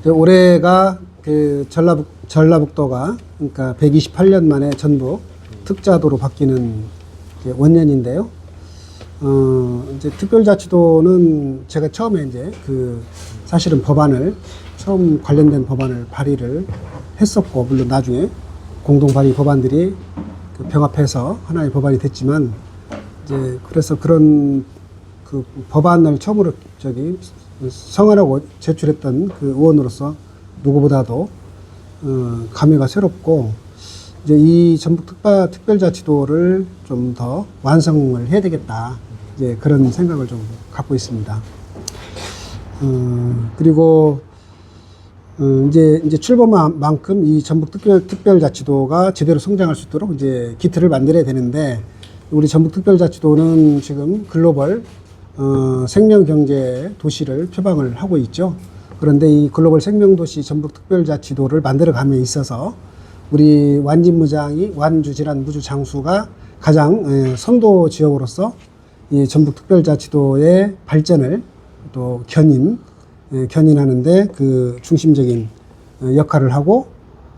올해가 그 전라북도가 그러니까 128년 만에 전북 특자도로 바뀌는 원년인데요. 이제 특별자치도는 제가 처음에 이제 그 사실은 처음 관련된 법안을 발의를 했었고, 물론 나중에 공동 발의 법안들이 그 병합해서 하나의 법안이 됐지만, 이제 그래서 그런 그 법안을 처음으로 성안하고 제출했던 그 의원으로서 누구보다도 감회가 새롭고, 이제 이 전북 특별자치도를 좀 더 완성을 해야 되겠다, 이제 그런 생각을 좀 갖고 있습니다. 그리고 이제 출범만큼 이 전북 특별자치도가 제대로 성장할 수 있도록 이제 기틀을 만들어야 되는데, 우리 전북 특별자치도는 지금 글로벌 생명경제 도시를 표방을 하고 있죠. 그런데 이 글로벌 생명도시 전북 특별자치도를 만들어감에 있어서 우리 완진무장이 완주질환 무주장수가 가장 선도 지역으로서 이 전북 특별자치도의 발전을 또 견인하는데 그 중심적인 역할을 하고,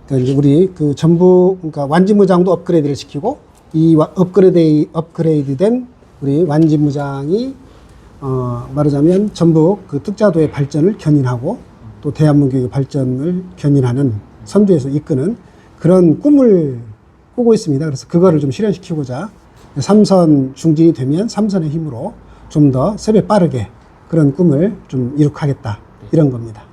그러니까 이제 우리 그 전북, 그러니까 완진무장도 업그레이드를 시키고, 이 업그레이드된 우리 완진무장이 말하자면 전북 그 특자도의 발전을 견인하고 또 대한민국의 발전을 견인하는 선두에서 이끄는 그런 꿈을 꾸고 있습니다. 그래서 그거를 좀 실현시키고자 3선 중진이 되면 3선의 힘으로 좀 더 3배 빠르게 그런 꿈을 좀 이룩하겠다, 이런 겁니다.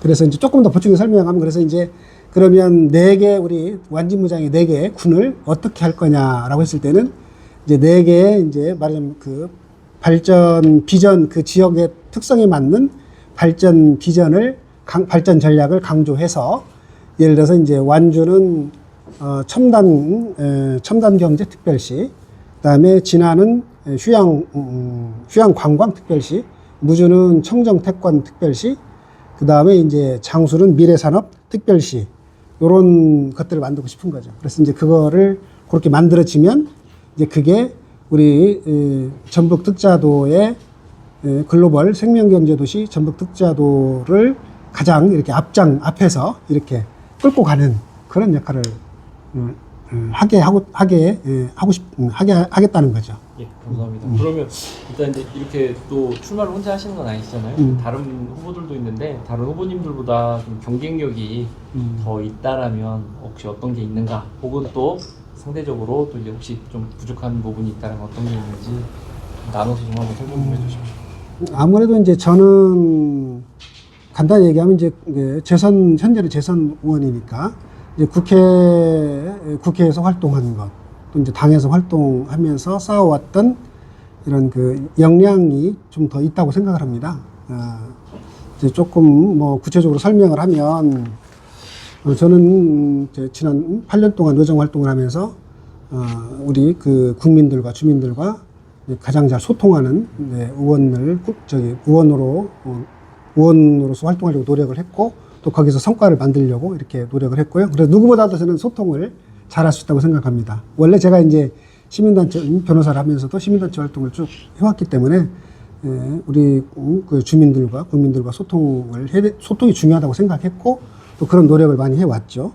그래서 이제 조금 더 보충해 설명하면, 그래서 이제 그러면 4개, 우리 완진무장의 4개의 군을 어떻게 할 거냐라고 했을 때는 이제 4개의 이제 말하자면 그 발전 비전, 그 지역의 특성에 맞는 발전 비전을, 발전 전략을 강조해서, 예를 들어서 이제 완주는 첨단 경제 특별시, 그다음에 진안은 휴양 관광 특별시, 무주는 청정 태권 특별시, 그다음에 이제 장수는 미래산업 특별시, 요런 것들을 만들고 싶은 거죠. 그래서 이제 그거를 그렇게 만들어지면 이제 그게 우리 전북 특자도의 글로벌 생명경제도시 전북 특자도를 가장 이렇게 앞에서 이렇게 끌고 가는 그런 역할을 하겠다는 거죠. 예, 감사합니다. 그러면 일단 이제 이렇게 또 출마를 혼자 하시는 건 아니시잖아요. 다른 후보들도 있는데 다른 후보님들보다 좀 경쟁력이 더 있다라면 혹시 어떤 게 있는가? 혹은 또 상대적으로 또 이제 혹시 좀 부족한 부분이 있다면 어떤 게 있는지 나눠서 좀 한번 설명 좀 해주십시오. 아무래도 이제 저는 간단히 얘기하면 이제 현재는 재선 의원이니까 이제 국회에서 활동하는 것, 또 이제 당에서 활동하면서 쌓아왔던 이런 그 역량이 좀 더 있다고 생각을 합니다. 이제 조금 뭐 구체적으로 설명을 하면, 저는 이제 지난 8년 동안 의정 활동을 하면서 우리 그 국민들과 주민들과 가장 잘 소통하는 의원으로서 활동하려고 노력을 했고, 또 거기서 성과를 만들려고 이렇게 노력을 했고요. 그래서 누구보다도 저는 소통을 잘할 수 있다고 생각합니다. 원래 제가 이제 시민단체 변호사를 하면서도 시민단체 활동을 쭉 해왔기 때문에 우리 그 주민들과 국민들과 소통이 중요하다고 생각했고, 또 그런 노력을 많이 해왔죠.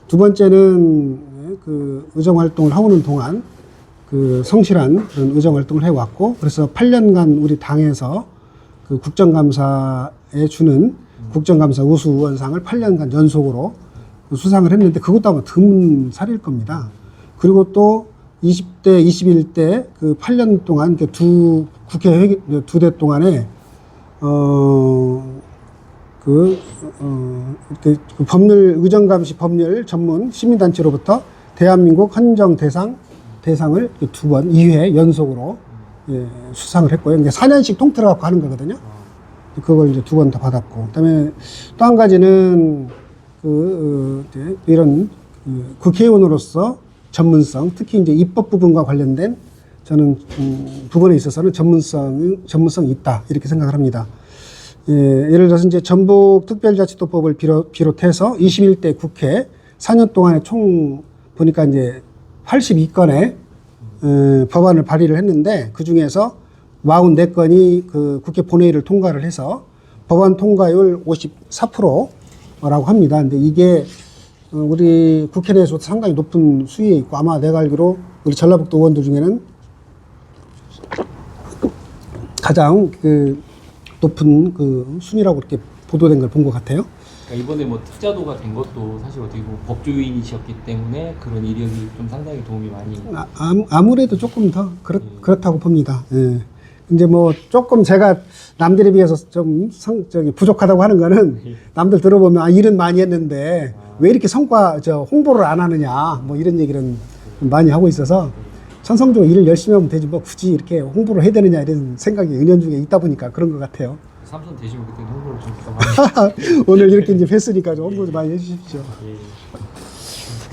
두 번째는 그 의정 활동을 하는 동안 그 성실한 그런 의정 활동을 해왔고, 그래서 8년간 우리 당에서 그 국정감사에 주는 국정감사 우수 의원상을 8년간 연속으로 수상을 했는데, 그것도 아마 드문 사례일 겁니다. 그리고 또 20대, 21대 그 8년 동안 국회 두 대 동안에 법률, 의정감시 법률 전문 시민단체로부터 대한민국 헌정 대상을 2번, 2회 연속으로 수상을 했고요. 이게 4년씩 통틀어 갖고 하는 거거든요. 그걸 이제 2번 더 받았고, 그다음에 또 한 가지는 이런 국회의원으로서 전문성, 특히 이제 입법 부분과 관련된 저는 부분에 있어서는 전문성이 있다, 이렇게 생각을 합니다. 예를 들어서 이제 전북 특별자치도법을 비롯해서 21대 국회 4년 동안에 총 보니까 이제 82건의 법안을 발의를 했는데, 그 중에서 44건이 그 국회 본회의를 통과를 해서 법안 통과율 54%라고 합니다. 근데 이게 우리 국회 내에서 상당히 높은 수위에 있고 아마 내가 알기로 우리 전라북도 의원들 중에는 가장 그 높은 그 순위라고 이렇게 보도된 걸 본 것 같아요. 그러니까 이번에 뭐 특자도가 된 것도 사실 어떻게 보면 법조인이셨기 때문에 그런 이력이 좀 상당히 도움이 많이. 아무래도 조금 더 그렇다고 봅니다. 예. 이제 뭐 조금 제가 남들에 비해서 좀 부족하다고 하는 거는 남들 들어보면 일은 많이 했는데 왜 이렇게 홍보를 안 하느냐 뭐 이런 얘기를 많이 하고 있어서 천성적으로 일을 열심히 하면 되지 뭐 굳이 이렇게 홍보를 해야 되느냐 이런 생각이 은연중에 있다 보니까 그런 것 같아요. 삼선 되시면 그때 홍보를 좀 더 많이. 오늘 이렇게 이제 뵀으니까 좀 홍보 좀 많이 해주십시오. 예.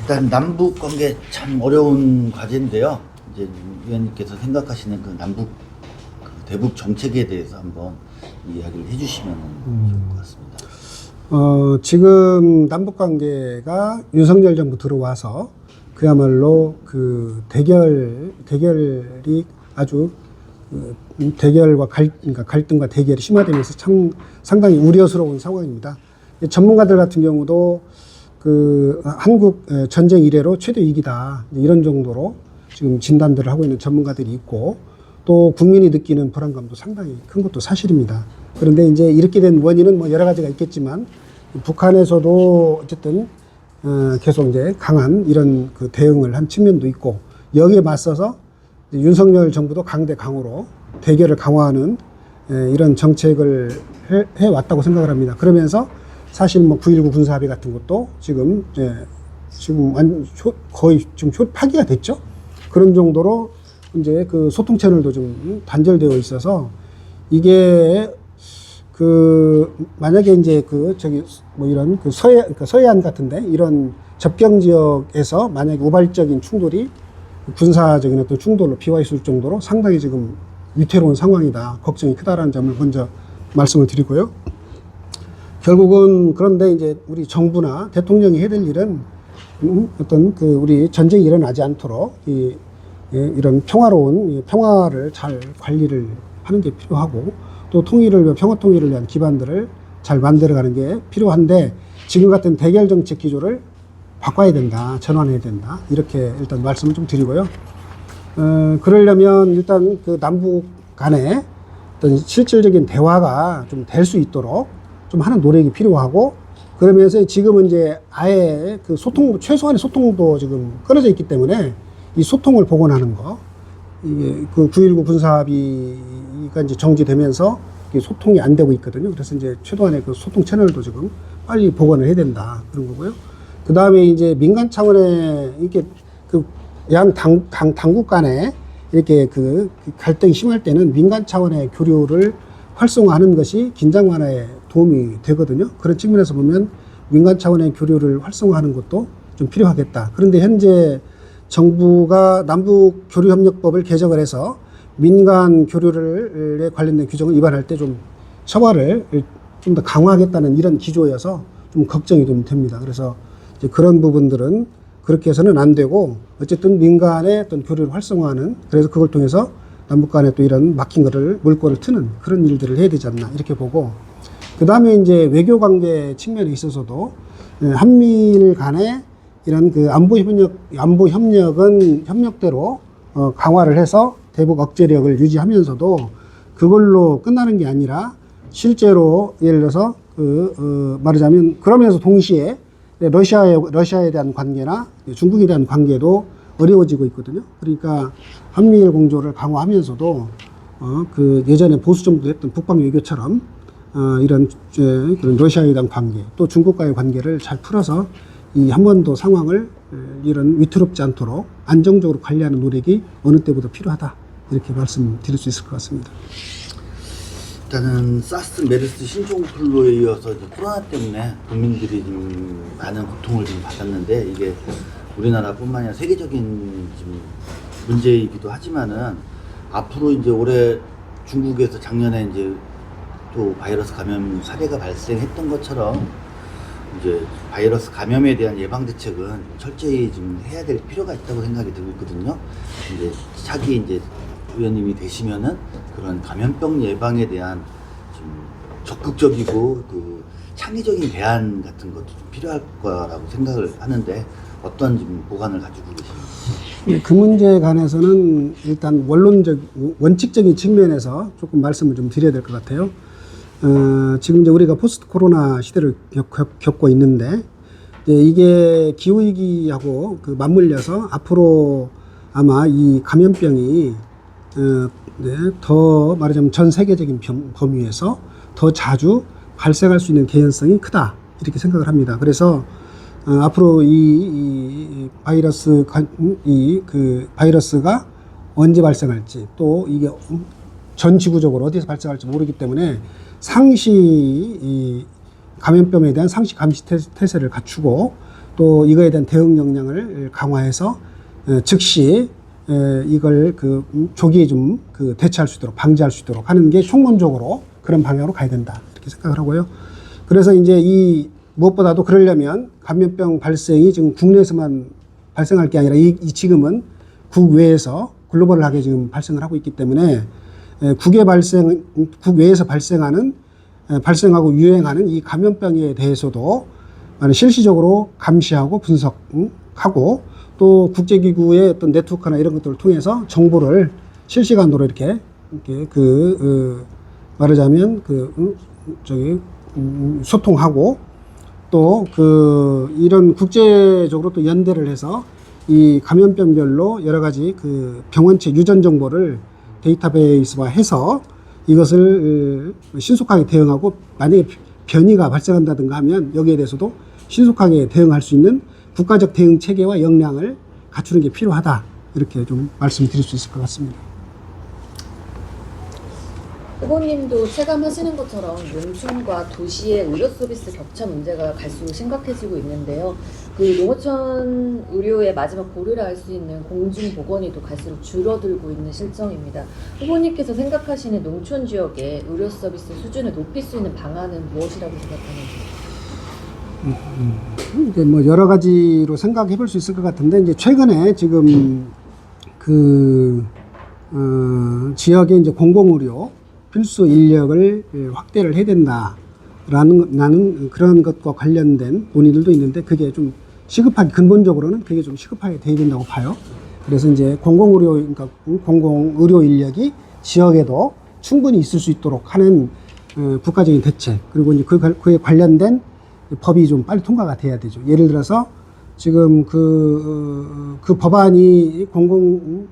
일단 남북 관계 참 어려운 과제인데요. 이제 위원님께서 생각하시는 그 남북 그 대북 정책에 대해서 한번 이야기를 해주시면 좋을 것 같습니다. 지금 남북 관계가 윤석열 정부 들어와서 그야말로 그 대결이 아주 대결과 그러니까 갈등과 대결이 심화되면서 상당히 우려스러운 상황입니다. 전문가들 같은 경우도 그 한국 전쟁 이래로 최대 위기다 이런 정도로 지금 진단들을 하고 있는 전문가들이 있고 또 국민이 느끼는 불안감도 상당히 큰 것도 사실입니다. 그런데 이제 이렇게 된 원인은 뭐 여러 가지가 있겠지만 북한에서도 어쨌든 계속 이제 강한 이런 그 대응을 한 측면도 있고 여기에 맞서서 윤석열 정부도 강대강으로 대결을 강화하는 이런 정책을 해왔다고 생각을 합니다. 그러면서 사실 뭐 9.19 군사합의 같은 것도 지금 거의 지금 파기가 됐죠. 그런 정도로 이제 그 소통 채널도 좀 단절되어 있어서 이게 그 만약에 이제 이런 그 서해안 같은데 이런 접경 지역에서 만약에 우발적인 충돌이 군사적인 어떤 충돌로 비화했을 정도로 상당히 지금 위태로운 상황이다. 걱정이 크다라는 점을 먼저 말씀을 드리고요. 결국은 그런데 이제 우리 정부나 대통령이 해야 될 일은 어떤 그 우리 전쟁이 일어나지 않도록 이런 평화를 잘 관리를 하는 게 필요하고 또 평화 통일을 위한 기반들을 잘 만들어가는 게 필요한데 지금 같은 대결 정책 기조를 바꿔야 된다, 전환해야 된다 이렇게 일단 말씀을 좀 드리고요. 그러려면 일단 그 남북 간에 어떤 실질적인 대화가 좀 될 수 있도록 좀 하는 노력이 필요하고 그러면서 지금은 이제 아예 그 최소한의 소통도 지금 끊어져 있기 때문에 이 소통을 복원하는 거, 이게 그 9.19 군사합의가 이제 정지되면서 소통이 안 되고 있거든요. 그래서 이제 최소한의 그 소통 채널도 지금 빨리 복원을 해야 된다 그런 거고요. 그 다음에 이제 민간 차원에 이렇게 그 당국 간에 이렇게 그 갈등이 심할 때는 민간 차원의 교류를 활성화하는 것이 긴장 완화에 도움이 되거든요. 그런 측면에서 보면 민간 차원의 교류를 활성화하는 것도 좀 필요하겠다. 그런데 현재 정부가 남북교류협력법을 개정을 해서 민간 교류에 관련된 규정을 위반할 때 좀 처벌을 좀 더 강화하겠다는 이런 기조여서 좀 걱정이 좀 됩니다. 그래서 이제 그런 부분들은 그렇게 해서는 안 되고 어쨌든 민간의 어떤 교류를 활성화하는 그래서 그걸 통해서 남북 간에 또 이런 막힌 거를 물꼬를 트는 그런 일들을 해야 되지 않나 이렇게 보고 그 다음에 이제 외교 관계 측면에 있어서도 한미일 간에 이런 그 안보 협력은 협력대로 강화를 해서 대북 억제력을 유지하면서도 그걸로 끝나는 게 아니라 실제로 예를 들어서 말하자면 그러면서 동시에 러시아에 대한 관계나 중국에 대한 관계도 어려워지고 있거든요. 그러니까 한미일 공조를 강화하면서도 그 예전에 보수 정부도 했던 북방 외교처럼 이런 그런 러시아에 대한 관계 또 중국과의 관계를 잘 풀어서 이 한반도 상황을 이런 위태롭지 않도록 안정적으로 관리하는 노력이 어느 때보다 필요하다 이렇게 말씀드릴 수 있을 것 같습니다. 일단은 사스, 메르스, 신종플루에 이어서 이제 코로나 때문에 국민들이 좀 많은 고통을 좀 받았는데 이게 우리나라뿐만 아니라 세계적인 좀 문제이기도 하지만은 앞으로 이제 올해 중국에서 작년에 이제 또 바이러스 감염 사례가 발생했던 것처럼 이제 바이러스 감염에 대한 예방 대책은 철저히 좀 해야 될 필요가 있다고 생각이 들고 있거든요. 이제 차기 이제 의원님이 되시면은 그런 감염병 예방에 대한 좀 적극적이고 그 창의적인 대안 같은 것도 좀 필요할 거라고 생각을 하는데 어떤 좀 보관을 가지고 계십니까? 그 문제에 관해서는 일단 원칙적인 측면에서 조금 말씀을 좀 드려야 될 것 같아요. 지금 이제 우리가 포스트 코로나 시대를 겪고 있는데, 이게 기후위기하고 그 맞물려서 앞으로 아마 이 감염병이 더 말하자면 전 세계적인 범위에서 더 자주 발생할 수 있는 개연성이 크다, 이렇게 생각을 합니다. 그래서 앞으로 이 바이러스가 언제 발생할지, 또 이게 전 지구적으로 어디서 발생할지 모르기 때문에 상시 이 감염병에 대한 상시 감시 태세를 갖추고, 또 이거에 대한 대응 역량을 강화해서 즉시 이걸 조기에 좀 대처할 수 있도록, 방지할 수 있도록 하는 게 총론적으로 그런 방향으로 가야 된다, 이렇게 생각을 하고요. 그래서 이제 무엇보다도 그러려면 감염병 발생이 지금 국내에서만 발생할 게 아니라 지금은 국외에서 글로벌하게 지금 발생을 하고 있기 때문에 국외에서 발생하고 유행하는 이 감염병에 대해서도 실시적으로 감시하고 분석하고, 또 국제기구의 어떤 네트워크나 이런 것들을 통해서 정보를 실시간으로 이렇게 말하자면 소통하고, 또 이런 국제적으로 또 연대를 해서 이 감염병별로 여러 가지 병원체 유전 정보를 데이터베이스화 해서 이것을 신속하게 대응하고, 만약에 변이가 발생한다든가 하면 여기에 대해서도 신속하게 대응할 수 있는 국가적 대응 체계와 역량을 갖추는 게 필요하다, 이렇게 좀 말씀드릴 수 있을 것 같습니다. 후보님도 체감하시는 것처럼 농촌과 도시의 의료 서비스 격차 문제가 갈수록 심각해지고 있는데요. 농어촌 의료의 마지막 보류를 할 수 있는 공중보건의도 갈수록 줄어들고 있는 실정입니다. 후보님께서 생각하시는 농촌 지역의 의료 서비스 수준을 높일 수 있는 방안은 무엇이라고 생각하는지? 이제 뭐 여러 가지로 생각해 볼 수 있을 것 같은데, 이제 최근에 지금 지역의 이제 공공의료 필수 인력을 확대를 해야 된다라는 그런 것과 관련된 논의들도 있는데, 그게 좀 시급하게, 근본적으로는 그게 좀 시급하게 돼야 된다고 봐요. 그래서 이제 그러니까 공공의료 인력이 지역에도 충분히 있을 수 있도록 하는 국가적인 대책, 그리고 이제 그에 관련된 법이 좀 빨리 통과가 돼야 되죠. 예를 들어서 지금 그 법안이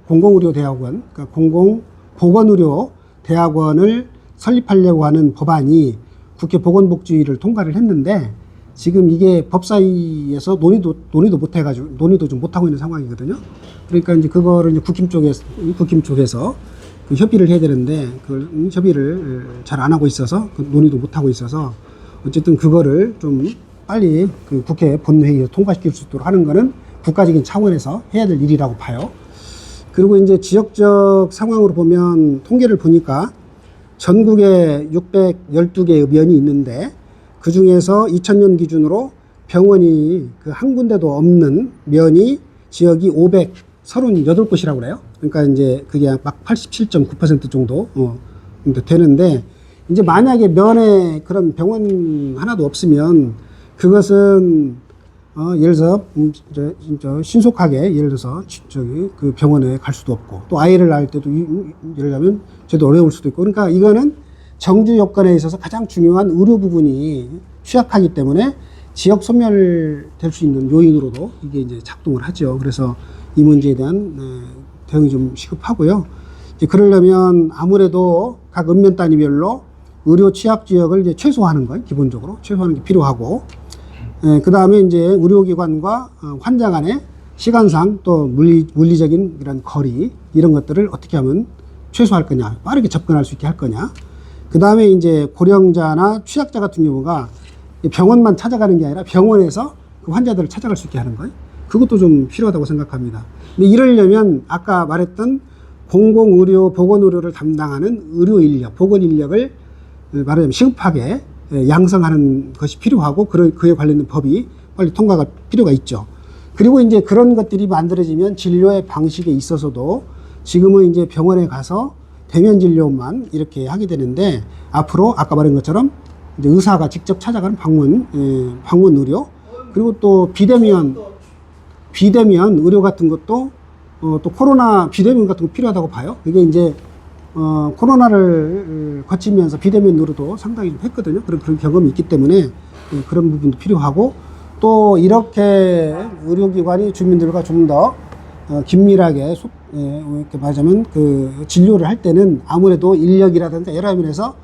공공의료대학원, 그러니까 공공보건의료 대학원을 설립하려고 하는 법안이 국회 보건복지위를 통과를 했는데, 지금 이게 법사위에서 논의도 좀 못하고 있는 상황이거든요. 그러니까 이제 그거를 이제 국힘 쪽에서 협의를 해야 되는데, 그 협의를 잘 안 하고 있어서, 논의도 못하고 있어서, 어쨌든 그거를 좀 빨리 국회 본회의에 통과시킬 수 있도록 하는 거는 국가적인 차원에서 해야 될 일이라고 봐요. 그리고 이제 지역적 상황으로 보면, 통계를 보니까 전국에 612개의 면이 있는데, 그 중에서 2000년 기준으로 병원이 한 군데도 없는 면이 지역이 538곳이라고 그래요. 그러니까 이제 그게 막 87.9% 정도 되는데, 이제 만약에 면에 그런 병원 하나도 없으면 그것은 예를 들어서 신속하게 예를 들어서 그 병원에 갈 수도 없고, 또 아이를 낳을 때도 예를 들면 저도 어려울 수도 있고, 그러니까 이거는 정주 여건에 있어서 가장 중요한 의료 부분이 취약하기 때문에 지역 소멸될 수 있는 요인으로도 이게 이제 작동을 하죠. 그래서 이 문제에 대한 대응이 좀 시급하고요. 이제 그러려면 아무래도 각 읍면 단위별로 의료 취약 지역을 이제 최소화하는 거, 기본적으로 최소화하는 게 필요하고, 그 다음에 이제 의료기관과 환자 간의 시간상 또 물리적인 이런 거리, 이런 것들을 어떻게 하면 최소화할 거냐, 빠르게 접근할 수 있게 할 거냐. 그 다음에 이제 고령자나 취약자 같은 경우가 병원만 찾아가는 게 아니라 병원에서 그 환자들을 찾아갈 수 있게 하는 거예요. 그것도 좀 필요하다고 생각합니다. 근데 이러려면 아까 말했던 공공의료, 보건의료를 담당하는 의료 인력, 보건 인력을 말하자면 시급하게 양성하는 것이 필요하고, 그에 관련된 법이 빨리 통과가 필요가 있죠. 그리고 이제 그런 것들이 만들어지면 진료의 방식에 있어서도 지금은 이제 병원에 가서 대면 진료만 이렇게 하게 되는데, 앞으로 아까 말한 것처럼 이제 의사가 직접 찾아가는 방문 의료, 그리고 또 비대면 의료 같은 것도 또 코로나 비대면 같은 거 필요하다고 봐요. 그게 이제 코로나를 거치면서 비대면 의료도 상당히 좀 했거든요. 그런 경험이 있기 때문에 그런 부분도 필요하고, 또 이렇게 의료기관이 주민들과 좀 더 긴밀하게 이렇게 말하자면 그 진료를 할 때는 아무래도 인력이라든가 여러 면에서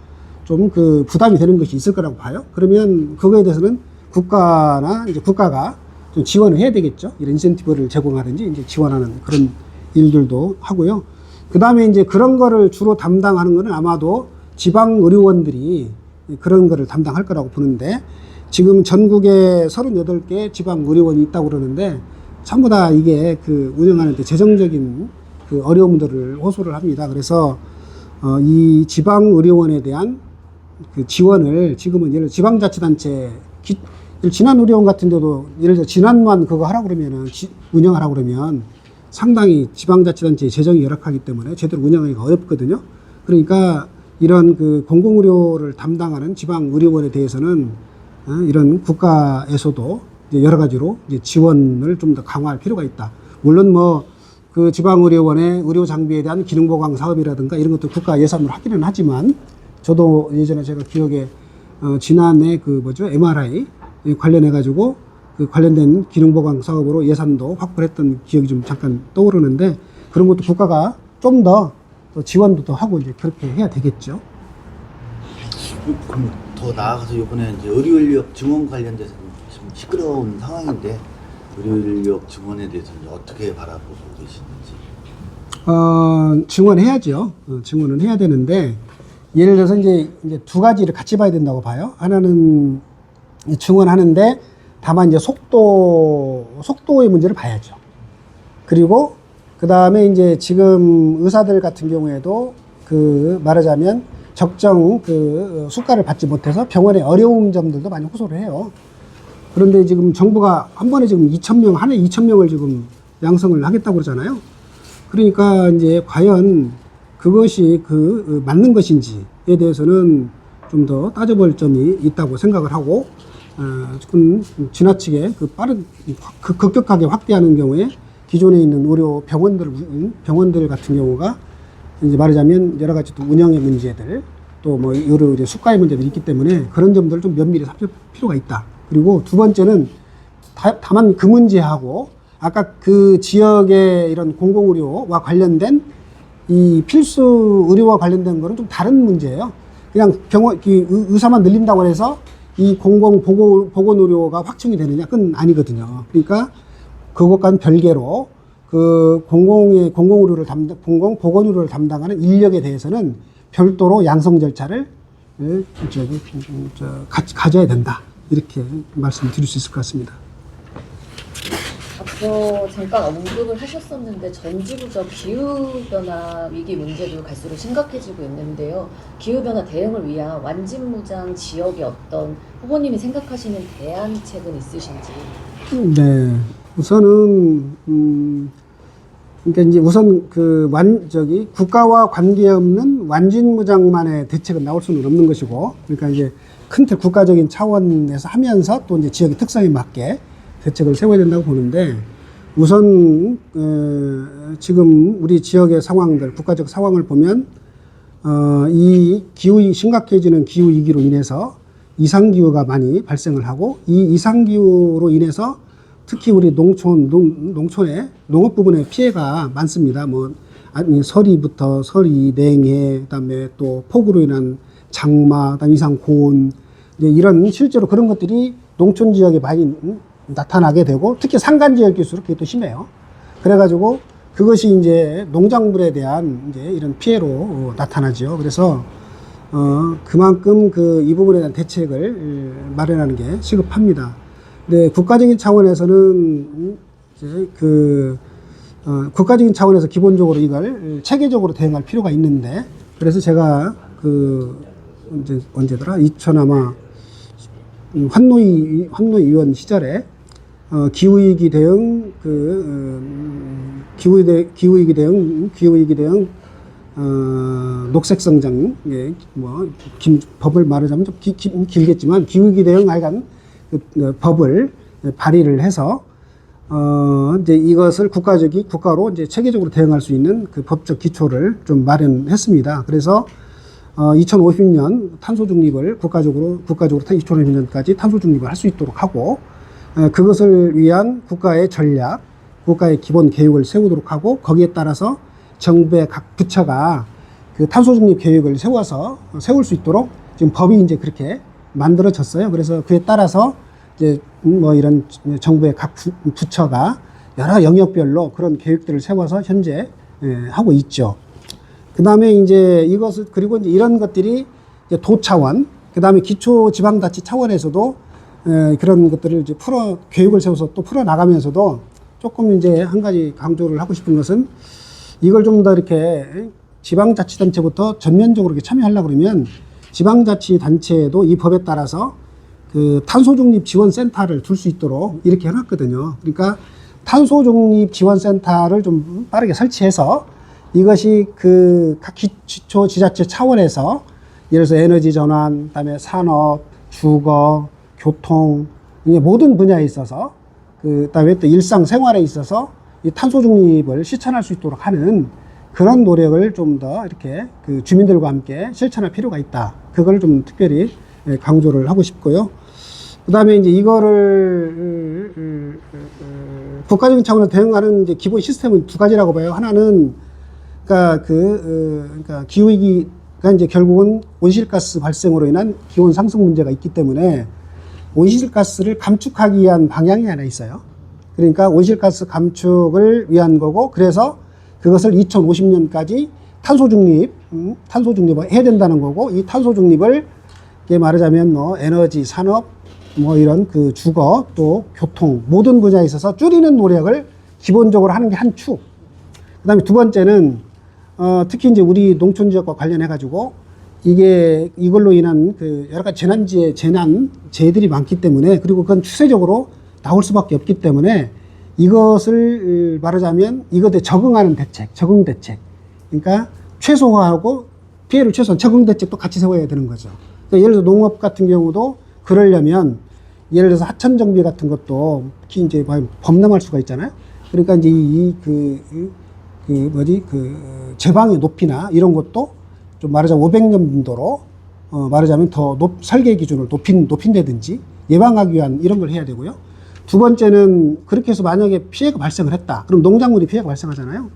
좀 그 부담이 되는 것이 있을 거라고 봐요. 그러면 그거에 대해서는 국가가 좀 지원을 해야 되겠죠. 이런 인센티브를 제공하든지 이제 지원하는 그런 일들도 하고요. 그 다음에 이제 그런 거를 주로 담당하는 거는 아마도 지방 의료원들이 그런 거를 담당할 거라고 보는데, 지금 전국에 38개 지방 의료원이 있다고 그러는데 전부 다 이게 그 운영하는데 재정적인 그 어려움들을 호소를 합니다. 그래서 이 지방 의료원에 대한 그 지원을 지금은 예를 들어 지방자치단체 지난 의료원 같은 데도 예를 들어 지난만 그거 하라고 그러면은 운영하라고 그러면 상당히 지방자치단체의 재정이 열악하기 때문에 제대로 운영하기가 어렵거든요. 그러니까 이런 그 공공의료를 담당하는 지방의료원에 대해서는 이런 국가에서도 이제 여러 가지로 이제 지원을 좀 더 강화할 필요가 있다. 물론 뭐 그 지방의료원의 의료 장비에 대한 기능 보강 사업이라든가 이런 것도 국가 예산으로 하기는 하지만, 저도 예전에 제가 기억에 지난해 그 뭐죠 MRI 관련해 가지고 그 관련된 기능 보강 사업으로 예산도 확보를 했던 기억이 좀 잠깐 떠오르는데, 그런 것도 국가가 좀 더 지원도 더 하고 이제 그렇게 해야 되겠죠. 그럼 더 나아가서 이번에 이제 의료인력 증원 관련돼서 좀 시끄러운 상황인데, 의료인력 증원에 대해서는 어떻게 바라보고 계시는지? 증원해야죠. 증원은 해야 되는데, 예를 들어서 이제 두 가지를 같이 봐야 된다고 봐요. 하나는 증원하는데 다만 이제 속도의 문제를 봐야죠. 그리고 그 다음에 이제 지금 의사들 같은 경우에도 그 말하자면 적정 그 수가를 받지 못해서 병원에 어려운 점들도 많이 호소를 해요. 그런데 지금 정부가 한 번에 지금 2,000명, 한 해 2,000명을 지금 양성을 하겠다고 그러잖아요. 그러니까 이제 과연 그것이 맞는 것인지에 대해서는 좀 더 따져볼 점이 있다고 생각을 하고, 조금 지나치게 급격하게 확대하는 경우에 기존에 있는 의료 병원들 같은 경우가 이제 말하자면 여러 가지 또 운영의 문제들, 또 뭐 여러 이제 수가의 문제들이 있기 때문에 그런 점들을 좀 면밀히 살필 필요가 있다. 그리고 두 번째는 다만 그 문제하고 아까 그 지역의 이런 공공의료와 관련된 이 필수 의료와 관련된 거는 좀 다른 문제예요. 그냥 의사만 늘린다고 해서 이 보건의료가 확충이 되느냐? 그건 아니거든요. 그러니까 그것과는 별개로 그 보건의료를 담당하는 인력에 대해서는 별도로 양성 절차를 가져야 된다. 이렇게 말씀드릴 수 있을 것 같습니다. 앞서 잠깐 언급을 하셨었는데 전지구적 기후변화 위기 문제도 갈수록 심각해지고 있는데요. 기후변화 대응을 위한 완진무장 지역의 어떤 후보님이 생각하시는 대안책은 있으신지? 네, 우선은 그러니까 이제 우선 국가와 관계없는 완진무장만의 대책은 나올 수는 없는 것이고, 그러니까 이제 큰 틀 국가적인 차원에서 하면서 또 이제 지역의 특성에 맞게 대책을 세워야 된다고 보는데, 우선 지금 우리 지역의 상황들, 국가적 상황을 보면 이 심각해지는 기후 위기로 인해서 이상기후가 많이 발생을 하고, 이 이상기후로 인해서 특히 우리 농촌의 농업 부분에 피해가 많습니다. 뭐 서리, 냉해, 그다음에 또 폭우로 인한 장마, 그다음 이상 고온, 이제 이런 실제로 그런 것들이 농촌 지역에 많이 나타나게 되고, 특히 산간 지역일수록 그게 또 심해요. 그래가지고 그것이 이제 농작물에 대한 이제 이런 피해로 나타나죠. 그래서 그만큼 이 부분에 대한 대책을 마련하는 게 시급합니다. 근데 국가적인 차원에서는 이제 국가적인 차원에서 기본적으로 이걸 체계적으로 대응할 필요가 있는데, 그래서 제가 언제더라? 2000 아마 환노위원 시절에 기후위기 대응 녹색 성장, 예, 법을 말하자면 좀 길겠지만 기후위기 대응 하여간 법을 발의를 해서 이제 이것을 국가로 이제 체계적으로 대응할 수 있는 그 법적 기초를 좀 마련했습니다. 그래서 2050년 탄소 중립을 국가적으로 2050년까지 탄소 중립을 할 수 있도록 하고, 그것을 위한 국가의 전략, 국가의 기본 계획을 세우도록 하고, 거기에 따라서 정부의 각 부처가 그 탄소 중립 계획을 세울 수 있도록 지금 법이 이제 그렇게 만들어졌어요. 그래서 그에 따라서 이제 이런 정부의 각 부처가 여러 영역별로 그런 계획들을 세워서 현재 하고 있죠. 그 다음에 이제 그리고 이제 이런 것들이 이제 도 차원, 그 다음에 기초지방자치 차원에서도 그런 것들을 이제 계획을 세워서 또 풀어 나가면서도 조금 이제 한 가지 강조를 하고 싶은 것은, 이걸 좀 더 이렇게 지방자치단체부터 전면적으로 이렇게 참여하려고 그러면 지방자치단체에도 이 법에 따라서 그 탄소중립지원센터를 둘 수 있도록 이렇게 해놨거든요. 그러니까 탄소중립지원센터를 좀 빠르게 설치해서 이것이 그 각 기초지자체 차원에서 예를 들어서 에너지 전환, 그다음에 산업, 주거, 교통, 모든 분야에 있어서 그다음에 또 일상생활에 있어서 이 탄소 중립을 실천할 수 있도록 하는 그런 노력을 좀 더 이렇게 그 주민들과 함께 실천할 필요가 있다. 그걸 좀 특별히 강조를 하고 싶고요. 그다음에 이제 이거를 국가적인 차원에서 대응하는 이제 기본 시스템은 두 가지라고 봐요. 하나는 그러니까 기후위기가 이제 결국은 온실가스 발생으로 인한 기온 상승 문제가 있기 때문에 온실가스를 감축하기 위한 방향이 하나 있어요. 그러니까 온실가스 감축을 위한 거고, 그래서 그것을 2050년까지 탄소 중립을 해야 된다는 거고, 이 탄소 중립을 말하자면 에너지, 산업, 이런 그 주거, 또 교통, 모든 분야에 있어서 줄이는 노력을 기본적으로 하는 게 한 축. 그 다음에 두 번째는, 특히 이제 우리 농촌 지역과 관련해가지고, 이걸로 인한 그 여러 가지 재난재해들이 많기 때문에, 그리고 그건 추세적으로 나올 수밖에 없기 때문에, 이것을 말하자면 이것에 적응하는 대책, 적응 대책. 그러니까 최소화하고 피해를 최소한 적응 대책도 같이 세워야 되는 거죠. 그러니까 예를 들어서 농업 같은 경우도 그러려면 예를 들어서 하천 정비 같은 것도 이제 범람할 수가 있잖아요. 그러니까 이제 제방의 높이나 이런 것도 좀 말하자면 500년도로 말하자면 더 설계 기준을 높인다든지 예방하기 위한 이런 걸 해야 되고요. 두 번째는 그렇게 해서 만약에 피해가 발생을 했다. 그럼 농작물이 피해가 발생하잖아요.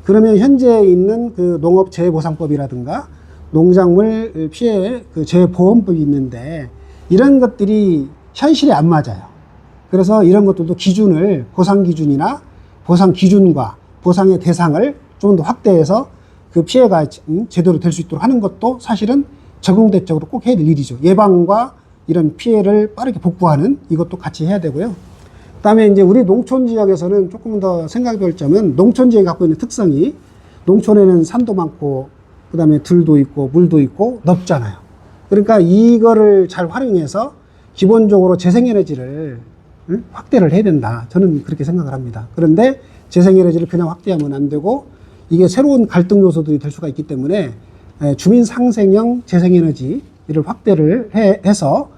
그러면 현재 있는 그 농업재해보상법이라든가 농작물 피해 그 재해보험법이 있는데 이런 것들이 현실에 안 맞아요. 그래서 이런 것들도 기준을 보상 기준이나 보상 기준과 보상의 대상을 좀 더 확대해서 그 피해가 제대로 될 수 있도록 하는 것도 사실은 적응대책으로 꼭 해야 될 일이죠. 예방과 이런 피해를 빠르게 복구하는 이것도 같이 해야 되고요. 그다음에 이제 우리 농촌 지역에서는 조금 더 생각해 볼 점은, 농촌 지역이 갖고 있는 특성이 농촌에는 산도 많고 그다음에 들도 있고 물도 있고 넓잖아요. 그러니까 이거를 잘 활용해서 기본적으로 재생에너지를 확대를 해야 된다. 저는 그렇게 생각을 합니다. 그런데 재생에너지를 그냥 확대하면 안 되고 이게 새로운 갈등 요소들이 될 수가 있기 때문에 주민 상생형 재생에너지를 확대를 해서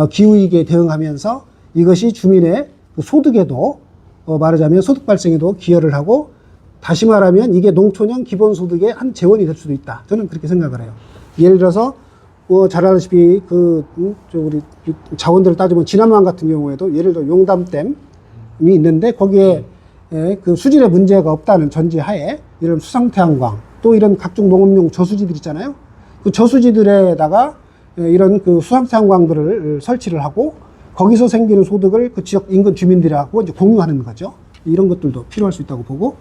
기후위기에 대응하면서 이것이 주민의 소득에도 말하자면 소득 발생에도 기여를 하고, 다시 말하면 이게 농촌형 기본소득의 한 재원이 될 수도 있다. 저는 그렇게 생각을 해요. 예를 들어서 잘 아시다시피 우리 자원들을 따지면 지난만 같은 경우에도 예를 들어 용담댐이 있는데 거기에 그 수질에 문제가 없다는 전제하에 이런 수상태양광, 또 이런 각종 농업용 저수지들 있잖아요. 그 저수지들에다가 이런 그 수상태양광들을 설치를 하고 거기서 생기는 소득을 그 지역 인근 주민들하고 이제 공유하는 거죠. 이런 것들도 필요할 수 있다고 보고,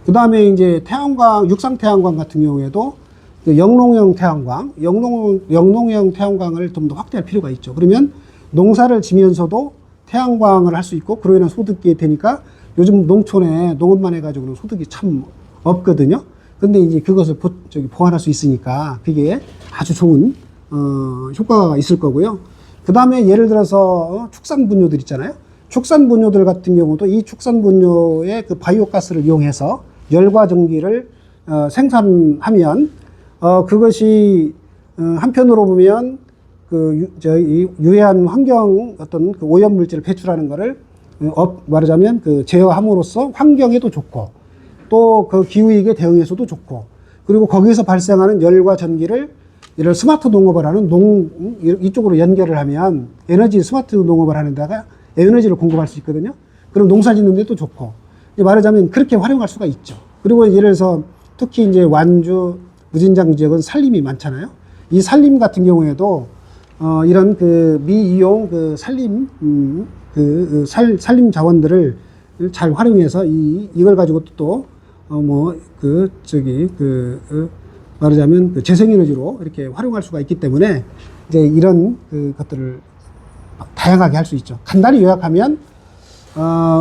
그 다음에 이제 태양광, 육상태양광 같은 경우에도 영농형 태양광, 영농형 태양광을 좀 더 확대할 필요가 있죠. 그러면 농사를 지면서도 태양광을 할 수 있고 그로 인한 소득이 되니까 요즘 농촌에 농업만 해가지고는 소득이 참 없거든요. 근데 이제 그것을 보완할 수 있으니까 그게 아주 좋은 효과가 있을 거고요. 그 다음에 예를 들어서 축산분뇨들 있잖아요. 축산분뇨들 같은 경우도 이 축산분뇨의 그 바이오가스를 이용해서 열과 전기를 생산하면 그것이 한편으로 보면 이 유해한 환경 어떤 그 오염 물질을 배출하는 거를 말하자면 그 제어함으로써 환경에도 좋고 또 그 기후위기에 대응해서도 좋고 그리고 거기에서 발생하는 열과 전기를 이런 스마트 농업을 하는 이쪽으로 연결을 하면 스마트 농업을 하는 데가 에너지를 공급할 수 있거든요. 그럼 농사 짓는 데도 좋고 말하자면 그렇게 활용할 수가 있죠. 그리고 예를 들어서 특히 이제 완주 무진장 지역은 산림이 많잖아요. 이 산림 같은 경우에도 이런 그 미이용 그 산림 산림 자원들을 잘 활용해서 이걸 가지고 또 말하자면 그 재생에너지로 이렇게 활용할 수가 있기 때문에 이제 이런 것들을 다양하게 할 수 있죠. 간단히 요약하면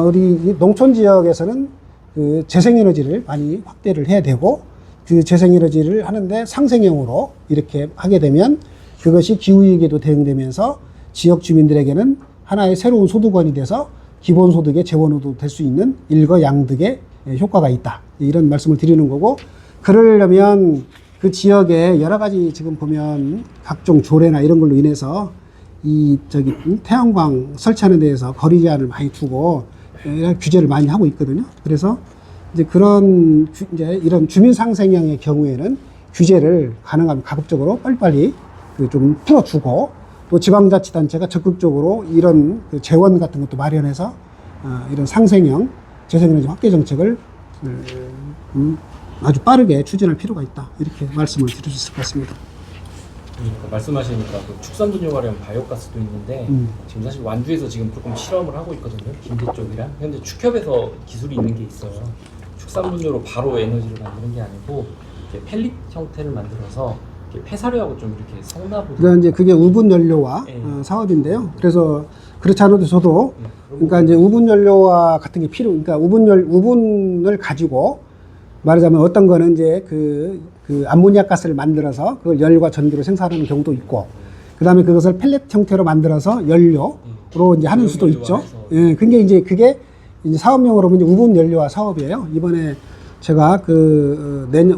우리 농촌 지역에서는 그 재생에너지를 많이 확대를 해야 되고 그 재생에너지를 하는데 상생형으로 이렇게 하게 되면 그것이 기후위기에도 대응되면서 지역 주민들에게는 하나의 새로운 소득원이 돼서 기본소득의 재원으로 될 수 있는 일거양득의 효과가 있다. 이런 말씀을 드리는 거고 그러려면 그 지역에 여러 가지 지금 보면 각종 조례나 이런 걸로 인해서 태양광 설치하는 데에서 거리 제한을 많이 두고 규제를 많이 하고 있거든요. 그래서 이제 이런 주민 상생형의 경우에는 규제를 가능하면 가급적으로 빨리빨리 좀 풀어주고 또 지방자치단체가 적극적으로 이런 그 재원 같은 것도 마련해서 이런 상생형 재생에너지 확대 정책을 아주 빠르게 추진할 필요가 있다. 이렇게 말씀을 드릴 수 있을 것 같습니다. 말씀하시니까 그 축산분뇨 관련 바이오가스도 있는데 지금 사실 완주에서 지금 조금 실험을 하고 있거든요. 김제 쪽이랑 현재 축협에서 기술이 있는 게 있어요. 축산분뇨로 바로 에너지를 만드는 게 아니고 이렇게 펠릿 형태를 만들어서 이렇게 폐사료하고 좀 이렇게 섞나보다. 그러니까 이제 그게 우분 연료와 사업인데요. 그래서 그렇지 않아도 저도 그러니까 이제 우분 연료와 같은 게 그러니까 우분을 가지고 말하자면 어떤 거는 이제 그 암모니아 가스를 만들어서 그걸 열과 전기로 생산하는 경우도 있고, 그 다음에 그것을 펠렛 형태로 만들어서 연료로 이제 하는 수도 있죠. 예, 그게 이제 사업용으로 보면 우분 연료화 사업이에요. 이번에 제가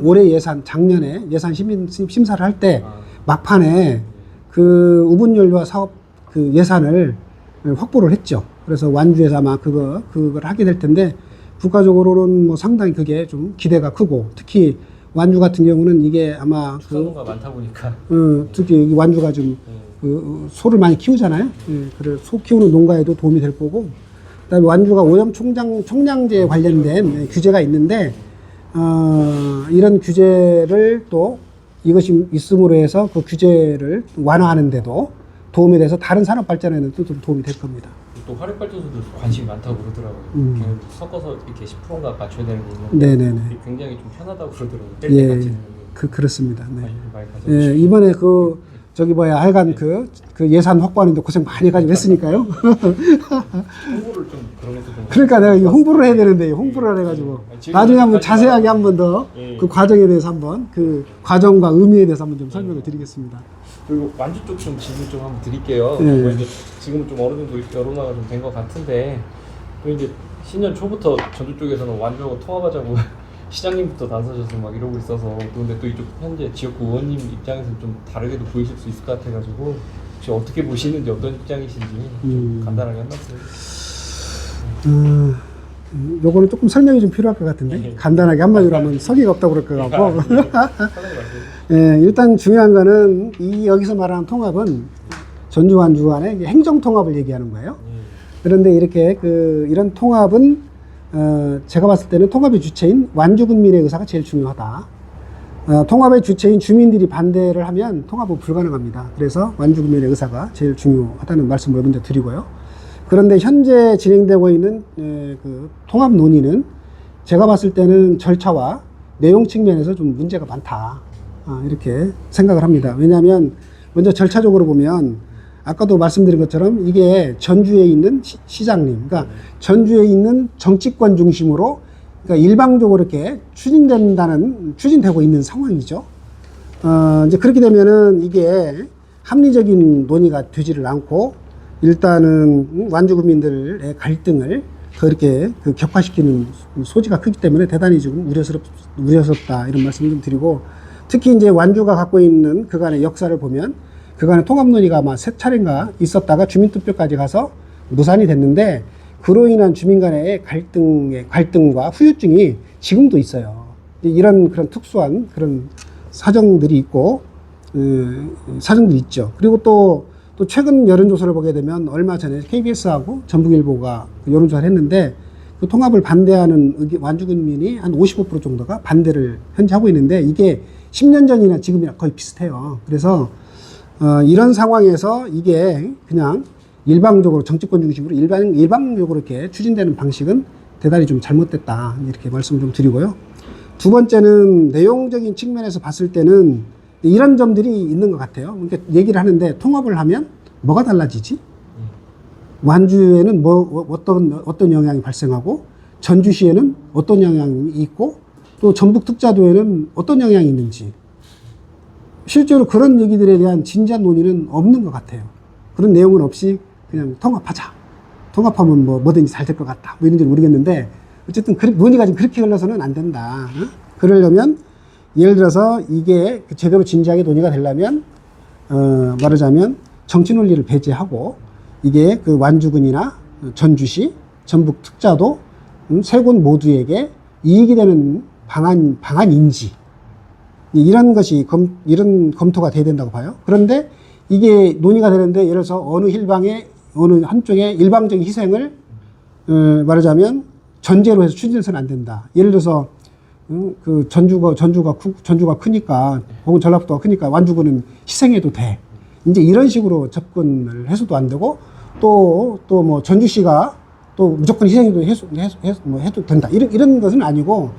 올해 작년에 예산 심사를 할 때 막판에 그 우분 연료화 사업 그 예산을 확보를 했죠. 그래서 완주에서 아마 그걸 하게 될 텐데, 국가적으로는 뭐 상당히 그게 좀 기대가 크고, 특히 완주 같은 경우는 이게 아마 축산농가 많다 보니까 특히 완주가 좀 소를 많이 키우잖아요. 예, 그래 소 키우는 농가에도 도움이 될 거고, 그다음에 완주가 오염 총량제 관련된 규제가 있는데 이런 규제를 또 이것이 있음으로 해서 그 규제를 완화하는데도 도움이 돼서 다른 산업 발전에는 또 좀 도움이 될 겁니다. 또 화력발전소도 관심이 많다고 그러더라고요. 그냥 섞어서 이렇게 10%가 맞춰야 되는 게 있는데 네네네. 굉장히 좀 편하다고 그러더라고요. 예, 그렇습니다. 네. 많이 가져오시고. 예, 이번에 하여간 그 예산 확보하는데 고생 많이 가지고 했으니까요. 홍보를 좀 그러면서 좀. 그러니까 내가 이거 홍보를 해야 되는데 홍보를 해가지고 나중에 한번 자세하게 한 번 더 그 과정에 대해서 한번 그 과정과 의미에 대해서 한번 좀 설명을 드리겠습니다. 그리고 완주 쪽 좀 질문 좀 한번 드릴게요. 네. 뭐 이제 지금은 좀 어느 정도 여론화가 좀 된 것 같은데, 또 이제 신년 초부터 전주 쪽에서는 완주하고 통합하자고 시장님부터 나서셔서 막 이러고 있어서, 또 근데 또 이쪽 현재 지역구 의원님 입장에서는 좀 다르게도 보이실 수 있을 것 같아가지고 혹시 어떻게 보시는지, 어떤 입장이신지 좀 간단하게 한 말씀. 요거는 조금 설명이 좀 필요할 것 같은데 간단하게 한마디로 하면 석의가 없다고 그럴 것 같고 예, 일단 중요한 거는 여기서 말하는 통합은 전주 완주 간의 행정 통합을 얘기하는 거예요. 그런데 이렇게 이런 통합은 제가 봤을 때는 통합의 주체인 완주 군민의 의사가 제일 중요하다. 통합의 주체인 주민들이 반대를 하면 통합은 불가능합니다. 그래서 완주 군민의 의사가 제일 중요하다는 말씀을 먼저 드리고요. 그런데 현재 진행되고 있는 그 통합 논의는 제가 봤을 때는 절차와 내용 측면에서 좀 문제가 많다, 이렇게 생각을 합니다. 왜냐하면 먼저 절차적으로 보면 아까도 말씀드린 것처럼 이게 전주에 있는 시장님, 그러니까 전주에 있는 정치권 중심으로, 그러니까 일방적으로 이렇게 추진되고 있는 상황이죠. 이제 그렇게 되면은 이게 합리적인 논의가 되지를 않고, 일단은 완주 구민들의 갈등을 더 이렇게 격화시키는 소지가 크기 때문에 대단히 지금 우려스럽다, 이런 말씀을 좀 드리고, 특히 이제 완주가 갖고 있는 그간의 역사를 보면 그간의 통합 논의가 아마 3차례인가 있었다가 주민투표까지 가서 무산이 됐는데 그로 인한 주민 간의 갈등과 후유증이 지금도 있어요. 이런 그런 특수한 그런 사정들이 있고, 사정들이 있죠. 그리고 또 최근 여론조사를 보게 되면 얼마 전에 KBS하고 전북일보가 여론조사를 했는데 그 통합을 반대하는 완주군민이 한 55% 정도가 반대를 현재 하고 있는데 이게 10년 전이나 지금이랑 거의 비슷해요. 그래서 이런 상황에서 이게 그냥 일방적으로 정치권 중심으로 일방적으로 이렇게 추진되는 방식은 대단히 좀 잘못됐다 이렇게 말씀 좀 드리고요. 두 번째는 내용적인 측면에서 봤을 때는 이런 점들이 있는 것 같아요. 그러니까 얘기를 하는데 통합을 하면 뭐가 달라지지? 완주에는 어떤 영향이 발생하고 전주시에는 어떤 영향이 있고 또 전북 특자도에는 어떤 영향이 있는지 실제로 그런 얘기들에 대한 진지한 논의는 없는 것 같아요. 그런 내용은 없이 그냥 통합하자. 통합하면 뭐든지 잘 될 것 같다. 뭐 이런지 모르겠는데 어쨌든 논의가 지금 그렇게 흘러서는 안 된다. 그러려면 예를 들어서 이게 제대로 진지하게 논의가 되려면 말하자면 정치 논리를 배제하고 이게 그 완주군이나 전주시, 전북 특자도 세 곳 모두에게 이익이 되는 방안인지 이런 것이 이런 검토가 돼야 된다고 봐요. 그런데 이게 논의가 되는데 예를 들어서 어느 한쪽의 일방적인 희생을 말하자면 전제로 해서 추진해서는 안 된다. 예를 들어서 그 전주가 크니까 혹은 전라북도가 크니까 완주군은 희생해도 돼. 이제 이런 식으로 접근을 해서도 안 되고 또 뭐 전주시가 또 무조건 희생해도 해도 된다. 이런 것은 아니고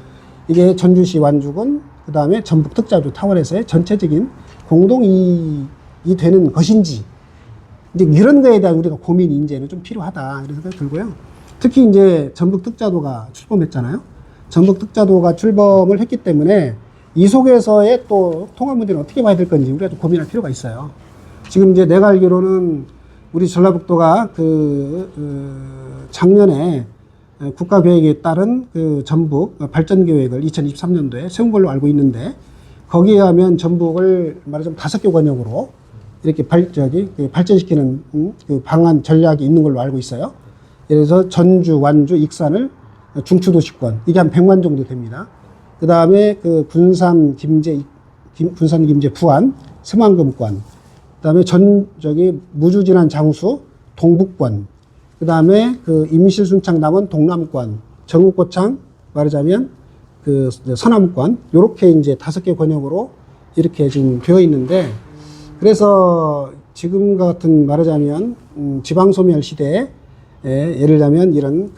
이게 전주시 완주군 그다음에 전북 특자도 타원에서의 전체적인 공동이익이 되는 것인지 이제 이런 거에 대한 우리가 고민이 이제는 좀 필요하다 이런 생각이 들고요. 특히 이제 전북 특자도가 출범했잖아요. 전북 특자도가 출범을 했기 때문에 이 속에서의 또 통합 문제는 어떻게 봐야 될 건지 우리가 좀 고민할 필요가 있어요. 지금 이제 내가 알기로는 우리 전라북도가 작년에 국가계획에 따른 그 전북 발전계획을 2023년도에 세운 걸로 알고 있는데 거기에 하면 전북을 말하자면 5개 권역으로 이렇게 발전시키는 그 방안 전략이 있는 걸로 알고 있어요. 예를 들어서 전주, 완주, 익산을 중추도시권 이게 한 100만 정도 됩니다. 그 다음에 그 분산 김제 부안 서만금권 그 다음에 무주진안 장수 동북권 그 다음에 그 임실순창 남원 동남권 정읍고창 말하자면 그 서남권 요렇게 이제 5개 권역으로 이렇게 지금 되어 있는데 그래서 지금 같은 말하자면 지방소멸 시대에 예를 들자면 이런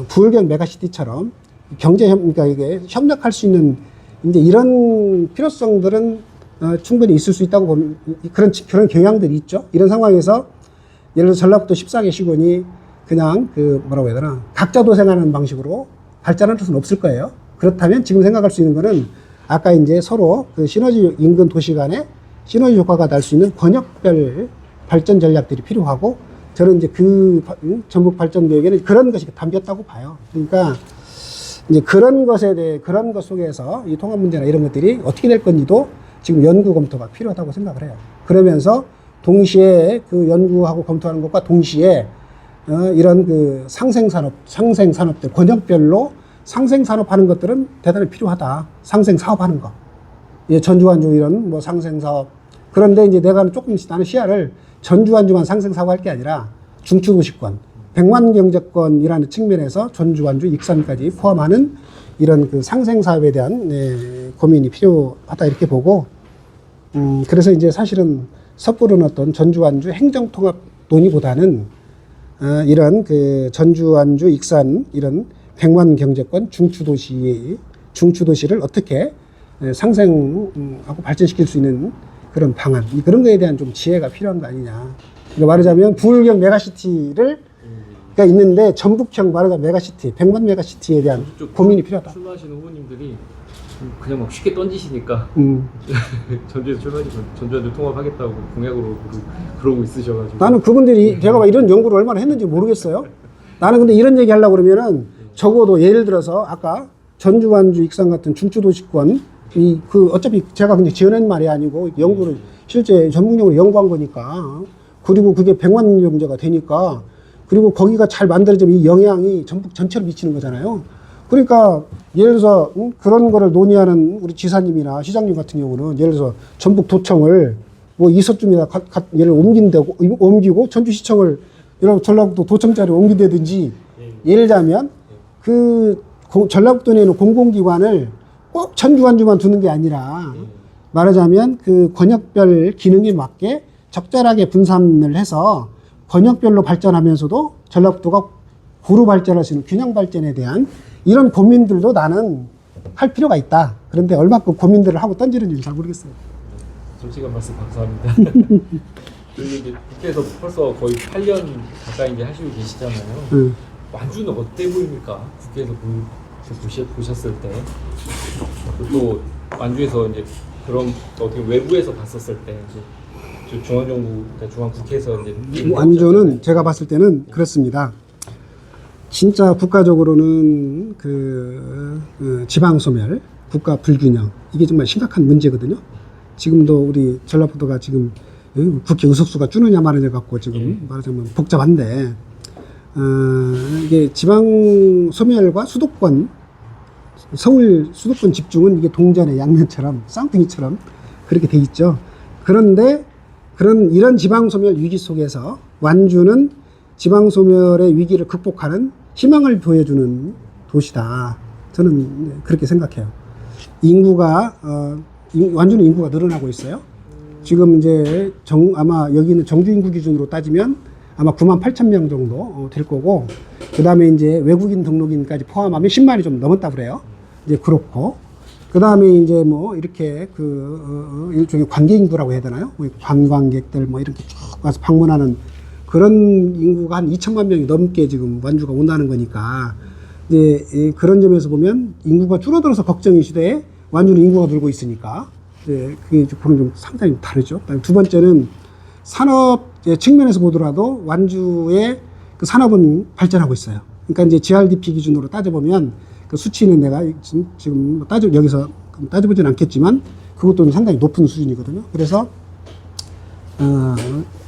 부울경 메가시티처럼 그러니까 이게 협력할 수 있는 이제 이런 필요성들은 충분히 있을 수 있다고 보면 그런 경향들이 있죠. 이런 상황에서 예를 들어 전라북도 14개 시군이 그냥 뭐라고 해야 되나 각자 도생하는 방식으로 발전할 수는 없을 거예요. 그렇다면 지금 생각할 수 있는 거는 아까 이제 서로 그 시너지 인근 도시 간에 시너지 효과가 날 수 있는 권역별 발전 전략들이 필요하고 저는 이제 전북 발전 계획에는 그런 것이 담겼다고 봐요. 그러니까 이제 그런 것에 대해 그런 것 속에서 이 통합 문제나 이런 것들이 어떻게 될 건지도 지금 연구 검토가 필요하다고 생각을 해요. 그러면서 동시에 그 연구하고 검토하는 것과 동시에 이런 그 상생산업들 권역별로 상생산업하는 것들은 대단히 필요하다. 상생사업하는 거. 예, 전주완주 이런 뭐 상생사업. 그런데 이제 내가 나는 시야를 전주완주만 상생사업할 게 아니라 중추도시권, 100만 경제권이라는 측면에서 전주완주, 익산까지 포함하는 이런 그 상생사업에 대한 고민이 필요하다 이렇게 보고 그래서 이제 사실은 섣부른 어떤 전주완주 행정통합 논의보다는 이런 그 전주완주, 익산 이런 100만 경제권 중추도시를 어떻게 상생하고 발전시킬 수 있는 그런 방안 그런 거에 대한 좀 지혜가 필요한 거 아니냐. 그러니까 말하자면 부울경 메가시티가 있는데 전북형 말하자면 메가시티, 100만 메가시티에 대한 고민이 필요하다. 출마하시는 후보님들이 그냥 막 쉽게 던지시니까 전주에서 출마해서 전주한테 통합하겠다고 공약으로 그러고 있으셔가지고 나는 그분들이 제가 막 이런 연구를 얼마나 했는지 모르겠어요. 나는 근데 이런 얘기 하려고 그러면은 적어도 예를 들어서 아까 전주, 완주, 익산 같은 중추도시권 어차피 제가 그냥 지어낸 말이 아니고 연구를 실제 전문용어로 연구한 거니까. 그리고 그게 100만 명제가 되니까. 그리고 거기가 잘 만들어지면 이 영향이 전북 전체로 미치는 거잖아요. 그러니까 예를 들어서 그런 거를 논의하는 우리 지사님이나 시장님 같은 경우는 예를 들어서 전북 도청을 뭐 이서쯤이나 얘를 옮기고 전주시청을 이런 전라북도 도청 자리에 옮긴다든지 예를 들자면 그 전라북도 내에는 공공기관을 꼭 전주 완주만 두는 게 아니라 말하자면 그 권역별 기능에 맞게 적절하게 분산을 해서 권역별로 발전하면서도 전라북도가 고루 발전할 수 있는 균형 발전에 대한 이런 고민들도 나는 할 필요가 있다. 그런데 얼마큼 고민들을 하고 던지는지 잘 모르겠어요. 솔직한 말씀 감사합니다. 그리고 이제 국회에서 벌써 거의 8년 가까이 이제 하시고 계시잖아요. 완주는 어때 보입니까? 국회에서 보셨을 때. 또 완주에서 이제 그런 어떻게 외부에서 봤었을 때 이제 중앙정부, 그러니까 중앙국회에서 이제 완주는 제가 봤을 때는 그렇습니다. 진짜 국가적으로는 그 지방 소멸, 국가 불균형 이게 정말 심각한 문제거든요. 지금도 우리 전라북도가 지금 국회 의석수가 줄느냐 마느냐 갖고 지금 말하자면 복잡한데 이게 지방 소멸과 수도권 서울 수도권 집중은 이게 동전의 양면처럼 쌍둥이처럼 그렇게 돼 있죠. 그런데 이런 지방 소멸 위기 속에서 완주는 지방 소멸의 위기를 극복하는 희망을 보여주는 도시다. 저는 그렇게 생각해요. 인구가 완주는 인구가 늘어나고 있어요. 지금 이제 아마 여기는 정주 인구 기준으로 따지면 아마 98,000명 정도 될 거고, 그 다음에 이제 외국인 등록인까지 포함하면 10만이 좀 넘었다 그래요. 이제 그렇고, 그 다음에 이제 뭐 이렇게 일종의 관계 인구라고 해야 되나요? 관광객들 뭐 이렇게 쭉 와서 방문하는 그런 인구가 한 2천만 명이 넘게 지금 완주가 온다는 거니까, 이제 그런 점에서 보면 인구가 줄어들어서 걱정이 시대에 완주는 인구가 늘고 있으니까, 이제 그게 그런 좀 상당히 다르죠. 두 번째는 산업 측면에서 보더라도 완주의 그 산업은 발전하고 있어요. 그러니까 이제 GRDP 기준으로 따져보면 그 수치는 내가 지금 여기서 따져보진 않겠지만 그것도 상당히 높은 수준이거든요. 그래서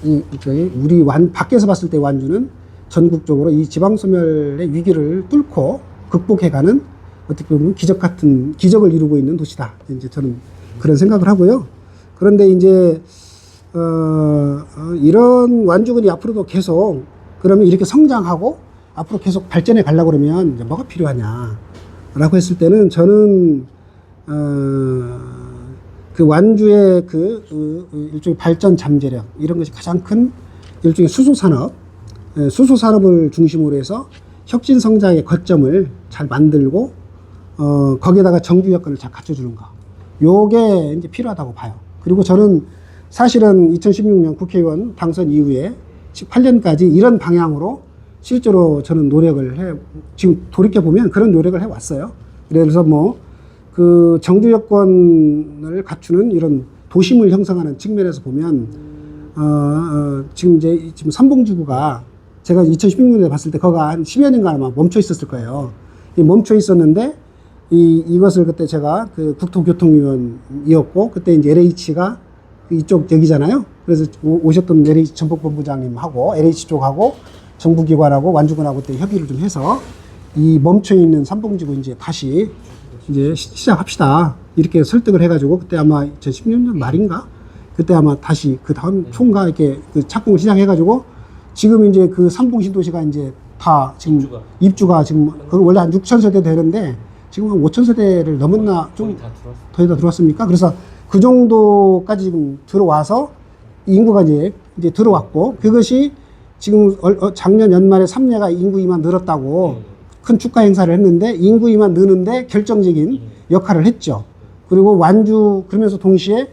우리 밖에서 봤을 때 완주는 전국적으로 이 지방소멸의 위기를 뚫고 극복해가는 어떻게 보면 기적을 이루고 있는 도시다. 이제 저는 그런 생각을 하고요. 그런데 이제 이런 완주군이 앞으로도 계속 그러면 이렇게 성장하고 앞으로 계속 발전해 가려고 그러면 이제 뭐가 필요하냐라고 했을 때는 저는 그 완주의 일종의 발전 잠재력 이런 것이 가장 큰 일종의 수소산업을 중심으로 해서 혁신 성장의 거점을 잘 만들고 거기에다가 정규 여건을 잘 갖춰주는 거. 요게 이제 필요하다고 봐요. 그리고 저는 사실은 2016년 국회의원 당선 이후에 18년까지 이런 방향으로 실제로 저는 지금 돌이켜보면 그런 노력을 해왔어요. 그래서 그 정규 여건을 갖추는 이런 도심을 형성하는 측면에서 보면, 지금 삼봉지구가 제가 2016년에 봤을 때 거가 한 10여 년간 아마 멈춰 있었을 거예요. 멈춰 있었는데, 이것을 그때 제가 그 국토교통위원이었고, 그때 이제 LH가 이쪽 여기잖아요. 그래서 오셨던 LH 전북본부장님하고 LH 쪽하고 정부기관하고 완주군하고 그때 협의를 좀 해서 이 멈춰 있는 삼봉지구 이제 다시 이제 시작합시다. 이렇게 설득을 해가지고 그때 아마 2016년 말인가? 그때 아마 다시 그 다음 총과 이렇게 그 착공을 시작해가지고 지금 이제 그 삼봉신도시가 이제 다 지금 입주가 지금 원래 한 6,000세대 되는데 지금 한 5,000세대를 넘었나 좀 거의 다 들어왔습니까? 그래서 그 정도까지 지금 들어와서 인구가 이제 들어왔고 그것이 지금 작년 연말에 3례가 인구 2만 늘었다고 큰 축하 행사를 했는데 인구 2만 느는데 결정적인 역할을 했죠. 그리고 완주 그러면서 동시에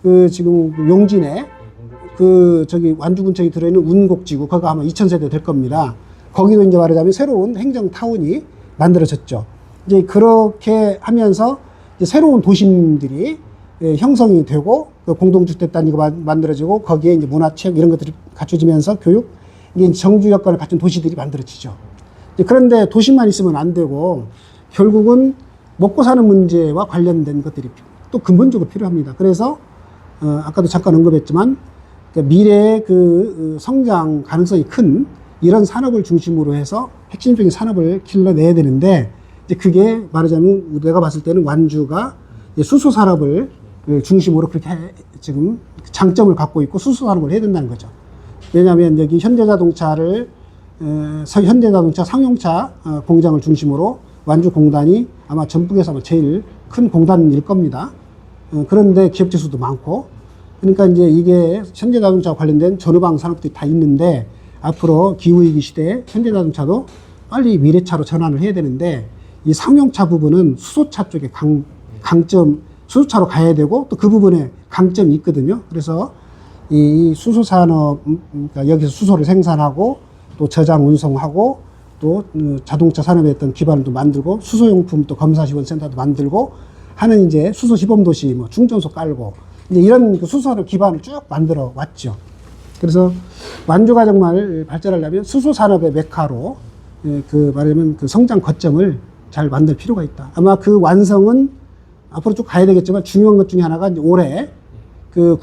그 지금 용진에 완주군청이 들어있는 운곡지구 거기가 아마 2,000세대 될 겁니다. 거기도 이제 말하자면 새로운 행정타운이 만들어졌죠. 이제 그렇게 하면서 이제 새로운 도심들이 형성이 되고 공동주택 단지가 만들어지고 거기에 이제 문화체육 이런 것들이 갖춰지면서 교육 이게 정주 여건을 갖춘 도시들이 만들어지죠. 그런데 도시만 있으면 안 되고 결국은 먹고 사는 문제와 관련된 것들이 또 근본적으로 필요합니다. 그래서 아까도 잠깐 언급했지만 미래의 그 성장 가능성이 큰 이런 산업을 중심으로 해서 핵심적인 산업을 길러내야 되는데 이제 그게 말하자면 내가 봤을 때는 완주가 수소 산업을 중심으로 그렇게 지금 장점을 갖고 있고 수소 산업을 해야 된다는 거죠. 왜냐하면 여기 현대자동차를 현대자동차 상용차 공장을 중심으로 완주 공단이 아마 전북에서 아마 제일 큰 공단일 겁니다. 그런데 기업체 수도 많고 그러니까 이제 이게 현대자동차 관련된 전후방 산업들이 다 있는데 앞으로 기후위기 시대에 현대자동차도 빨리 미래차로 전환을 해야 되는데 이 상용차 부분은 수소차 쪽에 강점, 수소차로 가야 되고 또 그 부분에 강점이 있거든요. 그래서 이 수소 산업, 그러니까 여기서 수소를 생산하고 또 저장 운송하고 또 자동차 산업에 어떤 기반을 또 만들고 수소용품 또 검사지원센터도 만들고 하는 이제 수소 시범도시 뭐 충전소 깔고 이제 이런 그 수소 산업 기반을 쭉 만들어 왔죠. 그래서 완주가 정말 발전하려면 수소 산업의 메카로 그 말하자면 그 성장 거점을 잘 만들 필요가 있다. 아마 그 완성은 앞으로 쭉 가야 되겠지만 중요한 것 중에 하나가 이제 올해 그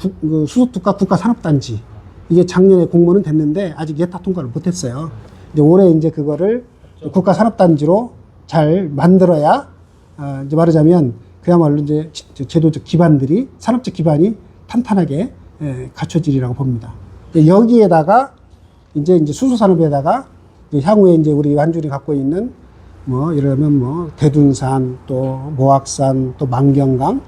수소특가 국가산업단지 이게 작년에 공모는 됐는데 아직 예타 통과를 못했어요. 이제 올해 이제 그거를 국가산업단지로 잘 만들어야 이제 말하자면 그야말로 이제 제도적 기반들이 산업적 기반이 탄탄하게 갖춰지리라고 봅니다. 여기에다가 이제 수소 산업에다가 향후에 이제 우리 완주리 갖고 있는 뭐 이러면 뭐 대둔산 또 모악산 또 만경강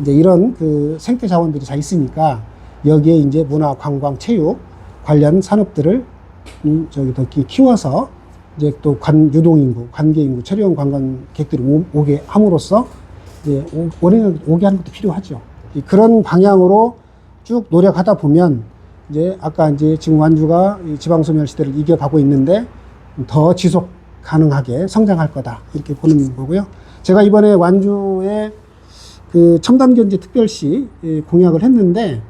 이제 이런 그 생태 자원들이 다 있으니까 여기에 이제 문화, 관광, 체육 관련 산업들을 저기 더 키워서 이제 또 유동인구, 관계인구, 체류형 관광객들이 오게 함으로써 이제 오게 하는 것도 필요하죠. 그런 방향으로 쭉 노력하다 보면 이제 아까 이제 지금 완주가 지방소멸 시대를 이겨가고 있는데 더 지속 가능하게 성장할 거다 이렇게 보는 거고요. 제가 이번에 완주에 그 첨단경제 특별시 공약을 했는데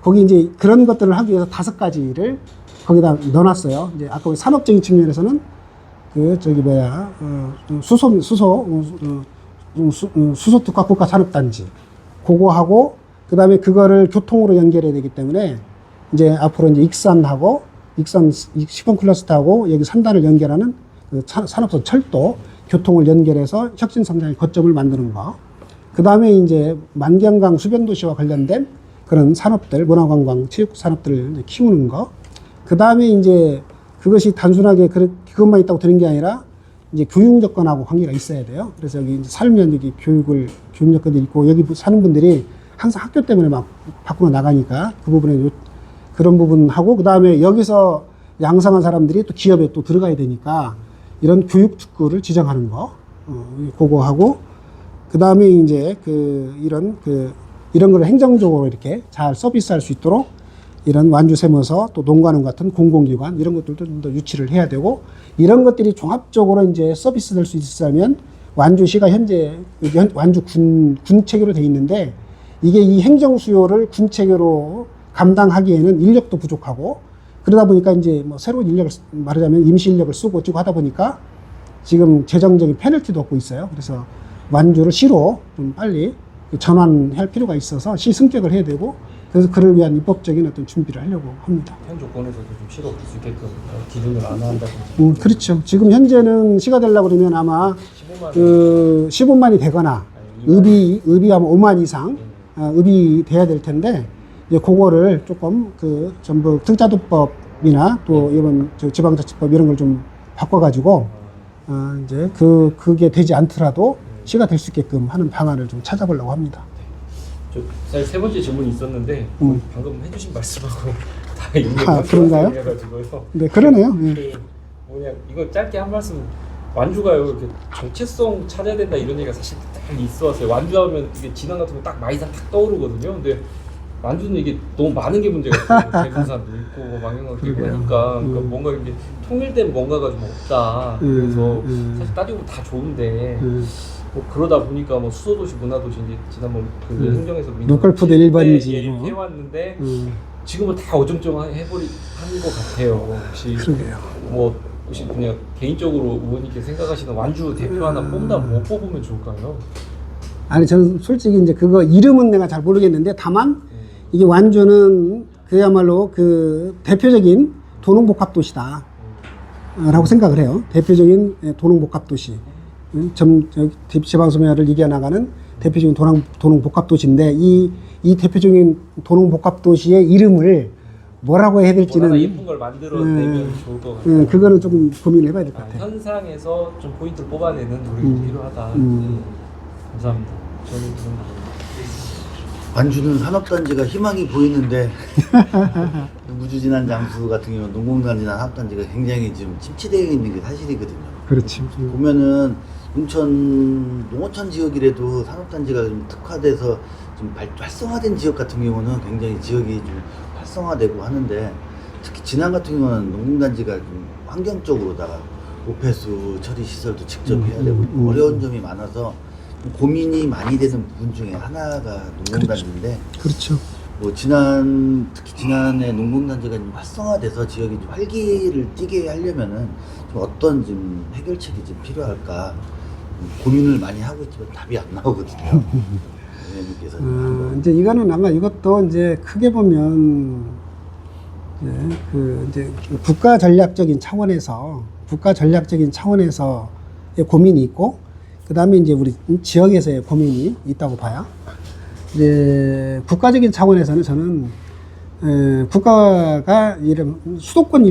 거기 이제 그런 것들을 하기 위해서 5가지를 거기다 넣어놨어요. 이제 아까 산업적인 측면에서는 그 저기 뭐야 수소특화 국가산업단지 그거 하고 그 다음에 그거를 교통으로 연결해야 되기 때문에 이제 앞으로 이제 익산 시범 클러스터하고 여기 3단을 연결하는 그 산업선 철도 교통을 연결해서 혁신 성장의 거점을 만드는 거. 그 다음에 이제 만경강 수변도시와 관련된 그런 산업들, 문화관광, 체육 산업들을 키우는 거. 그 다음에 이제 그것이 단순하게 그것만 있다고 되는 게 아니라 이제 교육 여건하고 관계가 있어야 돼요. 그래서 여기 이제 살면 여기 교육 여건도 있고 여기 사는 분들이 항상 학교 때문에 막 밖으로 나가니까 그 부분에 그런 부분하고 그 다음에 여기서 양성한 사람들이 또 기업에 또 들어가야 되니까 이런 교육 특구를 지정하는 거, 그거 하고 그 다음에 이제 이런 걸 행정적으로 이렇게 잘 서비스할 수 있도록 이런 완주세무서 또 농관원 같은 공공기관 이런 것들도 좀 더 유치를 해야 되고 이런 것들이 종합적으로 이제 서비스 될 수 있으면 완주시가 현재 완주 군 체계로 돼 있는데 이게 이 행정 수요를 군 체계로 감당하기에는 인력도 부족하고 그러다 보니까 이제 뭐 새로운 인력을 말하자면 임시 인력을 쓰고 어쩌고 하다 보니까 지금 재정적인 페널티도 얻고 있어요. 그래서 완주를 시로 좀 빨리 전환할 필요가 있어서 시 승격을 해야 되고 그래서 그를 위한 입법적인 어떤 준비를 하려고 합니다. 현 조건에서도 좀 시로 볼 수 있게끔 기준을 안 한다든지. 그렇죠. 지금 현재는 시가 되려고 그러면 아마 15만이 되거나 읍이 아마 5만 이상 읍이 돼야 될 텐데 이제 그거를 조금 전부 특자도법이나 또 이번 지방자치법 이런 걸 좀 바꿔가지고 이제 그게 되지 않더라도 시가 될 수 있게끔 하는 방안을 좀 찾아보려고 합니다. 사실 3번째 질문이 있었는데 방금 해주신 말씀하고 다 있는 그런가요? 해가지고요. 네, 그러네요. 뭐냐 이거 짧게 한 말씀. 완주가요 이렇게 정체성 찾아야 된다 이런 얘기가 사실 딱 있어왔어요. 완주하면 이게 진안 같은 거 딱 마이산 딱 떠오르거든요. 근데 완주는 이게 너무 많은 게 문제가 있어요. 대군산도 있고 뭐 망경강도 있고 하니까 그러니까 뭔가 이렇게 통일된 뭔가가 좀 없다. 그래서 사실 따지고 보면 다 좋은데 뭐 그러다 보니까 뭐 수소도시, 문화도시 이제 지난번 행정에서 로컬푸드 1번지 해왔는데 지금은 다 어정쩡해버리 하는 것 같아요. 혹시 그러게요. 뭐 혹시 그냥 개인적으로 의원님께서 생각하시는 완주 대표 하나 뽑다 뭐 뽑으면 좋을까요? 아니 저는 솔직히 이제 그거 이름은 내가 잘 모르겠는데 다만 이게 완주는 그야말로 그 대표적인 도농복합도시다 라고 생각을 해요. 대표적인 도농복합도시, 지방소멸을 이겨나가는 대표적인 도농복합도시인데 이 대표적인 도농복합도시의 이름을 뭐라고 해야 뭐 하나 될지는 예쁜 걸 만들어내면 좋을 것 같아요. 그거는 조금 고민을 해봐야 될 것 같아요. 현상에서 좀 포인트를 뽑아내는 노력이 필요하다. 네. 감사합니다. 저는 그런 거. 완주는 산업단지가 희망이 보이는데 무주진한 장수 같은 경우는 농공단지나 산업단지가 굉장히 지금 침체되어 있는 게 사실이거든요. 그렇지. 보면은 농어촌 지역이라도 산업단지가 좀 특화돼서 좀 활성화된 지역 같은 경우는 굉장히 지역이 좀 활성화되고 하는데 특히 진안 같은 경우는 농공단지가 좀 환경적으로다가 오폐수 처리 시설도 직접 해야 되고 어려운 점이 많아서 고민이 많이 되는 부분 중에 하나가 농공단지인데 그렇죠. 뭐 특히 진안의 농공단지가 좀 활성화돼서 지역이 좀 활기를 띠게 하려면은 좀 어떤 좀 해결책이 좀 필요할까 고민을 많이 하고 있지만 답이 안 나오거든요. 의원님께서 이제 이거는 아마 이것도 이제 크게 보면 이제 국가 전략적인 차원에서의 고민이 있고, 그 다음에 이제 우리 지역에서의 고민이 있다고 봐요. 이제 국가적인 차원에서는 저는 국가가 수도권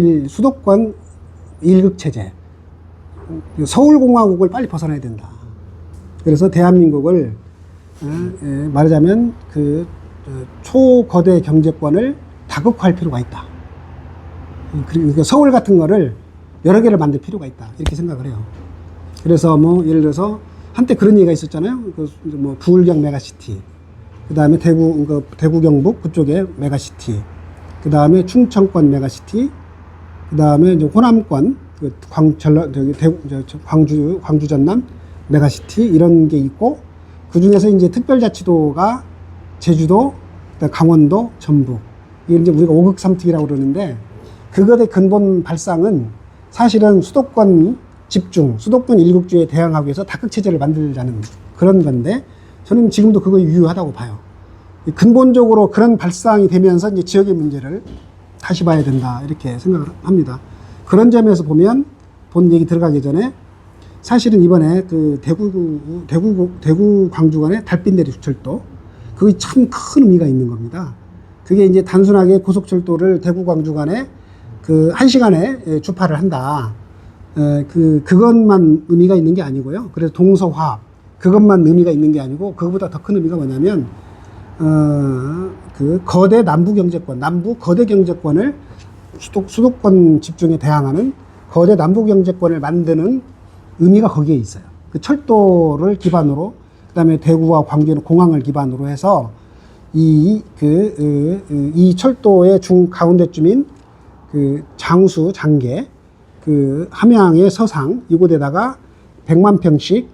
일극 체제, 서울공화국을 빨리 벗어나야 된다. 그래서 대한민국을 말하자면 그 초거대 경제권을 다극화할 필요가 있다. 그러니까 서울 같은 거를 여러 개를 만들 필요가 있다. 이렇게 생각을 해요. 그래서 뭐 예를 들어서 한때 그런 얘기가 있었잖아요. 뭐 부울경 메가시티, 그 다음에 대구 경북 그쪽에 메가시티, 그 다음에 충청권 메가시티, 그 다음에 이제 호남권 광주 전남 메가시티 이런 게 있고, 그 중에서 이제 특별자치도가 제주도, 강원도, 전북, 이게 이제 우리가 5극 3특이라고 그러는데, 그것의 근본 발상은 사실은 수도권 집중, 수도권 일극주에 대항하기 위해서 다극체제를 만들자는 그런 건데, 저는 지금도 그거 유효하다고 봐요. 근본적으로 그런 발상이 되면서 이제 지역의 문제를 다시 봐야 된다, 이렇게 생각을 합니다. 그런 점에서 보면, 본 얘기 들어가기 전에, 사실은 이번에 그 대구 광주 간의 달빛 내리수철도, 그게 참 큰 의미가 있는 겁니다. 그게 이제 단순하게 고속철도를 대구 광주 간에 그 1시간에 주파를 한다. 그것만 의미가 있는 게 아니고요. 그래서 동서화합, 그것만 의미가 있는 게 아니고, 그것보다 더 큰 의미가 뭐냐면, 그 거대 남부 거대 경제권을 수도권 집중에 대항하는 거대 남부 경제권을 만드는 의미가 거기에 있어요. 그 철도를 기반으로, 그 다음에 대구와 광주는 공항을 기반으로 해서 이 철도의 가운데쯤인 그 장계, 그 함양의 서상 이곳에다가 100만 평씩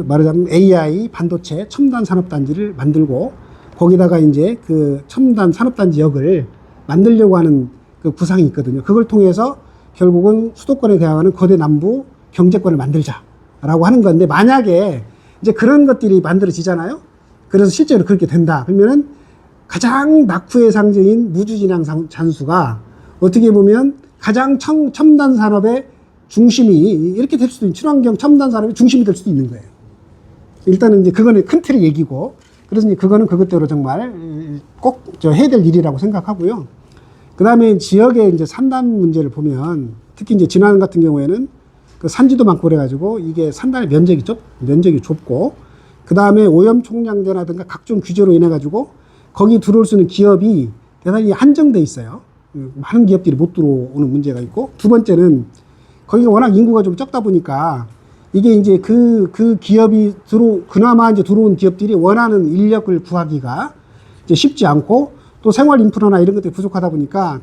말하자면 AI 반도체 첨단 산업단지를 만들고, 거기다가 이제 그 첨단 산업단지역을 만들려고 하는 그 구상이 있거든요. 그걸 통해서 결국은 수도권에 대항하는 거대 남부 경제권을 만들자라고 하는 건데, 만약에 이제 그런 것들이 만들어지잖아요. 그래서 실제로 그렇게 된다. 그러면은 가장 낙후의 상징인 무주진앙 잔수가 어떻게 보면 가장 첨단 산업의 중심이 이렇게 될 수도 있는, 친환경 첨단 산업의 중심이 될 수도 있는 거예요. 일단은 이제 그거는 큰 틀의 얘기고, 그래서 이제 그거는 그것대로 정말 꼭 해야 될 일이라고 생각하고요. 그 다음에 지역의 이제 산단 문제를 보면, 특히 이제 진안 같은 경우에는 그 산지도 많고 그래가지고 이게 산단의 면적이 좁고, 그 다음에 오염 총량제라든가 각종 규제로 인해가지고 거기 들어올 수 있는 기업이 대단히 한정돼 있어요. 많은 기업들이 못 들어오는 문제가 있고, 두 번째는 거기가 워낙 인구가 좀 적다 보니까 이게 이제 그 기업이 그나마 이제 들어온 기업들이 원하는 인력을 구하기가 이제 쉽지 않고, 또 생활 인프라나 이런 것들이 부족하다 보니까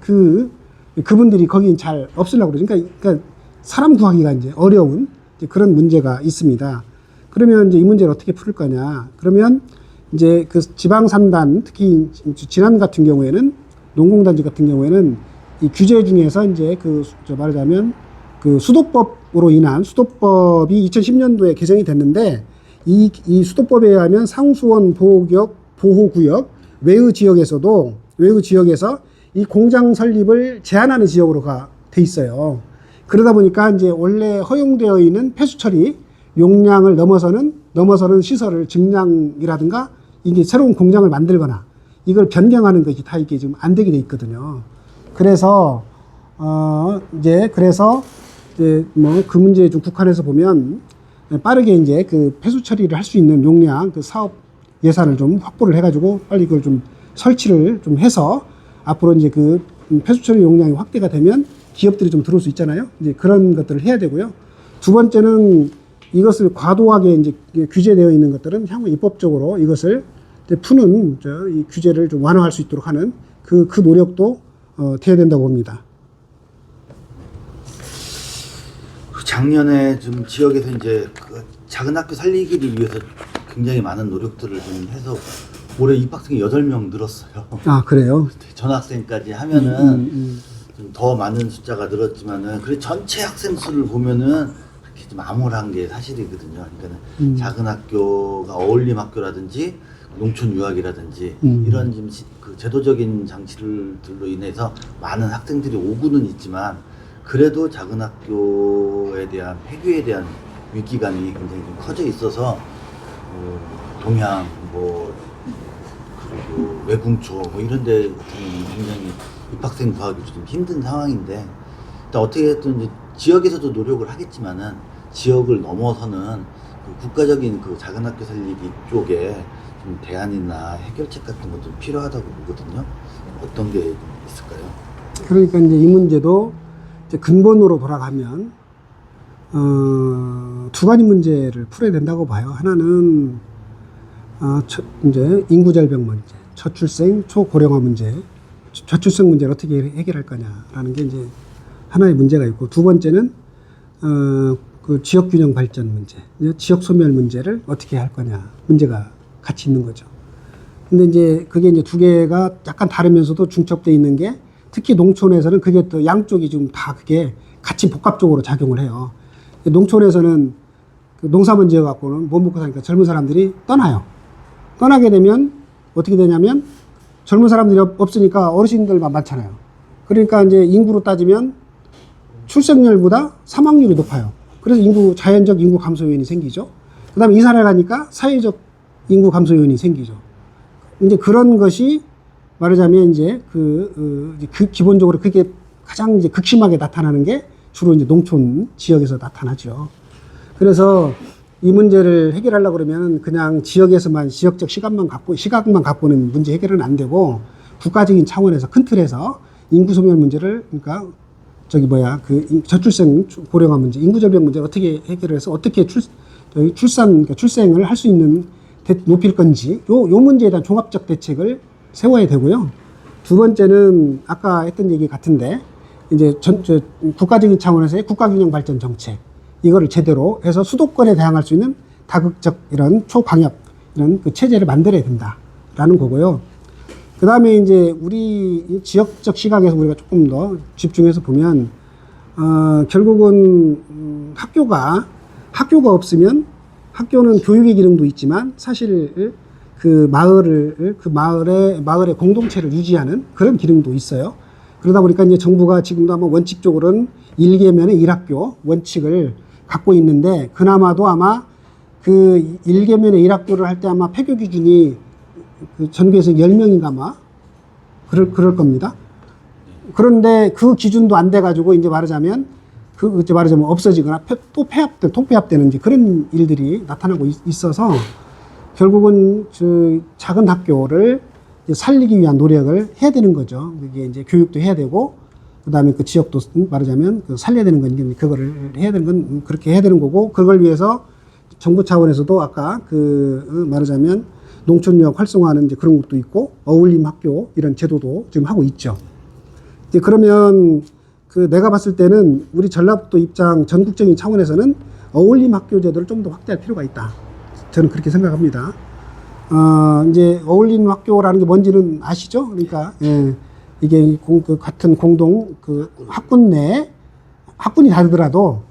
그분들이 거긴 잘 없으려고 그러죠. 그러니까 사람 구하기가 이제 어려운 이제 그런 문제가 있습니다. 그러면 이제 이 문제를 어떻게 풀 거냐? 그러면 이제 그 지방 산단, 특히 진안 같은 경우에는, 농공단지 같은 경우에는 이 규제 중에서 이제 말하자면 그 수도법으로 인한 수도법이 2010년도에 개정이 됐는데, 이 수도법에 의하면 상수원 보호구역 외의 지역에서 이 공장 설립을 제한하는 지역으로가 돼 있어요. 그러다 보니까 이제 원래 허용되어 있는 폐수 처리 용량을 넘어서는 시설을 증량이라든가 이게 새로운 공장을 만들거나 이걸 변경하는 것이 다 이게 지금 안 되게 돼 있거든요. 그래서 이제 뭐 그 문제에 좀 국한해서 보면 빠르게 이제 그 폐수 처리를 할 수 있는 용량 그 사업 예산을 좀 확보를 해가지고 빨리 그걸 좀 설치를 좀 해서 앞으로 이제 그 폐수 처리 용량이 확대가 되면 기업들이 좀 들어올 수 있잖아요. 이제 그런 것들을 해야 되고요. 두 번째는 이것을 과도하게 이제 규제되어 있는 것들은 향후 입법적으로 이것을 이제 푸는 이 규제를 좀 완화할 수 있도록 하는 그 노력도 돼야 된다고 봅니다. 작년에 좀 지역에서 이제 그 작은 학교 살리기를 위해서 굉장히 많은 노력들을 좀 해서 올해 입학생이 8명 늘었어요. 아, 그래요? 전학생까지 하면은 좀 더 많은 숫자가 늘었지만은 그래 전체 학생 수를 보면은 그렇게 좀 암울한 게 사실이거든요. 그러니까는 작은 학교가 어울림 학교라든지 농촌 유학이라든지 이런 좀 그 제도적인 장치들로 인해서 많은 학생들이 오고는 있지만 그래도 작은 학교에 대한 폐교에 대한 위기감이 굉장히 좀 커져 있어서 동양 뭐 그리고 외궁초 뭐 이런 데 같은 경우는 굉장히 입학생 구하기 좀 힘든 상황인데 일단 어떻게든 이제 지역에서도 노력을 하겠지만은 지역을 넘어서는 그 국가적인 그 작은 학교 살리기 쪽에 좀 대안이나 해결책 같은 것도 필요하다고 보거든요. 어떤 게 있을까요? 그러니까 이제 이 문제도 이제 근본으로 돌아가면 두 가지 문제를 풀어야 된다고 봐요. 하나는 이제 인구 절벽 문제, 저출생, 초고령화 문제, 저출생 문제를 어떻게 해결할 거냐라는 게 이제 하나의 문제가 있고, 두 번째는 그 지역 균형 발전 문제, 지역 소멸 문제를 어떻게 할 거냐 문제가 같이 있는 거죠. 근데 이제 그게 이제 두 개가 약간 다르면서도 중첩돼 있는 게, 특히 농촌에서는 그게 또 양쪽이 좀 다 그게 같이 복합적으로 작용을 해요. 농촌에서는 그 농사만 지어 갖고는 못 먹고 사니까 젊은 사람들이 떠나요. 떠나게 되면 어떻게 되냐면 젊은 사람들이 없으니까 어르신들만 많잖아요. 그러니까 이제 인구로 따지면 출생률보다 사망률이 높아요. 그래서 자연적 인구 감소 요인이 생기죠. 그 다음에 이사를 가니까 사회적 인구 감소 요인이 생기죠. 이제 그런 것이 말하자면 이제 기본적으로 그게 가장 이제 극심하게 나타나는 게 주로 이제 농촌 지역에서 나타나죠. 그래서 이 문제를 해결하려고 그러면 그냥 지역에서만 지역적 시각만 갖고는 문제 해결은 안 되고, 국가적인 차원에서 큰 틀에서 인구 소멸 문제를, 그러니까 저출생 고령화 문제, 인구 절벽 문제를 어떻게 해결해서 어떻게 출생을 할 수 있는 높일 건지, 요 문제에 대한 종합적 대책을 세워야 되고요. 두 번째는 아까 했던 얘기 같은데, 이제 국가적인 차원에서의 국가균형 발전 정책, 이거를 제대로 해서 수도권에 대항할 수 있는 다극적 이런 초방역 이런 그 체제를 만들어야 된다라는 거고요. 그 다음에 이제 우리 지역적 시각에서 우리가 조금 더 집중해서 보면, 결국은 학교가 없으면, 학교는 교육의 기능도 있지만 사실 그 마을의 공동체를 유지하는 그런 기능도 있어요. 그러다 보니까 이제 정부가 지금도 아마 원칙적으로는 1계면의 1학교 원칙을 갖고 있는데, 그나마도 아마 그 1계면의 1학교를 할 때 아마 폐교 기준이 그 전교에서 10명인가 아마 그럴 겁니다. 그런데 그 기준도 안 돼가지고 이제 말하자면 없어지거나 또 통폐합되는 이제 그런 일들이 나타나고 있어서, 결국은 작은 학교를 살리기 위한 노력을 해야 되는 거죠. 그게 이제 교육도 해야 되고, 그 다음에 그 지역도 말하자면 살려야 되는 건, 그거를 해야 되는 건 그렇게 해야 되는 거고, 그걸 위해서 정부 차원에서도 아까 말하자면 농촌유학 활성화하는 이제 그런 것도 있고, 어울림 학교 이런 제도도 지금 하고 있죠. 이제 그러면 내가 봤을 때는 우리 전라북도 입장 전국적인 차원에서는 어울림 학교 제도를 좀 더 확대할 필요가 있다. 저는 그렇게 생각합니다. 이제 어울림 학교라는 게 뭔지는 아시죠? 그러니까, 이게 같은 공동 학군 내 학군이 다르더라도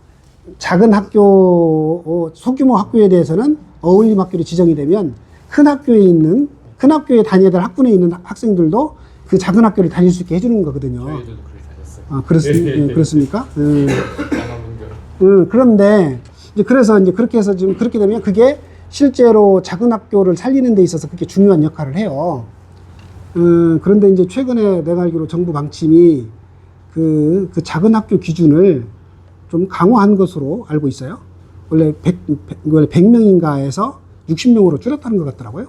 작은 학교, 소규모 학교에 대해서는 어울림 학교로 지정이 되면 큰 학교에 다녀야 될 학군에 있는 학생들도 그 작은 학교를 다닐 수 있게 해주는 거거든요. 저희들도 그렇게 다녔어요. 그렇습니까? 양화문교. 그런데 이제 그래서 이제 그렇게 해서 지금 그렇게 되면 그게 실제로 작은 학교를 살리는 데 있어서 그렇게 중요한 역할을 해요. 그런데 이제 최근에 내가 알기로 정부 방침이 그 작은 학교 기준을 좀 강화한 것으로 알고 있어요. 원래 100명인가 해서 60명으로 줄였다는 것 같더라고요.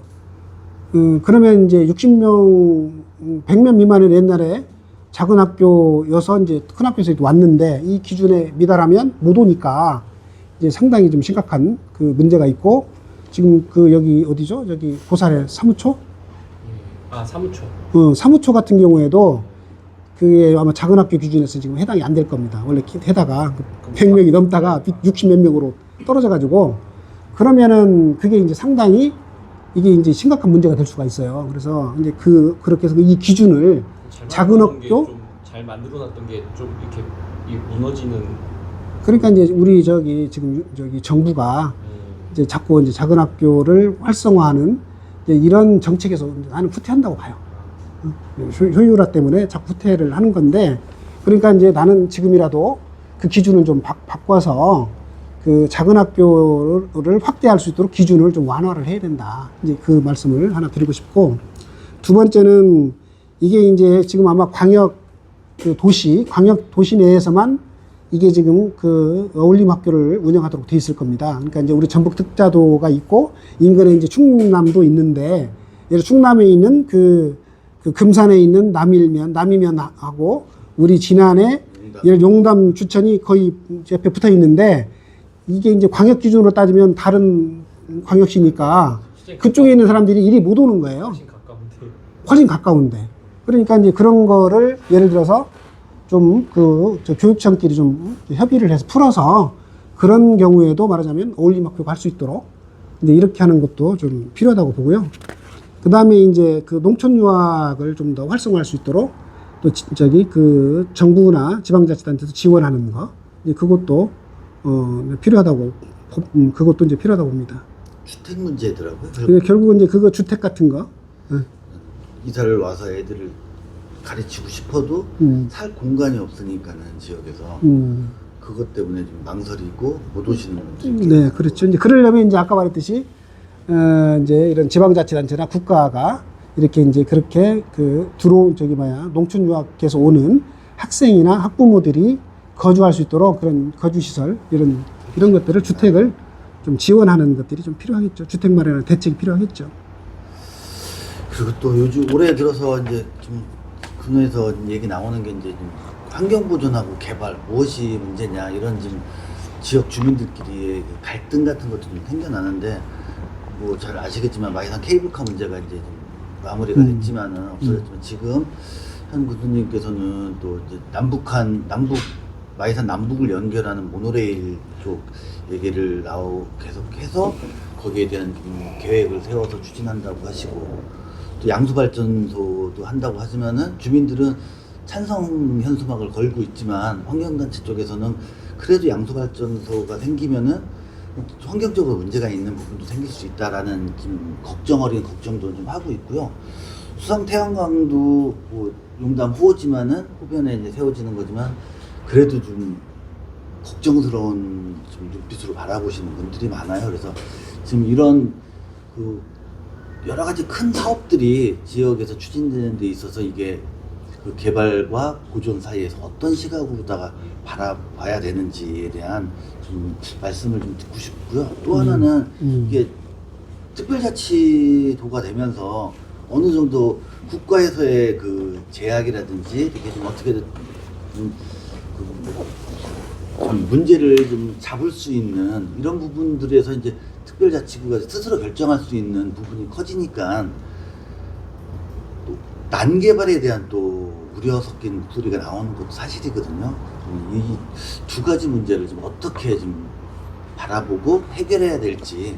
그러면 이제 100명 미만은 옛날에 작은 학교여서 이제 큰 학교에서 왔는데 이 기준에 미달하면 못 오니까 이제 상당히 좀 심각한 그 문제가 있고 지금 그 여기 어디죠? 여기 고사리 사무초? 사무초. 사무초 같은 경우에도 그게 아마 작은 학교 기준에서 지금 해당이 안 될 겁니다. 원래 해다가 100명이 넘다가 60몇 명으로 떨어져 가지고 그러면은 그게 이제 상당히 이게 이제 심각한 문제가 될 수가 있어요. 그래서 이제 그렇게 해서 이 기준을 작은 학교 잘 만들어놨던 게 좀 이렇게 무너지는. 그러니까 이제 우리 지금 정부가 이제 자꾸 이제 작은 학교를 활성화하는 이제 이런 정책에서 나는 후퇴한다고 봐요. 효율화 때문에 자꾸 후퇴를 하는 건데 그러니까 이제 나는 지금이라도 그 기준을 좀 바꿔서 그 작은 학교를 확대할 수 있도록 기준을 좀 완화를 해야 된다. 이제 그 말씀을 하나 드리고 싶고 두 번째는 이게 이제 지금 아마 광역 도시 내에서만 이게 지금 그 어울림 학교를 운영하도록 돼 있을 겁니다. 그러니까 이제 우리 전북 특자도가 있고 인근에 이제 충남도 있는데 예를 충남에 있는 그 금산에 있는 남이면하고 우리 진안에 예를 용담 주천이 거의 옆에 붙어 있는데 이게 이제 광역 기준으로 따지면 다른 광역시니까 그쪽에 있는 사람들이 이리 못 오는 거예요. 훨씬 가까운데. 그러니까 이제 그런 거를 예를 들어서 좀 교육청끼리 좀 협의를 해서 풀어서 그런 경우에도 말하자면 어울림 학교가 할 수 있도록 이제 이렇게 하는 것도 좀 필요하다고 보고요. 그 다음에 이제 그 농촌 유학을 좀 더 활성화할 수 있도록 또 그 정부나 지방자치단체에서 지원하는 거 이제 그것도 필요하다고 그것도 이제 필요하다고 봅니다. 주택 문제더라고요. 결국은 이제 그거 주택 같은 거. 이사를 와서 애들을 가르치고 싶어도 살 공간이 없으니까는 지역에서 그것 때문에 좀 망설이고 못 오시는 분들이 네, 그렇죠. 이제 그러려면 이제 아까 말했듯이 이제 이런 지방자치단체나 국가가 이렇게 이제 그렇게 농촌 유학해서 오는 학생이나 학부모들이 거주할 수 있도록 그런 거주시설 이런 것들을 주택을 좀 지원하는 것들이 좀 필요하겠죠. 주택 마련하는 대책이 필요하겠죠. 그리고 또 요즘 올해 들어서 이제 좀 군에서 얘기 나오는 게 이제 좀 환경 보존하고 개발 무엇이 문제냐 이런 좀 지역 주민들끼리의 갈등 같은 것도 좀 생겨나는데 뭐 잘 아시겠지만 마이산 케이블카 문제가 이제 좀 마무리가 됐지만은 없어졌지만 지금 현 교수님께서는 또 이제 마이산 남북을 연결하는 모노레일 쪽 얘기를 계속해서 거기에 대한 계획을 세워서 추진한다고 하시고 또 양수발전소도 한다고 하지만은 주민들은 찬성 현수막을 걸고 있지만 환경단체 쪽에서는 그래도 양수발전소가 생기면은 환경적으로 문제가 있는 부분도 생길 수 있다라는 좀 어린 걱정도 좀 하고 있고요. 수상 태양광도 뭐 용담 후보지만은 후변에 이제 세워지는 거지만 그래도 좀 걱정스러운 좀 눈빛으로 바라보시는 분들이 많아요. 그래서 지금 이런 여러 가지 큰 사업들이 지역에서 추진되는 데 있어서 이게 그 개발과 보존 사이에서 어떤 시각으로다가 바라봐야 되는지에 대한 좀 말씀을 좀 듣고 싶고요. 또 하나는 이게 특별자치도가 되면서 어느 정도 국가에서의 그 제약이라든지 이렇게 좀 어떻게든 좀 문제를 좀 잡을 수 있는 이런 부분들에서 이제 특별자치구가 스스로 결정할 수 있는 부분이 커지니까 또 난개발에 대한 또 우려 섞인 목소리가 나오는 것도 사실이거든요. 이 두 가지 문제를 좀 어떻게 좀 바라보고 해결해야 될지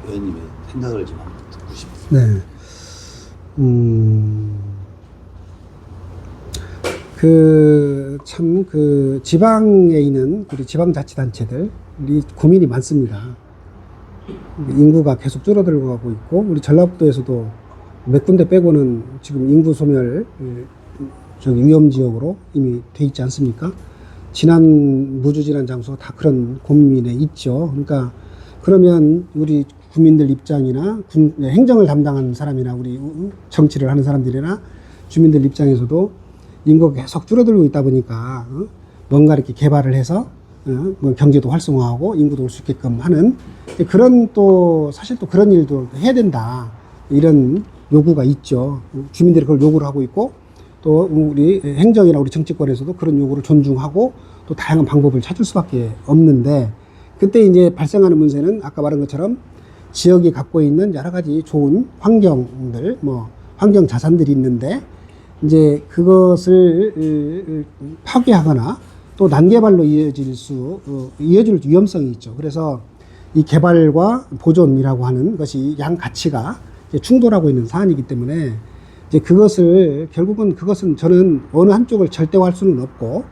의원님의 생각을 좀 한번 듣고 싶습니다. 네. 참 지방에 있는 우리 지방자치단체들이 고민이 많습니다. 인구가 계속 줄어들고 가고 있고, 우리 전라북도에서도 몇 군데 빼고는 지금 인구 소멸 위험 지역으로 이미 돼 있지 않습니까? 무주지난 장소 다 그런 고민에 있죠. 그러니까 그러면 우리 국민들 입장이나 행정을 담당하는 사람이나 우리 정치를 하는 사람들이나 주민들 입장에서도 인구가 계속 줄어들고 있다 보니까 뭔가 이렇게 개발을 해서 뭐 경제도 활성화하고 인구도 올 수 있게끔 하는 그런 또 사실 또 그런 일도 해야 된다 이런 요구가 있죠. 주민들이 그걸 요구를 하고 있고 또 우리 행정이나 우리 정치권에서도 그런 요구를 존중하고 또 다양한 방법을 찾을 수밖에 없는데 그때 이제 발생하는 문제는 아까 말한 것처럼 지역이 갖고 있는 여러 가지 좋은 환경들, 뭐 환경 자산들이 있는데 이제 그것을 파괴하거나 또 난개발로 이어질 위험성이 있죠. 그래서 이 개발과 보존이라고 하는 것이 양 가치가 충돌하고 있는 사안이기 때문에 이제 결국은 그것은 저는 어느 한쪽을 절대화할 수는 없고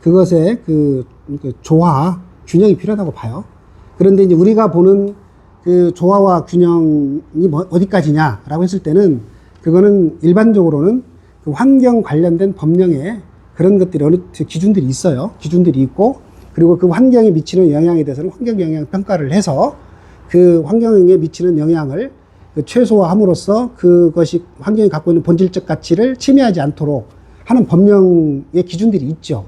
그것의 그 조화, 균형이 필요하다고 봐요. 그런데 이제 우리가 보는 그 조화와 균형이 어디까지냐라고 했을 때는 그거는 일반적으로는 그 환경 관련된 법령에 그런 것들이 어느 기준들이 있어요. 기준들이 있고 그리고 그 환경에 미치는 영향에 대해서는 환경 영향 평가를 해서 그 환경에 미치는 영향을 최소화함으로써 그것이 환경이 갖고 있는 본질적 가치를 침해하지 않도록 하는 법령의 기준들이 있죠.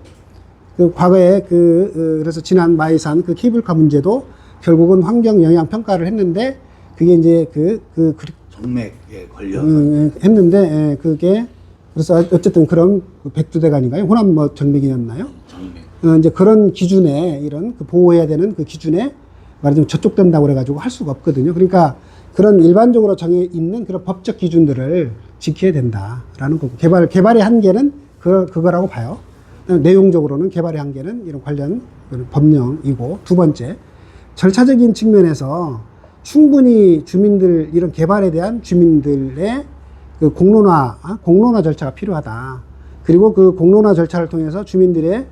과거에 그래서 지난 마이산 그 케이블카 문제도 결국은 환경 영향 평가를 했는데 그게 이제 정맥에 걸려서 했는데 그게 그래서 어쨌든 그런 백두대간인가요? 호남 뭐 정맥이었나요? 정맥. 이제 그런 기준에 이런 보호해야 되는 그 기준에 말하자면 저촉된다고 그래가지고 할 수가 없거든요. 그러니까 그런 일반적으로 정해 있는 그런 법적 기준들을 지켜야 된다라는 거고 개발의 한계는 그거라고 봐요. 내용적으로는 개발의 한계는 이런 관련 법령이고 두 번째 절차적인 측면에서 충분히 이런 개발에 대한 주민들의 그 공론화 절차가 필요하다. 그리고 그 공론화 절차를 통해서 주민들의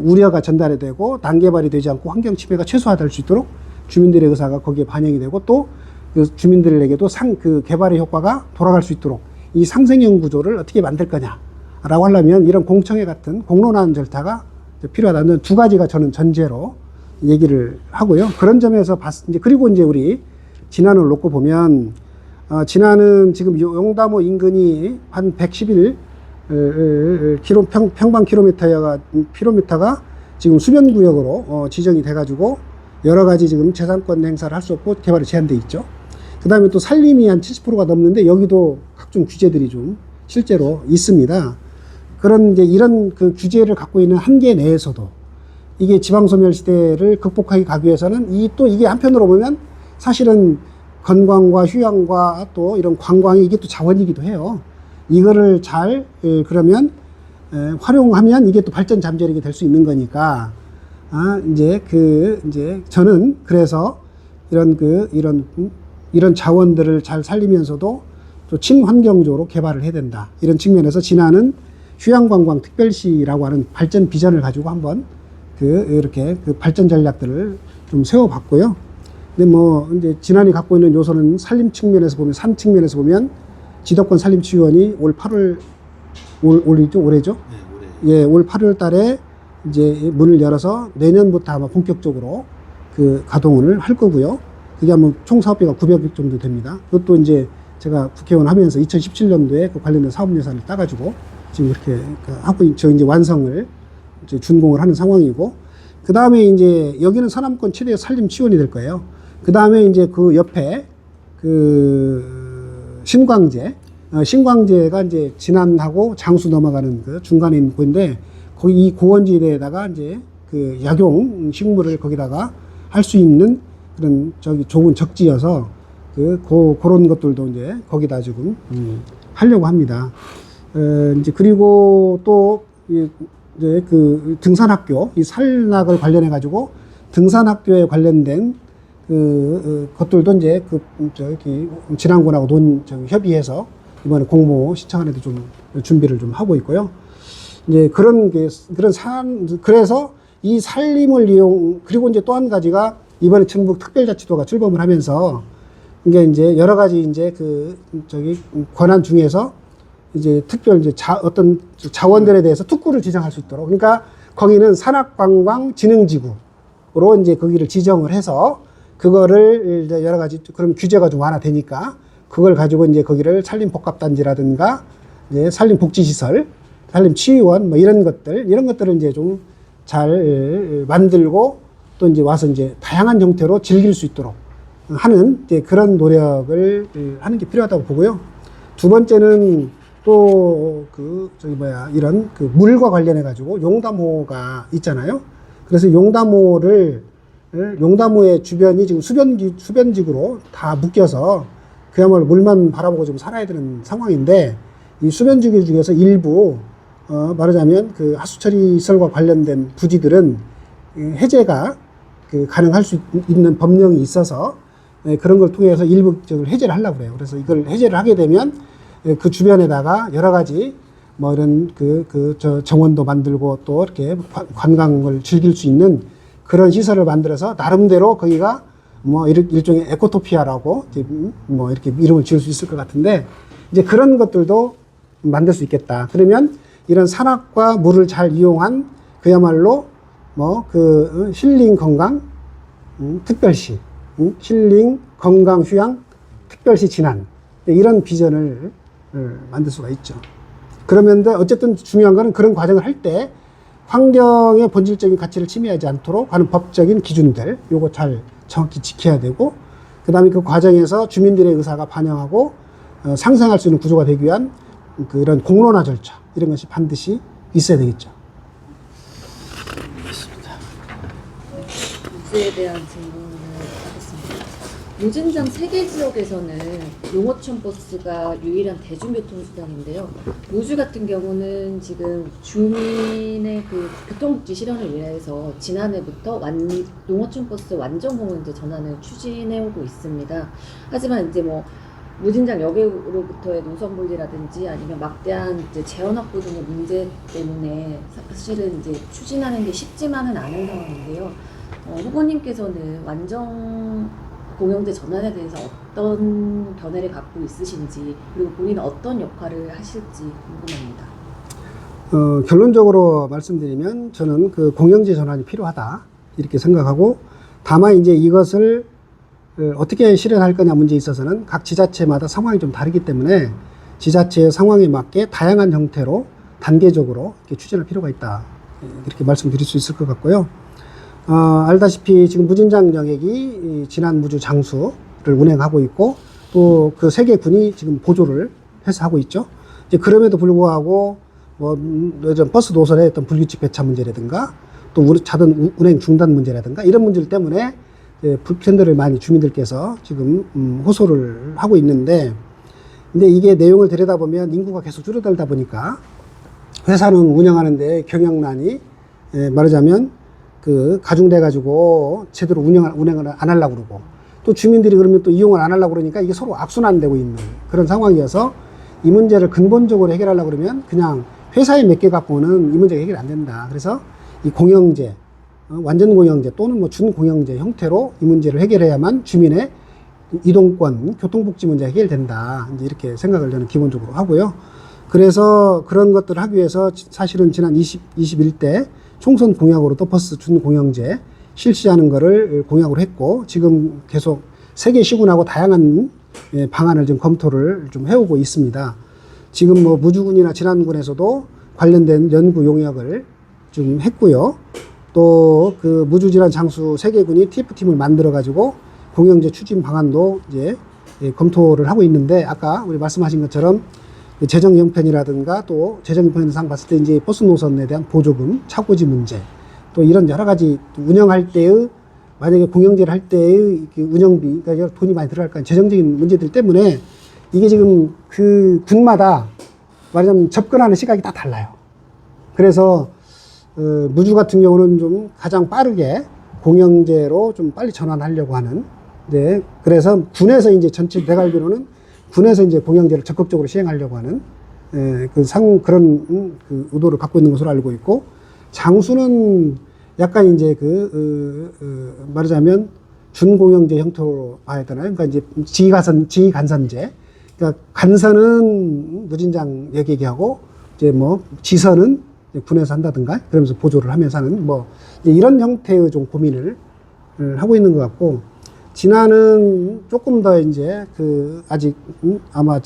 우려가 전달이 되고 난개발이 되지 않고 환경 침해가 최소화될 수 있도록 주민들의 의사가 거기에 반영이 되고 또 그 주민들에게도 그 개발의 효과가 돌아갈 수 있도록 이 상생형 구조를 어떻게 만들 거냐라고 하려면 이런 공청회 같은 공론화 절차가 필요하다는 두 가지가 저는 전제로 얘기를 하고요. 그런 점에서 그리고 이제 우리 진안을 놓고 보면 진안은 지금 용담호 인근이 한 111 평방 킬로미터가 지금 수변 구역으로 지정이 돼가지고 여러 가지 지금 재산권 행사를 할 수 없고 개발이 제한돼 있죠. 그 다음에 또 산림이 한 70%가 넘는데 여기도 각종 규제들이 좀 실제로 있습니다. 그런 이제 이런 그 규제를 갖고 있는 한계 내에서도 이게 지방소멸 시대를 극복하기 가기 위해서는 이게 한편으로 보면 사실은 건강과 휴양과 또 이런 관광이 이게 또 자원이기도 해요. 이거를 잘 그러면 활용하면 이게 또 발전 잠재력이 될 수 있는 거니까 이제 저는 그래서 이런 자원들을 잘 살리면서도 또 친환경적으로 개발을 해야 된다. 이런 측면에서 진안은 휴양관광 특별시라고 하는 발전 비전을 가지고 한번 이렇게 발전 전략들을 좀 세워봤고요. 근데 이제 진안이 갖고 있는 요소는 산림 측면에서 보면, 산 측면에서 보면 지도권 산림치유원이 올 8월, 올해죠? 네, 올해. 예, 올 8월 달에 이제 문을 열어서 내년부터 아마 본격적으로 가동을 할 거고요. 그게 아마 총 사업비가 900억 정도 됩니다. 그것도 이제 제가 국회의원 하면서 2017년도에 그 관련된 사업 예산을 따가지고 지금 이렇게 하고 이제 완성을 이제 준공을 하는 상황이고, 그 다음에 이제 여기는 서남권 최대 산림 치원이 될 거예요. 그 다음에 이제 그 옆에 신광제가 이제 진안하고 장수 넘어가는 그 중간에 있는 곳인데, 거기 이 고원지대에다가 이제 그 약용 식물을 거기다가 할 수 있는 그런 좋은 적지여서 그런 것들도 이제 거기다 지금 하려고 합니다. 이제 그리고 또 이제 그 등산학교, 이 산락을 관련해 가지고 등산학교에 관련된 것들도 이제 진안군하고 협의해서 이번에 공모 신청안에도 좀 준비를 좀 하고 있고요. 이제 그래서 이 산림을 그리고 이제 또 한 가지가 이번에 충북 특별자치도가 출범을 하면서 이게 이제 여러 가지 이제 권한 중에서 이제 특별 이제 어떤 자원들에 대해서 특구를 지정할 수 있도록, 그러니까 거기는 산악관광진흥지구로 이제 거기를 지정을 해서 그거를 이제 여러 가지 그럼 규제가 좀 완화되니까 그걸 가지고 이제 거기를 산림복합단지라든가 이제 산림복지시설, 산림치유원 뭐 이런 것들을 이제 좀 잘 만들고 또 이제 와서 이제 다양한 형태로 즐길 수 있도록 하는 이제 그런 노력을 하는 게 필요하다고 보고요. 두 번째는 또 이런 물과 관련해 가지고 용담호가 있잖아요. 그래서 용담호의 주변이 지금 수변지구로 다 묶여서 그야말로 물만 바라보고 좀 살아야 되는 상황인데, 이 수변지구 중에서 일부 말하자면 그 하수처리 시설과 관련된 부지들은 해제가 가능할 수 있는 법령이 있어서 그런 걸 통해서 일부 해제를 하려고 그래요. 그래서 이걸 해제를 하게 되면 그 주변에다가 여러 가지 뭐 이런 정원도 만들고 또 이렇게 관광을 즐길 수 있는 그런 시설을 만들어서 나름대로 거기가 뭐 일종의 에코토피아라고 뭐 이렇게 이름을 지을 수 있을 것 같은데, 이제 그런 것들도 만들 수 있겠다. 그러면 이런 산악과 물을 잘 이용한 그야말로 힐링 건강 특별시, 힐링 건강 휴양 특별시 진안, 이런 비전을 만들 수가 있죠. 그러면 어쨌든 중요한 거는 그런 과정을 할 때 환경의 본질적인 가치를 침해하지 않도록 하는 법적인 기준들, 요거 잘 정확히 지켜야 되고, 그 다음에 그 과정에서 주민들의 의사가 반영하고 상생할 수 있는 구조가 되기 위한 그런 공론화 절차, 이런 것이 반드시 있어야 되겠죠. 무주에 대한 질문을 하겠습니다. 무진장 3개 지역에서는 농어촌 버스가 유일한 대중교통수단인데요. 무주 같은 경우는 지금 주민의 교통복지 실현을 위해서 지난해부터 농어촌 버스 완전 공영제 전환을 추진해오고 있습니다. 하지만 이제 무진장 역으로부터의 노선 분리라든지 아니면 막대한 이제 재원 확보 등의 문제 때문에 사실은 이제 추진하는 게 쉽지만은 않은 상황인데요. 후보님께서는 완전 공영제 전환에 대해서 어떤 견해를 갖고 있으신지, 그리고 본인은 어떤 역할을 하실지 궁금합니다. 결론적으로 말씀드리면 저는 공영제 전환이 필요하다 이렇게 생각하고, 다만 이제 이것을 어떻게 실현할 거냐 문제에 있어서는 각 지자체마다 상황이 좀 다르기 때문에 지자체의 상황에 맞게 다양한 형태로 단계적으로 이렇게 추진할 필요가 있다, 이렇게 말씀드릴 수 있을 것 같고요. 알다시피 지금 무진장 영역이 진안 무주 장수를 운행하고 있고, 또 그 3개 군이 지금 보조를 해서 하고 있죠. 이제 그럼에도 불구하고 버스 노선의 어떤 불규칙 배차 문제라든가 또 자동 운행 중단 문제라든가 이런 문제들 때문에 불편들을 많이 주민들께서 지금 호소를 하고 있는데, 근데 이게 내용을 들여다보면 인구가 계속 줄어들다 보니까 회사는 운영하는데 경영난이 말하자면 가중돼 가지고 제대로 운행을 안 하려고 그러고, 또 주민들이 그러면 또 이용을 안 하려고 그러니까 이게 서로 악순환되고 있는 그런 상황이어서 이 문제를 근본적으로 해결하려고 그러면 그냥 회사에 몇 개 갖고는 이 문제가 해결이 안 된다. 그래서 이 공영제, 완전 공영제 또는 준공영제 형태로 이 문제를 해결해야만 주민의 이동권, 교통복지 문제가 해결된다, 이제 이렇게 생각을 저는 기본적으로 하고요. 그래서 그런 것들을 하기 위해서 사실은 지난 21대 총선 공약으로 또 버스 준공영제 실시하는 거를 공약으로 했고, 지금 계속 세계 시군하고 다양한 방안을 좀 검토를 좀 해오고 있습니다. 지금 무주군이나 진안군에서도 관련된 연구 용역을 좀 했고요. 또 무주 진안 장수 3개 군이 TF팀을 만들어 가지고 공영제 추진 방안도 이제 검토를 하고 있는데, 아까 우리 말씀하신 것처럼 재정 형편이라든가 또 재정 형편상 봤을 때 이제 버스 노선에 대한 보조금, 차고지 문제, 또 이런 여러 가지 운영할 때의, 만약에 공영제를 할 때의 운영비, 그러니까 돈이 많이 들어갈 거는 재정적인 문제들 때문에 이게 지금 군마다 말하자면 접근하는 시각이 다 달라요. 그래서 무주 같은 경우는 좀 가장 빠르게 공영제로 좀 빨리 전환하려고 하는, 네, 그래서 군에서 이제 전체 내가 알기로는 군에서 이제 공영제를 적극적으로 시행하려고 하는 그런 그 의도를 갖고 있는 것으로 알고 있고, 장수는 약간 이제 말하자면 준공영제 형태로 봐야 되나요? 그러니까 이제 지간선제. 그러니까 간선은 누진장 얘기하고, 이제 뭐 지선은 군에서 한다든가 그러면서 보조를 하면서 하는 뭐 이제 이런 형태의 좀 고민을 하고 있는 것 같고, 진화는 조금 더 이제 아직 아마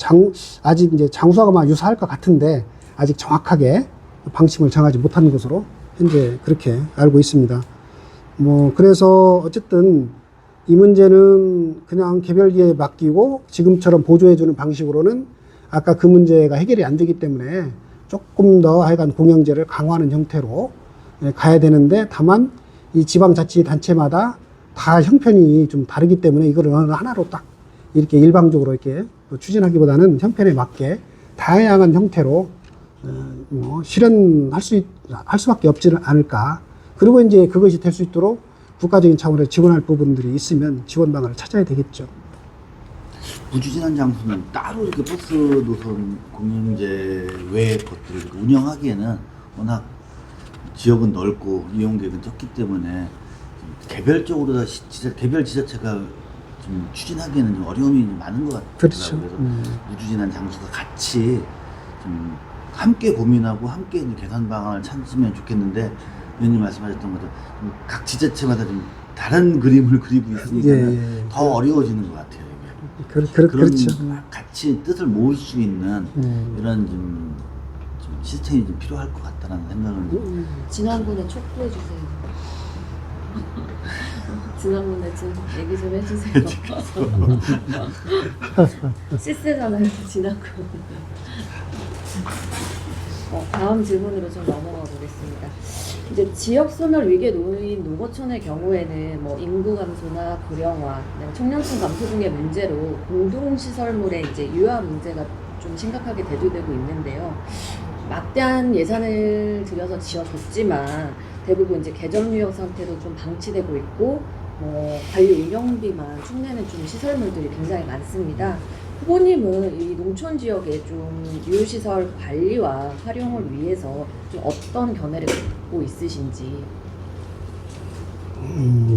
아직 이제 장수하고 아마 유사할 것 같은데 아직 정확하게 방침을 정하지 못한 것으로 현재 그렇게 알고 있습니다. 뭐 그래서 어쨌든 이 문제는 그냥 개별기에 맡기고 지금처럼 보조해주는 방식으로는 아까 그 문제가 해결이 안 되기 때문에 조금 더 하여간 공영제를 강화하는 형태로 가야 되는데, 다만 이 지방자치단체마다 다 형편이 좀 다르기 때문에 이거를 어느 하나로 딱 이렇게 일방적으로 이렇게 추진하기보다는 형편에 맞게 다양한 형태로 뭐 실현할 할 수밖에 없지는 않을까. 그리고 이제 그것이 될 수 있도록 국가적인 차원에서 지원할 부분들이 있으면 지원 방안을 찾아야 되겠죠. 무주진한 장소는 따로 이렇게 버스 노선 공영제 외의 것들을 운영하기에는 워낙 지역은 넓고 이용객은 적기 때문에 개별적으로 개별 지자체가 좀 추진하기에는 좀 어려움이 많은 것 같아요. 그렇죠. 그래서 무주진한 장소가 같이 좀 함께 고민하고 함께 이제 개선 방안을 찾으면 좋겠는데, 의원님 말씀하셨던 것처럼 각 지자체마다 좀 다른 그림을 그리고 있으니까 더 어려워지는 것 같아요. 이게. 그런 그렇죠. 같이 뜻을 모을 수 있는 이런 좀 시스템이 좀 필요할 것 같다는 생각을. 진안군에 촉구해 주세요. 진안군에 좀 얘기 좀 해주세요. 실세잖아요, 진안군. 다음 질문으로 좀 넘어가 보겠습니다. 이제 지역 소멸 위기에 놓인 농어촌의 경우에는 뭐 인구 감소나 고령화, 청년층 감소 등의 문제로 공동시설물의 이제 유화 문제가 좀 심각하게 대두되고 있는데요. 막대한 예산을 들여서 지어줬지만 대부분 이제 개점유형 상태로 좀 방치되고 있고, 뭐 관리 운영비만 축내는 좀 시설물들이 굉장히 많습니다. 후보님은 이 농촌 지역의 좀 유휴시설 관리와 활용을 위해서 좀 어떤 견해를 갖고 있으신지.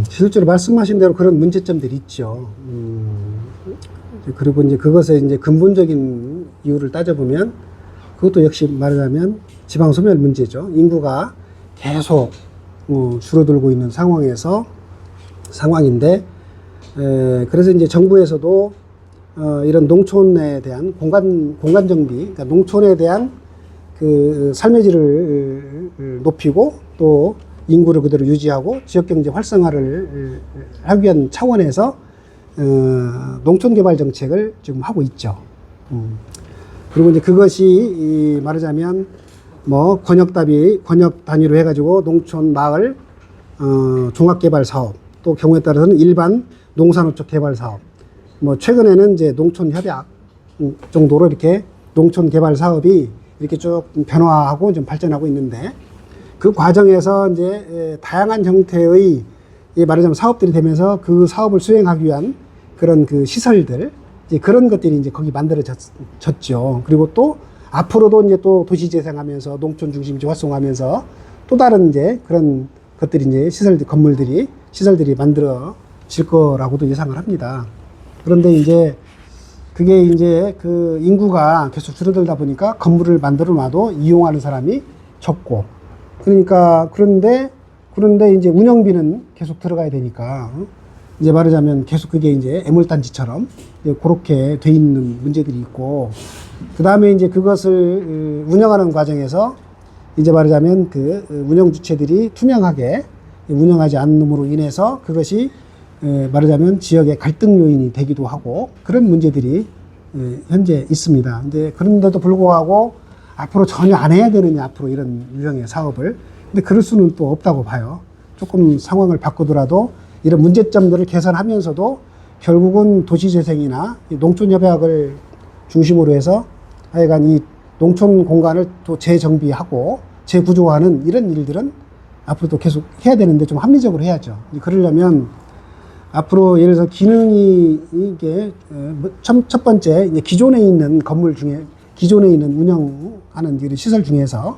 실제로 말씀하신 대로 그런 문제점들이 있죠. 그리고 이제 그것의 이제 근본적인 이유를 따져보면 그것도 역시 말하자면 지방 소멸 문제죠. 인구가 계속 줄어들고 있는 상황인데, 그래서 이제 정부에서도 이런 농촌에 대한 공간 정비, 그러니까 농촌에 대한 그 삶의 질을 높이고 또 인구를 그대로 유지하고 지역 경제 활성화를 하기 위한 차원에서 농촌 개발 정책을 지금 하고 있죠. 그리고 이제 그것이 말하자면 뭐 권역 단위로 해가지고 농촌 마을 종합 개발 사업, 또 경우에 따라서는 일반 농산업적 개발 사업, 뭐 최근에는 이제 농촌 협약 정도로 이렇게 농촌 개발 사업이 이렇게 쭉 변화하고 좀 발전하고 있는데, 그 과정에서 이제 다양한 형태의 말하자면 사업들이 되면서 그 사업을 수행하기 위한 그런 그 시설들, 이제 그런 것들이 이제 거기 만들어졌죠. 그리고 또 앞으로도 이제 또 도시 재생하면서 농촌 중심지 활성화하면서 또 다른 이제 그런 것들이 이제 시설들이 만들어질 거라고도 예상을 합니다. 그런데 이제 그게 이제 그 인구가 계속 줄어들다 보니까 건물을 만들어 놔도 이용하는 사람이 적고, 그러니까 그런데 이제 운영비는 계속 들어가야 되니까 이제 말하자면 계속 그게 이제 애물단지처럼 그렇게 돼 있는 문제들이 있고, 그 다음에 이제 그것을 운영하는 과정에서 이제 말하자면 그 운영 주체들이 투명하게 운영하지 않음으로 인해서 그것이 말하자면 지역의 갈등 요인이 되기도 하고, 그런 문제들이 현재 있습니다. 근데 그런데도 불구하고 앞으로 전혀 안 해야 되느냐, 앞으로 이런 유형의 사업을. 근데 그럴 수는 또 없다고 봐요. 조금 상황을 바꾸더라도 이런 문제점들을 개선하면서도 결국은 도시재생이나 농촌협약을 중심으로 해서 하여간 이 농촌 공간을 또 재정비하고 재구조화하는 이런 일들은 앞으로도 계속 해야 되는데 좀 합리적으로 해야죠. 그러려면 앞으로 예를 들어서 기능이 이게 첫 번째 이제 기존에 있는 건물 중에 기존에 있는 운영하는 이런 시설 중에서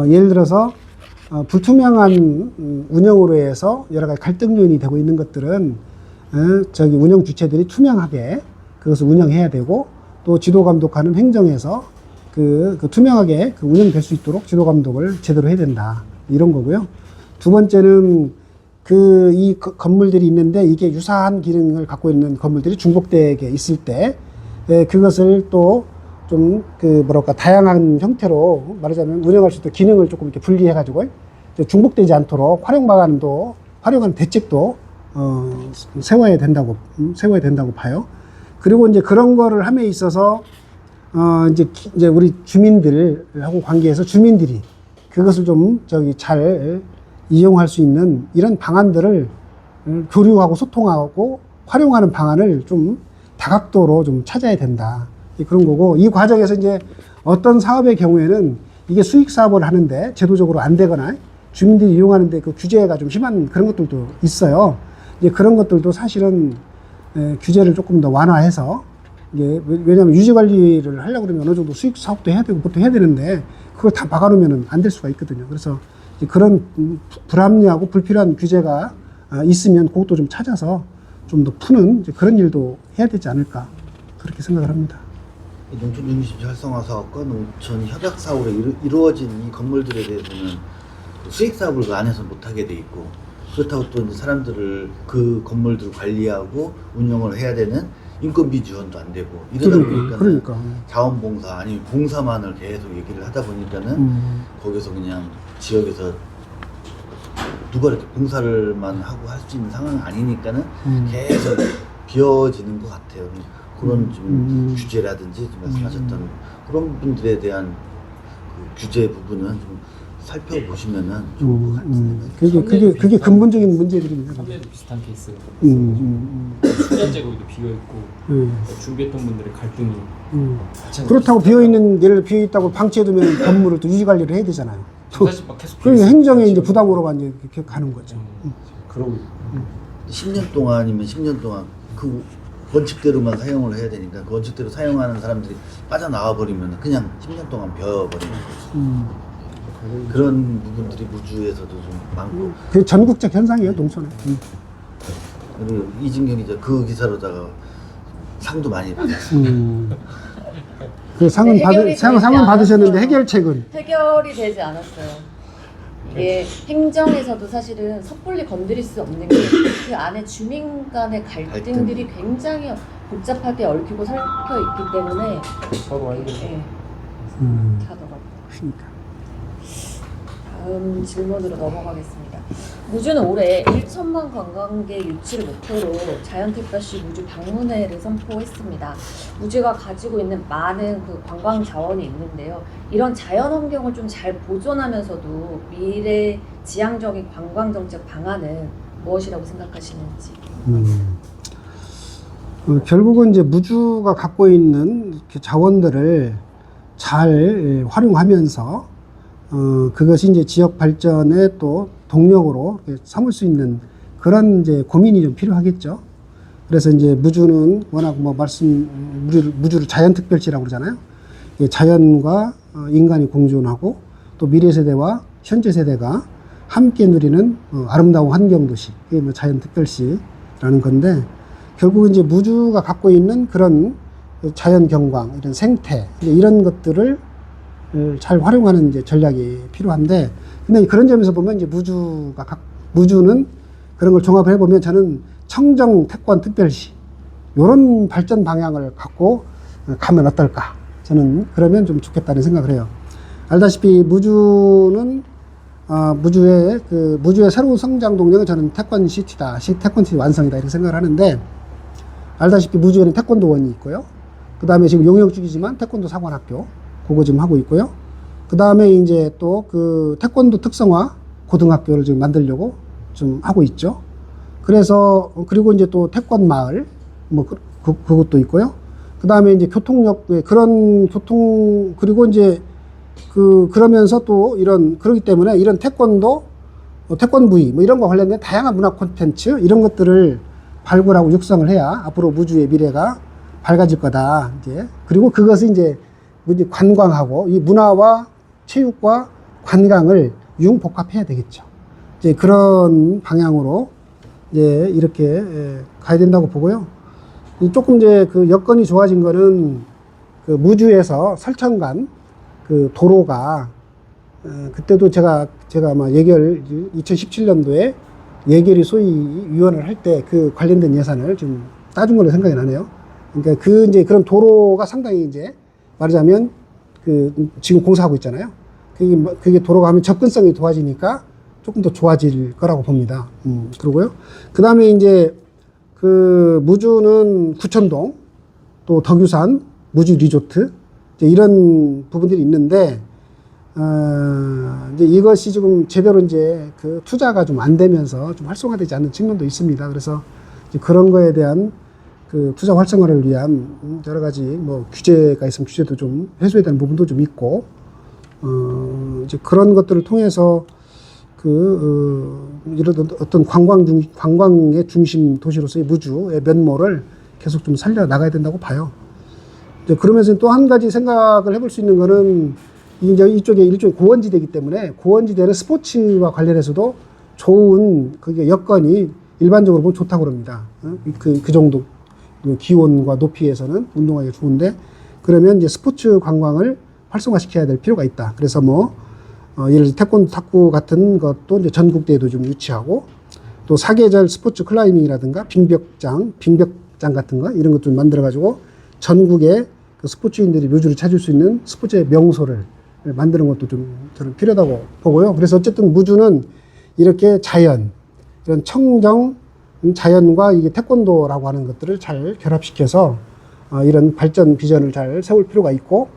예를 들어서 불투명한 운영으로 해서 여러 가지 갈등 요인이 되고 있는 것들은 저기 운영 주체들이 투명하게 그것을 운영해야 되고 또 지도 감독하는 행정에서 그 투명하게 그 운영될 수 있도록 지도 감독을 제대로 해야 된다 이런 거고요. 두 번째는 이 건물들이 있는데 이게 유사한 기능을 갖고 있는 건물들이 중복되게 있을 때 그것을 또 좀 뭐랄까 다양한 형태로 말하자면 운영할 수 있도록 기능을 조금 이렇게 분리해 가지고 중복되지 않도록 활용하는 대책도 세워야 된다고 봐요. 그리고 이제 그런 거를 함에 있어서 이제 우리 주민들하고 관계해서 주민들이 그것을 좀 잘 이용할 수 있는 이런 방안들을 교류하고 소통하고 활용하는 방안을 좀 다각도로 좀 찾아야 된다. 그런 거고, 이 과정에서 이제 어떤 사업의 경우에는 이게 수익 사업을 하는데 제도적으로 안 되거나 주민들이 이용하는데 그 규제가 좀 심한 그런 것들도 있어요. 이제 그런 것들도 사실은 규제를 조금 더 완화해서 이게 왜냐하면 유지 관리를 하려고 그러면 어느 정도 수익 사업도 해야 되고 그것도 해야 되는데 그걸 다 막아놓으면 안 될 수가 있거든요. 그래서 그런 불합리하고 불필요한 규제가 있으면 그것도 좀 찾아서 좀 더 푸는 그런 일도 해야 되지 않을까 그렇게 생각을 합니다. 농촌 중심 활성화 사업과 농촌 협약 사업으로 이루어진 이 건물들에 대해서는 수익 사업을 그 안에서 못하게 돼 있고 그렇다고 또 이제 사람들을 그 건물들을 관리하고 운영을 해야 되는 인건비 지원도 안 되고 이러다 보니까 그러니까. 자원봉사 아니면 봉사만을 계속 얘기를 하다 보니까는 거기서 그냥 지역에서 누가 이렇게 봉사를만 하고 할 수 있는 상황은 아니니까는 계속 비어지는 것 같아요. 그런 좀 규제라든지 좀 말씀하셨던 그런 분들에 대한 그 규제 부분은 좀 살펴보시면은 좋을 것 같습니다. 그게 근본적인 문제들입니다. 섬에도 비슷한 케이스가 있어요. 수년 제국도 비어 있고 준비했던 분들의 갈등이 그렇다고 비어 있는 예를 비어 있다고 방치해두면 건물을 또 유지 관리를 해야 되잖아요. 사실 막 계속 그게 행정의 이제 부담으로만 이렇게 가는 거죠. 그러고 10년 동안이면 10년 동안 그 원칙대로만 사용을 해야 되니까 그 원칙대로 사용하는 사람들이 빠져나와 버리면 그냥 10년 동안 비어버리는 거죠. 그런 부분들이 무주에서도 좀 많고. 그게 전국적 현상이에요, 농촌에. 그리고 이진경 기자 그 기사로다가 상도 많이 받았어요. 그 상은 받으셨는데 해결책은 해결이 되지 않았어요. 이게 행정에서도 사실은 섣불리 건드릴 수 없는 게 그 안에 주민 간의 갈등들이 굉장히 복잡하게 얽히고 설켜 있기 때문에 서로 알고 하더라고요. 그러니까. 다음 질문으로 넘어가겠습니다. 무주는 올해 1천만 관광객 유치를 목표로 자연특별시 무주 방문회를 선포했습니다. 무주가 가지고 있는 많은 그 관광 자원이 있는데요. 이런 자연 환경을 좀 잘 보존하면서도 미래 지향적인 관광 정책 방안은 무엇이라고 생각하시는지. 결국은 이제 무주가 갖고 있는 이렇게 자원들을 잘 활용하면서 그것이 이제 지역 발전의 또 동력으로 삼을 수 있는 그런 이제 고민이 좀 필요하겠죠. 그래서 이제 무주는 워낙 무주를 자연특별시라고 그러잖아요. 자연과 인간이 공존하고 또 미래 세대와 현재 세대가 함께 누리는 아름다운 환경도시, 그게 뭐 자연특별시라는 건데 결국은 이제 무주가 갖고 있는 그런 자연 경관, 이런 생태 이런 것들을 잘 활용하는 이제 전략이 필요한데, 근데 그런 점에서 보면 이제 무주는 그런 걸 종합을 해보면 저는 청정 태권 특별시 이런 발전 방향을 갖고 가면 어떨까? 저는 그러면 좀 좋겠다는 생각을 해요. 알다시피 무주는 무주의 새로운 성장 동력은 저는 태권시티다, 태권시티 완성이다 이렇게 생각을 하는데, 알다시피 무주에는 태권도원이 있고요. 그 다음에 지금 용역중이지만 태권도 사관학교 그거 지금 하고 있고요. 그 다음에 이제 또 그 태권도 특성화 고등학교를 지금 만들려고 좀 하고 있죠. 그래서 그리고 이제 또 태권 마을 뭐 그것도 있고요. 그 다음에 이제 교통력 그리고 이제 그러면서 또 그러기 때문에 이런 태권도 태권브이 뭐 이런 거 관련된 다양한 문화 콘텐츠 이런 것들을 발굴하고 육성을 해야 앞으로 무주의 미래가 밝아질 거다. 이제 그리고 그것을 이제 관광하고 이 문화와 체육과 관광을 융복합해야 되겠죠. 이제 그런 방향으로 이제 이렇게 가야 된다고 보고요. 조금 이제 그 여건이 좋아진 거는 그 무주에서 설천간 그 도로가 그때도 제가 아마 2017년도에 예결위 소위위원을 할 때 그 관련된 예산을 좀 따준 걸로 생각이 나네요. 그러니까 이제 그런 도로가 상당히 이제 말하자면 지금 공사하고 있잖아요. 그게 도로가 하면 접근성이 좋아지니까 조금 더 좋아질 거라고 봅니다. 그러고요. 그 다음에 이제 무주는 구천동, 또 덕유산, 무주 리조트, 이제 이런 부분들이 있는데, 이제 이것이 지금 제대로 이제 투자가 좀 안 되면서 좀 활성화되지 않는 측면도 있습니다. 그래서 이제 그런 거에 대한 투자 활성화를 위한 여러 가지 규제가 있으면 규제도 좀 해소해야 되는 부분도 좀 있고, 이제 그런 것들을 통해서 이런 어떤 관광의 중심 도시로서의 무주의 면모를 계속 좀 살려 나가야 된다고 봐요. 이제 그러면서 또 한 가지 생각을 해볼 수 있는 거는 이제 이쪽에 일종의 고원지대이기 때문에 고원지대는 스포츠와 관련해서도 좋은 그게 여건이 일반적으로 보면 좋다고 그럽니다. 그 정도 기온과 높이에서는 운동하기가 좋은데 그러면 이제 스포츠 관광을 활성화시켜야 될 필요가 있다. 그래서 예를 들어 태권도 탁구 같은 것도 이제 전국대회도 좀 유치하고 또 사계절 스포츠 클라이밍이라든가 빙벽장 같은 거 이런 것 좀 만들어가지고 전국의 스포츠인들이 묘주를 찾을 수 있는 스포츠의 명소를 만드는 것도 좀 저는 필요하다고 보고요. 그래서 어쨌든 무주는 이렇게 이런 청정 자연과 이게 태권도라고 하는 것들을 잘 결합시켜서 이런 발전 비전을 잘 세울 필요가 있고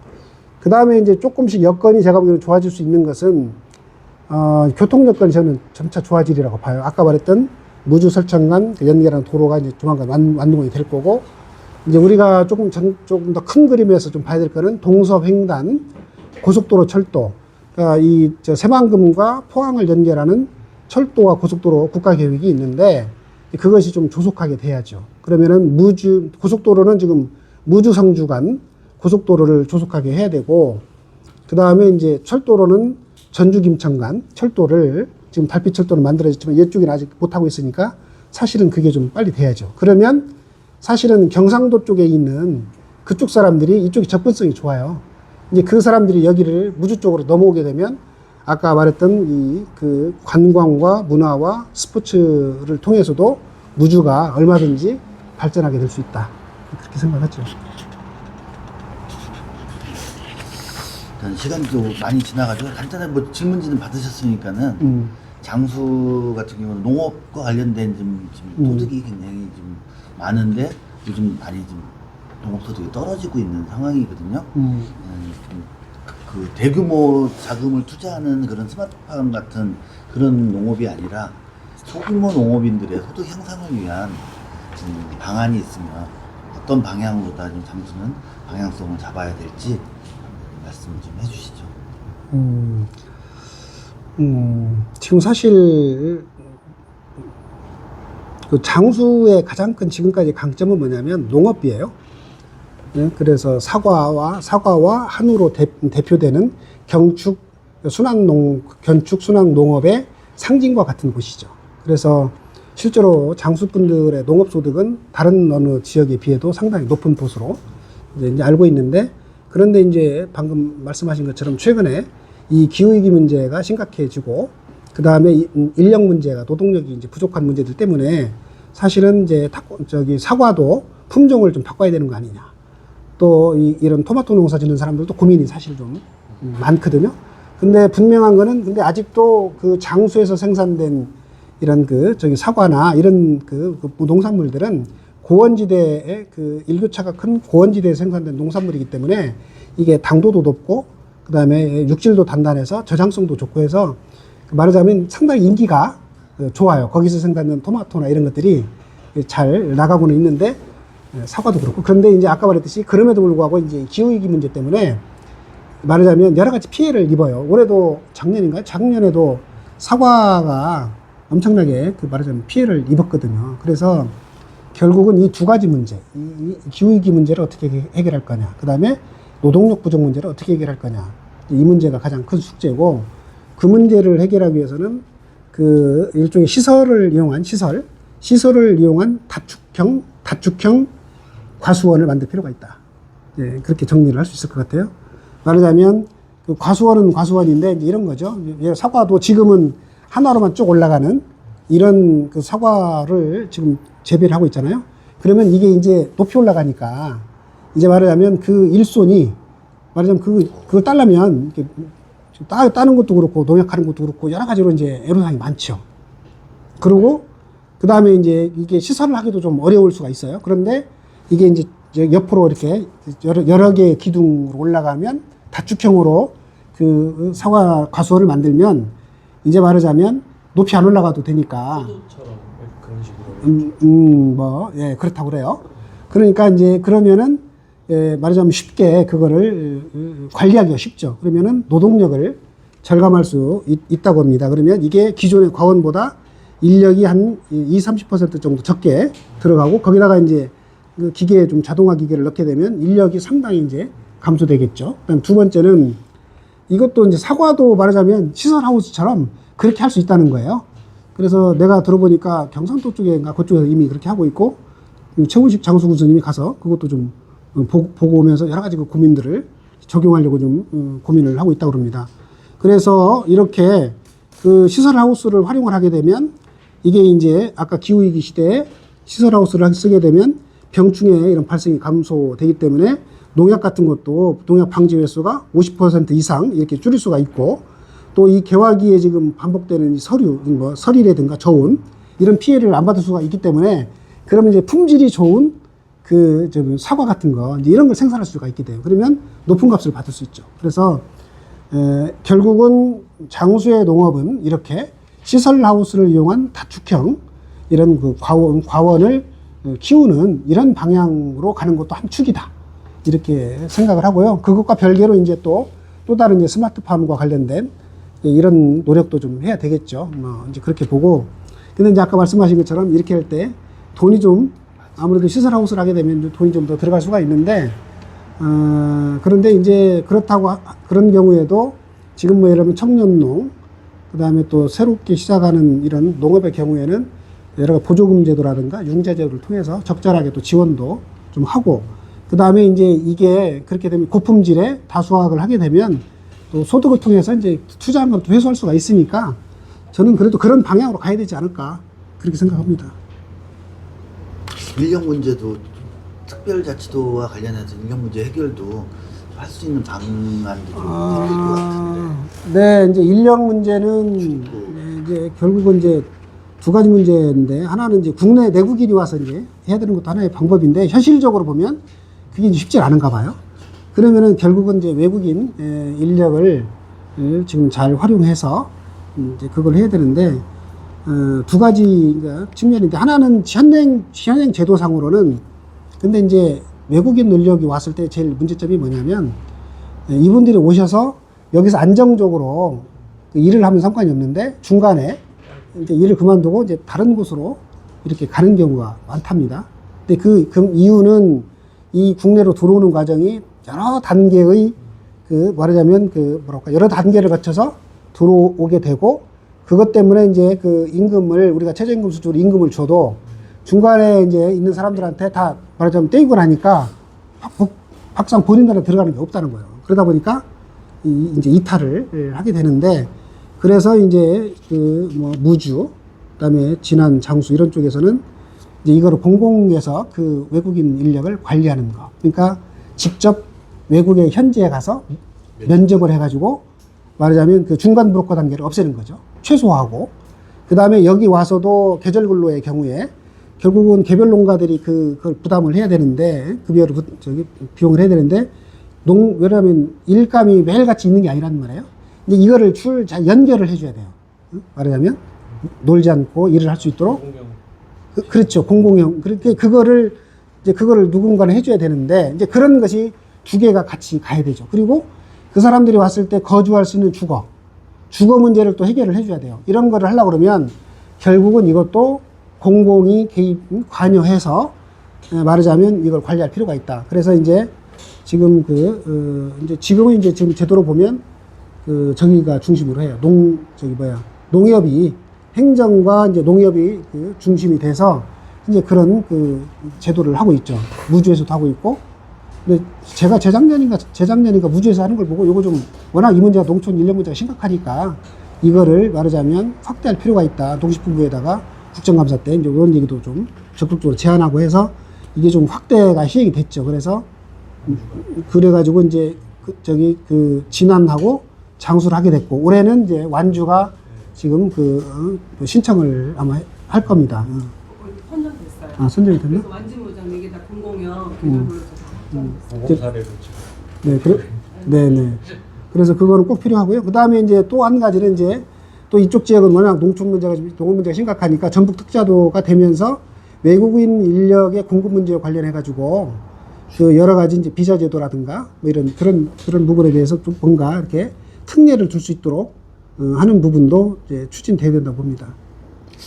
그 다음에 이제 조금씩 여건이 제가 보기에는 좋아질 수 있는 것은 교통 여건이 저는 점차 좋아지리라고 봐요. 아까 말했던 무주 설천간 연계하는 도로가 이제 조만간 완공이 될 거고 이제 우리가 조금 더 큰 그림에서 좀 봐야 될 거는 동서횡단 고속도로 철도 그러니까 새만금과 포항을 연결하는 철도와 고속도로 국가 계획이 있는데 그것이 좀 조속하게 돼야죠. 그러면은 고속도로는 지금 무주 성주 간 고속도로를 조속하게 해야 되고 그 다음에 이제 철도로는 전주 김천 간 철도를 지금 달빛 철도는 만들어졌지만 이쪽에는 아직 못하고 있으니까 사실은 그게 좀 빨리 돼야죠. 그러면 사실은 경상도 쪽에 있는 그쪽 사람들이 이쪽이 접근성이 좋아요. 이제 그 사람들이 여기를 무주 쪽으로 넘어오게 되면 아까 말했던 관광과 문화와 스포츠를 통해서도 무주가 얼마든지 발전하게 될 수 있다. 그렇게 생각하죠. 일단 시간도 많이 지나가지고 간단한 질문지는 받으셨으니까는 장수 같은 경우는 농업과 관련된 지금 소득이 굉장히 좀 많은데 요즘 많이 좀 농업 소득이 떨어지고 있는 상황이거든요. 그 대규모 자금을 투자하는 그런 스마트팜 같은 그런 농업이 아니라 소규모 농업인들의 소득 향상을 위한 방안이 있으면 어떤 방향으로다 좀 장수는 방향성을 잡아야 될지 말씀 좀 해주시죠. 지금 사실 그 장수의 가장 큰 지금까지 강점은 뭐냐면 농업이에요. 그래서 사과와 한우로 대표되는 견축 순환 농업의 상징과 같은 곳이죠. 그래서 실제로 장수분들의 농업 소득은 다른 어느 지역에 비해도 상당히 높은 곳으로 이제 알고 있는데 그런데 이제 방금 말씀하신 것처럼 최근에 이 기후위기 문제가 심각해지고 그 다음에 인력 문제가 노동력이 이제 부족한 문제들 때문에 사실은 이제 사과도 품종을 좀 바꿔야 되는 거 아니냐. 또 이런 토마토 농사 짓는 사람들도 고민이 사실 좀 많거든요. 근데 분명한 거는 근데 아직도 그 장수에서 생산된 이런 사과나 이런 농산물들은 고원지대에 일교차가 큰 고원지대에 생산된 농산물이기 때문에 이게 당도도 높고 그 다음에 육질도 단단해서 저장성도 좋고 해서 말하자면 상당히 인기가 좋아요. 거기서 생산된 토마토나 이런 것들이 잘 나가고는 있는데 사과도 그렇고 그런데 이제 아까 말했듯이 그럼에도 불구하고 이제 기후위기 문제 때문에 말하자면 여러 가지 피해를 입어요. 올해도 작년에도 사과가 엄청나게 말하자면 피해를 입었거든요. 그래서 결국은 이 두 가지 문제, 이 기후위기 문제를 어떻게 해결할 거냐. 그 다음에 노동력 부족 문제를 어떻게 해결할 거냐. 이 문제가 가장 큰 숙제고, 그 문제를 해결하기 위해서는 그 일종의 시설을 이용한 다축형 과수원을 만들 필요가 있다. 예, 그렇게 정리를 할 수 있을 것 같아요. 말하자면 그 과수원은 과수원인데 이제 이런 거죠. 사과도 지금은 하나로만 쭉 올라가는 이런 그 사과를 지금 재배를 하고 있잖아요. 그러면 이게 이제 높이 올라가니까 이제 말하자면 그 일손이 말하자면 그걸 따려면 이렇게 따는 것도 그렇고 농약하는 것도 그렇고 여러 가지로 이제 애로사항이 많죠. 그리고 그 다음에 이제 이게 시설을 하기도 좀 어려울 수가 있어요. 그런데 이게 이제 옆으로 이렇게 여러 개의 기둥으로 올라가면 다축형으로 그 사과 과수원을 만들면 이제 말하자면 높이 안 올라가도 되니까. 포도처럼 그런 식으로. 예, 그렇다고 그래요. 그러니까 이제 그러면은 말하자면 쉽게 그거를 관리하기가 쉽죠. 그러면은 노동력을 절감할 수 있다고 합니다. 그러면 이게 기존의 과원보다 인력이 한 20-30% 정도 적게 들어가고 거기다가 이제 그 기계에 좀 자동화 기계를 넣게 되면 인력이 상당히 이제 감소되겠죠. 그다음 두 번째는 이것도 이제 사과도 말하자면 시설하우스처럼 그렇게 할 수 있다는 거예요. 그래서 내가 들어보니까 경상도 쪽인가 그쪽에서 이미 그렇게 하고 있고 최훈식 장수 교수님이 가서 그것도 좀 보고 오면서 여러 가지 그 고민들을 적용하려고 좀 고민을 하고 있다고 합니다. 그래서 이렇게 그 시설하우스를 활용을 하게 되면 이게 이제 아까 기후위기 시대에 시설하우스를 쓰게 되면 병충해 이런 발생이 감소되기 때문에 농약 같은 것도 농약 방지 횟수가 50% 이상 이렇게 줄일 수가 있고 또 이 개화기에 지금 반복되는 서류, 뭐 설이라든가 저온 이런 피해를 안 받을 수가 있기 때문에 그러면 이제 품질이 좋은 그 사과 같은 거 이제 이런 걸 생산할 수가 있게 돼요. 그러면 높은 값을 받을 수 있죠. 그래서 결국은 장수의 농업은 이렇게 시설하우스를 이용한 다축형 이런 그 과원을 키우는 이런 방향으로 가는 것도 한 축이다. 이렇게 생각을 하고요. 그것과 별개로 이제 또 다른 이제 스마트팜과 관련된 이런 노력도 좀 해야 되겠죠. 뭐 이제 그렇게 보고. 근데 이제 아까 말씀하신 것처럼 이렇게 할 때 돈이 좀 아무래도 시설하우스를 하게 되면 돈이 좀 더 들어갈 수가 있는데, 그런데 이제 그렇다고 그런 경우에도 지금 뭐 예를 들면 청년농, 그 다음에 또 새롭게 시작하는 이런 농업의 경우에는 여러 가지 보조금 제도라든가 융자 제도를 통해서 적절하게 또 지원도 좀 하고, 그 다음에 이제 이게 그렇게 되면 고품질의 다수화학을 하게 되면 또 소득을 통해서 이제 투자한 걸 또 회수할 수가 있으니까 저는 그래도 그런 방향으로 가야 되지 않을까 그렇게 생각합니다. 인력 문제도 특별자치도와 관련해서 인력 문제 해결도 할 수 있는 방안도 좀 생길 것 같은데. 네, 이제 인력 문제는 네, 이제 결국은 이제 두 가지 문제인데 하나는 이제 국내 내국인이 와서 이제 해야 되는 것도 하나의 방법인데 현실적으로 보면 그게 이제 쉽지 않은가 봐요. 그러면은 결국은 이제 외국인 인력을 지금 잘 활용해서 이제 그걸 해야 되는데 두 가지 측면인데 하나는 현행 제도상으로는 근데 이제 외국인 인력이 왔을 때 제일 문제점이 뭐냐면 이분들이 오셔서 여기서 안정적으로 일을 하면 상관이 없는데 중간에 이제 일을 그만두고 이제 다른 곳으로 이렇게 가는 경우가 많답니다. 근데 그 이유는 이 국내로 들어오는 과정이 여러 단계의 말하자면 여러 단계를 거쳐서 들어오게 되고 그것 때문에 이제 그 임금을 우리가 최저임금 수준으로 임금을 줘도 중간에 이제 있는 사람들한테 다 말하자면 떼이고 나니까 막상 본인들한테 들어가는 게 없다는 거예요. 그러다 보니까 이제 이탈을 하게 되는데 그래서 이제 뭐 무주, 그다음에 진안, 장수 이런 쪽에서는 이제 이거를 공공에서 그 외국인 인력을 관리하는 거. 그러니까 직접 외국에 현지에 가서 면접을 해가지고 말하자면 그 중간 브로커 단계를 없애는 거죠. 최소화하고. 그 다음에 여기 와서도 계절 근로의 경우에 결국은 개별 농가들이 그걸 부담을 해야 되는데 급여를 비용을 해야 되는데 왜냐하면 일감이 매일같이 있는 게 아니란 말이에요. 이제 이거를 잘 연결을 해줘야 돼요. 말하자면 놀지 않고 일을 할 수 있도록. 그렇죠. 공공형. 그렇게 그거를 누군가는 해줘야 되는데 이제 그런 것이 두 개가 같이 가야 되죠. 그리고 그 사람들이 왔을 때 거주할 수 있는 주거 문제를 또 해결을 해줘야 돼요. 이런 거를 하려고 그러면 결국은 이것도 공공이 관여해서 말하자면 이걸 관리할 필요가 있다. 그래서 이제 지금 이제 지금은 이제 지금 제도로 보면 저기가 중심으로 해요. 농협이 행정과 이제 농협이 중심이 돼서 이제 그런 제도를 하고 있죠. 무주에서도 하고 있고. 근데 제가 재작년인가 무주에서 하는 걸 보고 요거 좀 워낙 이 문제가 농촌 인력 문제가 심각하니까 이거를 말하자면 확대할 필요가 있다. 농식품부에다가 국정감사 때 이제 이런 얘기도 좀 적극적으로 제안하고 해서 이게 좀 확대가 시행이 됐죠. 그래가지고 이제 진안하고 장수를 하게 됐고 올해는 이제 완주가 지금 신청을 아마 할 겁니다. 선정됐어요. 아, 선정이 됐나? 그래서 완진무장 4개 다 공공형 규정으로 보험사례로 지금. 네네. 그래서 그거는 꼭 필요하고요. 그 다음에 이제 또 한 가지는 이제 또 이쪽 지역은 워낙 농촌 문제가, 농업 문제가 심각하니까 전북 특자도가 되면서 외국인 인력의 공급 문제와 관련해가지고 여러 가지 이제 비자 제도라든가 뭐 이런 그런 부분에 대해서 좀 뭔가 이렇게 특례를 줄 수 있도록 하는 부분도 이제 추진돼야 된다고 봅니다.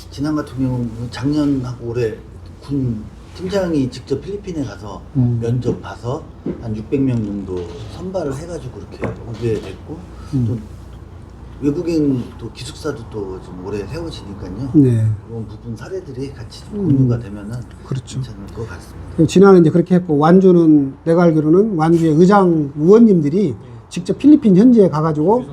지난 같은 경우는 작년하고 올해 군 팀장이 직접 필리핀에 가서 면접 봐서 한 600명 정도 선발을 해가지고 이렇게 오게 됐고 또 외국인 또 기숙사도 또 좀 오래 세워지니까요. 네. 그런 부분 사례들이 같이 좀 공유가 되면은 그렇죠. 괜찮을 것 같습니다. 지난해 이제 그렇게 했고 완주는 내가 알기로는 완주의 의원님들이 직접 필리핀 현지에 가가지고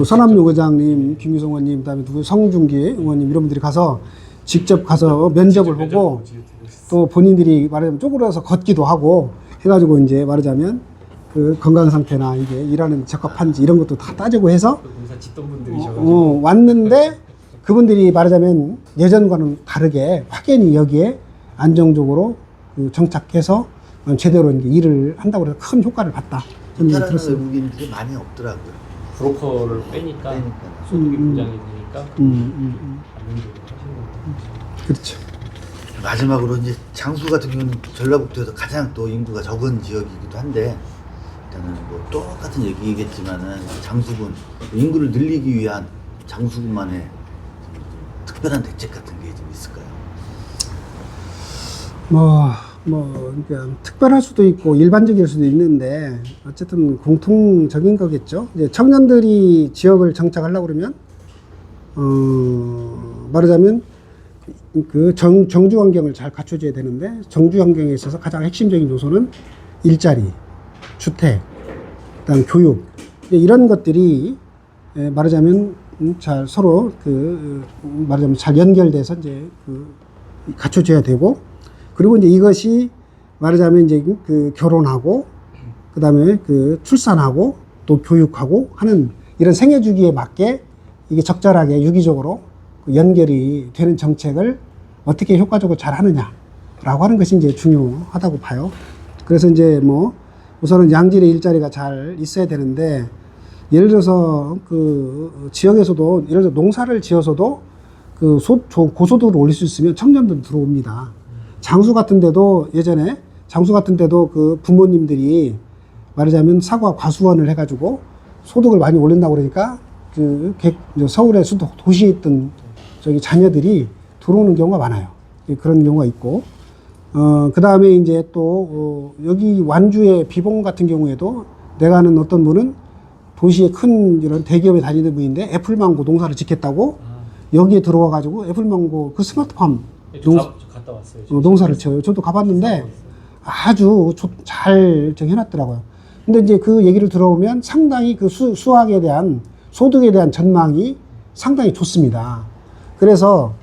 서남용 의장님, 김유성 의원님, 그다음에 성중기 의원님 이런 분들이 가서 직접 가서 면접을 보고 또 본인들이 말하자면 쪼그려서 걷기도 하고 해가지고 이제 말하자면 건강 상태나 이게 일하는 적합한지 이런 것도 다 따지고 해서 공사 짓던 분들이셔가지고 왔는데 그분들이 말하자면 예전과는 다르게 확연히 여기에 안정적으로 정착해서 제대로 이제 일을 한다고 해서 큰 효과를 봤다. 저는 잘하는 들었어요. 외국인들이 많이 없더라고요. 브로커를 빼니까 소득이 보장이 되니까 안정적으로 하시는 거예요. 그렇죠. 마지막으로 이제 장수 같은 경우는 전라북도에서 가장 또 인구가 적은 지역이기도 한데 일단은 뭐 똑같은 얘기겠지만은 장수군 인구를 늘리기 위한 장수군만의 특별한 대책 같은 게 좀 있을까요? 그러니까 특별할 수도 있고 일반적일 수도 있는데 어쨌든 공통적인 거겠죠. 이제 청년들이 지역을 정착하려고 그러면 말하자면 정주 환경을 잘 갖춰줘야 되는데 정주 환경에 있어서 가장 핵심적인 요소는 일자리, 주택, 그다음 교육 이런 것들이 말하자면 잘 서로 말하자면 잘 연결돼서 이제 갖춰져야 되고 그리고 이제 이것이 말하자면 이제 결혼하고 그다음에 출산하고 또 교육하고 하는 이런 생애 주기에 맞게 이게 적절하게 유기적으로 연결이 되는 정책을 어떻게 효과적으로 잘 하느냐라고 하는 것이 이제 중요하다고 봐요. 그래서 이제 우선은 양질의 일자리가 잘 있어야 되는데 예를 들어서 지역에서도 예를 들어 농사를 지어서도 고소득을 올릴 수 있으면 청년들 들어옵니다. 장수 같은 데도 예전에 부모님들이 말하자면 사과 과수원을 해가지고 소득을 많이 올린다고 그러니까 서울의 도시에 있던 자녀들이 들어오는 경우가 많아요. 그런 경우가 있고, 그 다음에 이제 또, 여기 완주의 비봉 같은 경우에도 내가 아는 어떤 분은 도시의 큰 이런 대기업에 다니는 분인데 애플망고 농사를 짓겠다고 여기에 들어와가지고 애플망고 스마트팜 갔다 왔어요. 농사를 지어요. 저도 가봤는데 아주 잘 해놨더라고요. 근데 이제 그 얘기를 들어보면 상당히 수학에 대한 소득에 대한 전망이 상당히 좋습니다. 그래서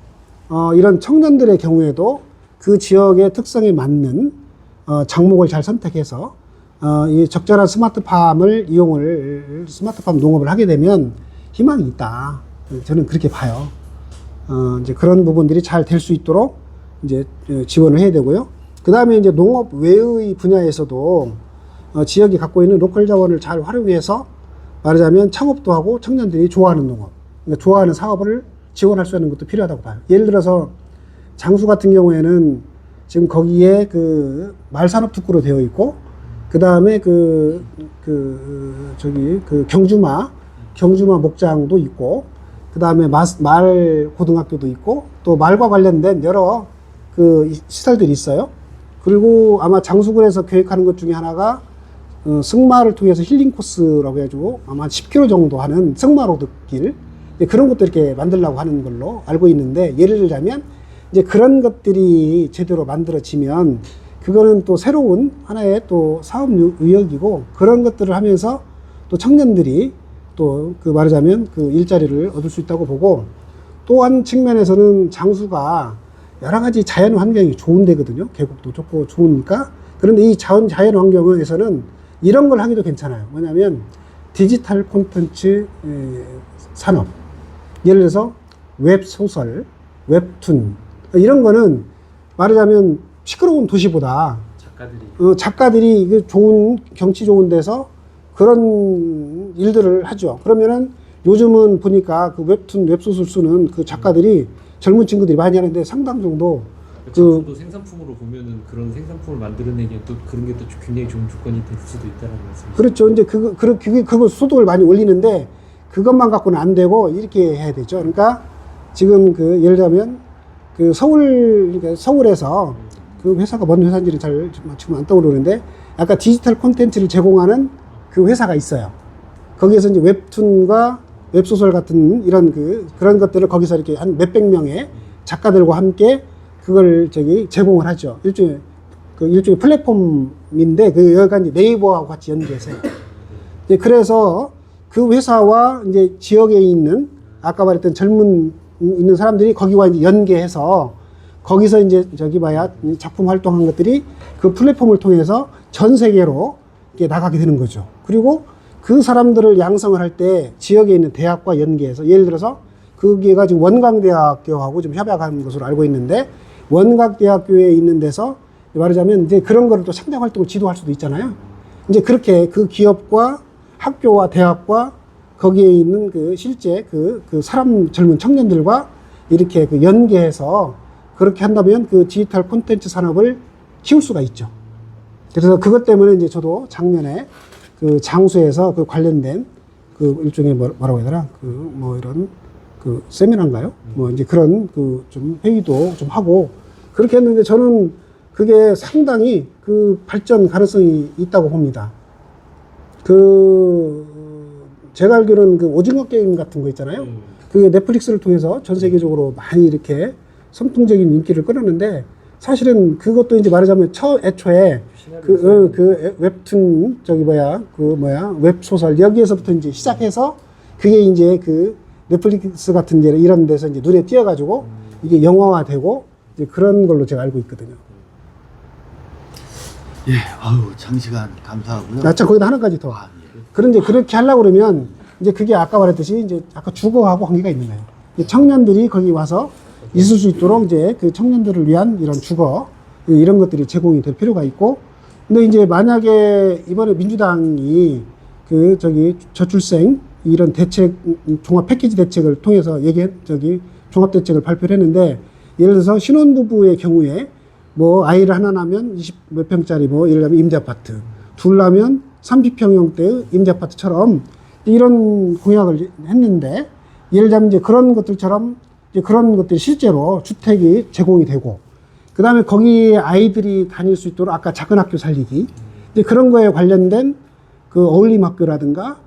이런 청년들의 경우에도 그 지역의 특성에 맞는 작목을 잘 선택해서 이 적절한 스마트팜 농업을 하게 되면 희망이 있다. 저는 그렇게 봐요. 이제 그런 부분들이 잘 될 수 있도록 이제 지원을 해야 되고요. 그 다음에 이제 농업 외의 분야에서도 지역이 갖고 있는 로컬 자원을 잘 활용해서 말하자면 창업도 하고 청년들이 좋아하는 농업, 그러니까 좋아하는 사업을 지원할 수 있는 것도 필요하다고 봐요. 예를 들어서 장수 같은 경우에는 지금 거기에 말산업 특구로 되어 있고, 그 다음에 경주마 목장도 있고, 그 다음에 말 고등학교도 있고, 또 말과 관련된 여러 시설들이 있어요. 그리고 아마 장수군에서 계획하는 것 중에 하나가 승마를 통해서 힐링 코스라고 해가지고 아마 10km 정도 하는 승마로드길 그런 것도 이렇게 만들려고 하는 걸로 알고 있는데, 예를 들자면 이제 그런 것들이 제대로 만들어지면 그거는 또 새로운 하나의 또 사업 의역이고, 그런 것들을 하면서 또 청년들이 또 그 말하자면 그 일자리를 얻을 수 있다고 보고, 또 한 측면에서는 장수가 여러 가지 자연 환경이 좋은 데거든요. 계곡도 좋고 좋으니까. 그런데 이 자연 환경에서는 이런 걸 하기도 괜찮아요. 뭐냐면 디지털 콘텐츠 산업. 예를 들어서 웹소설, 웹툰 이런 거는 말하자면 시끄러운 도시보다 작가들이 이게 좋은 경치 좋은 데서 그런 일들을 하죠. 그러면은 요즘은 보니까 그 웹툰 웹소설 쓰는 그 작가들이 젊은 친구들이 많이 하는데 상당 정도 또 생산품으로 보면은 그런 생산품을 만들어내기에 또 그런 게 또 굉장히 좋은 조건이 될 수도 있다는 말씀이죠. 그렇죠. 이제 그거 소득을 많이 올리는데 그것만 갖고는 안 되고 이렇게 해야 되죠. 그러니까 지금 그 예를 들자면 그 서울에서 그 회사가 뭔 회사인지는 잘 지금 안 떠오르는데, 아까 디지털 콘텐츠를 제공하는 그 회사가 있어요. 거기에서 이제 웹툰과 웹소설 같은 이런 그런 것들을 거기서 이렇게 한 몇백 명의 작가들과 함께 그걸 제공을 하죠. 일종의 플랫폼인데, 여기가 이제 네이버하고 같이 연계해서. 그래서 그 회사와 이제 지역에 있는 아까 말했던 있는 사람들이 거기와 이제 연계해서 거기서 이제 작품 활동한 것들이 그 플랫폼을 통해서 전 세계로 이렇게 나가게 되는 거죠. 그리고 그 사람들을 양성을 할 때 지역에 있는 대학과 연계해서, 예를 들어서 그게가 지금 원광대학교하고 좀 협약하는 것으로 알고 있는데, 원광대학교에 있는 데서 말하자면 이제 그런 거를 또 창작 활동을 지도할 수도 있잖아요. 이제 그렇게 그 기업과 학교와 대학과 거기에 있는 실제 사람 젊은 청년들과 이렇게 연계해서 그렇게 한다면 그 디지털 콘텐츠 산업을 키울 수가 있죠. 그래서 그것 때문에 이제 저도 작년에 그 장수에서 그 관련된 그 일종의 뭐라고 해야 되나 이런 세미나인가요? 이제 그런 좀 회의도 좀 하고 그렇게 했는데, 저는 그게 상당히 그 발전 가능성이 있다고 봅니다. 제가 알기로는 그 오징어 게임 같은 거 있잖아요. 그게 넷플릭스를 통해서 전 세계적으로 많이 이렇게 선풍적인 인기를 끌었는데, 사실은 그것도 이제 말하자면 애초에 웹툰 웹소설 여기에서부터 이제 시작해서 그게 이제 넷플릭스 같은 이런 데서 이제 눈에 띄어가지고 이게 영화화되고 이제 그런 걸로 제가 알고 있거든요. 예, 아유 장시간 감사하고요. 참 거기다 하나까지 더. 예. 그런데 그렇게 하려고 그러면 이제 그게 아까 말했듯이 이제 아까 주거하고 관계가 있는 거예요. 청년들이 거기 와서 있을 수 있도록 이제 그 청년들을 위한 이런 주거 이런 것들이 제공이 될 필요가 있고, 근데 이제 만약에 이번에 민주당이 저출생 이런 대책 종합 패키지 대책을 통해서 종합 대책을 발표를 했는데, 예를 들어서 신혼부부의 경우에 아이를 하나 낳으면 20몇 평짜리 예를 들면 임대아파트, 둘 낳으면 30평형대의 임대아파트처럼 이런 공약을 했는데, 예를 들자면 이제 그런 것들처럼 그런 것들이 실제로 주택이 제공이 되고, 그 다음에 거기에 아이들이 다닐 수 있도록 아까 작은 학교 살리기, 이제 그런 거에 관련된 어울림 학교라든가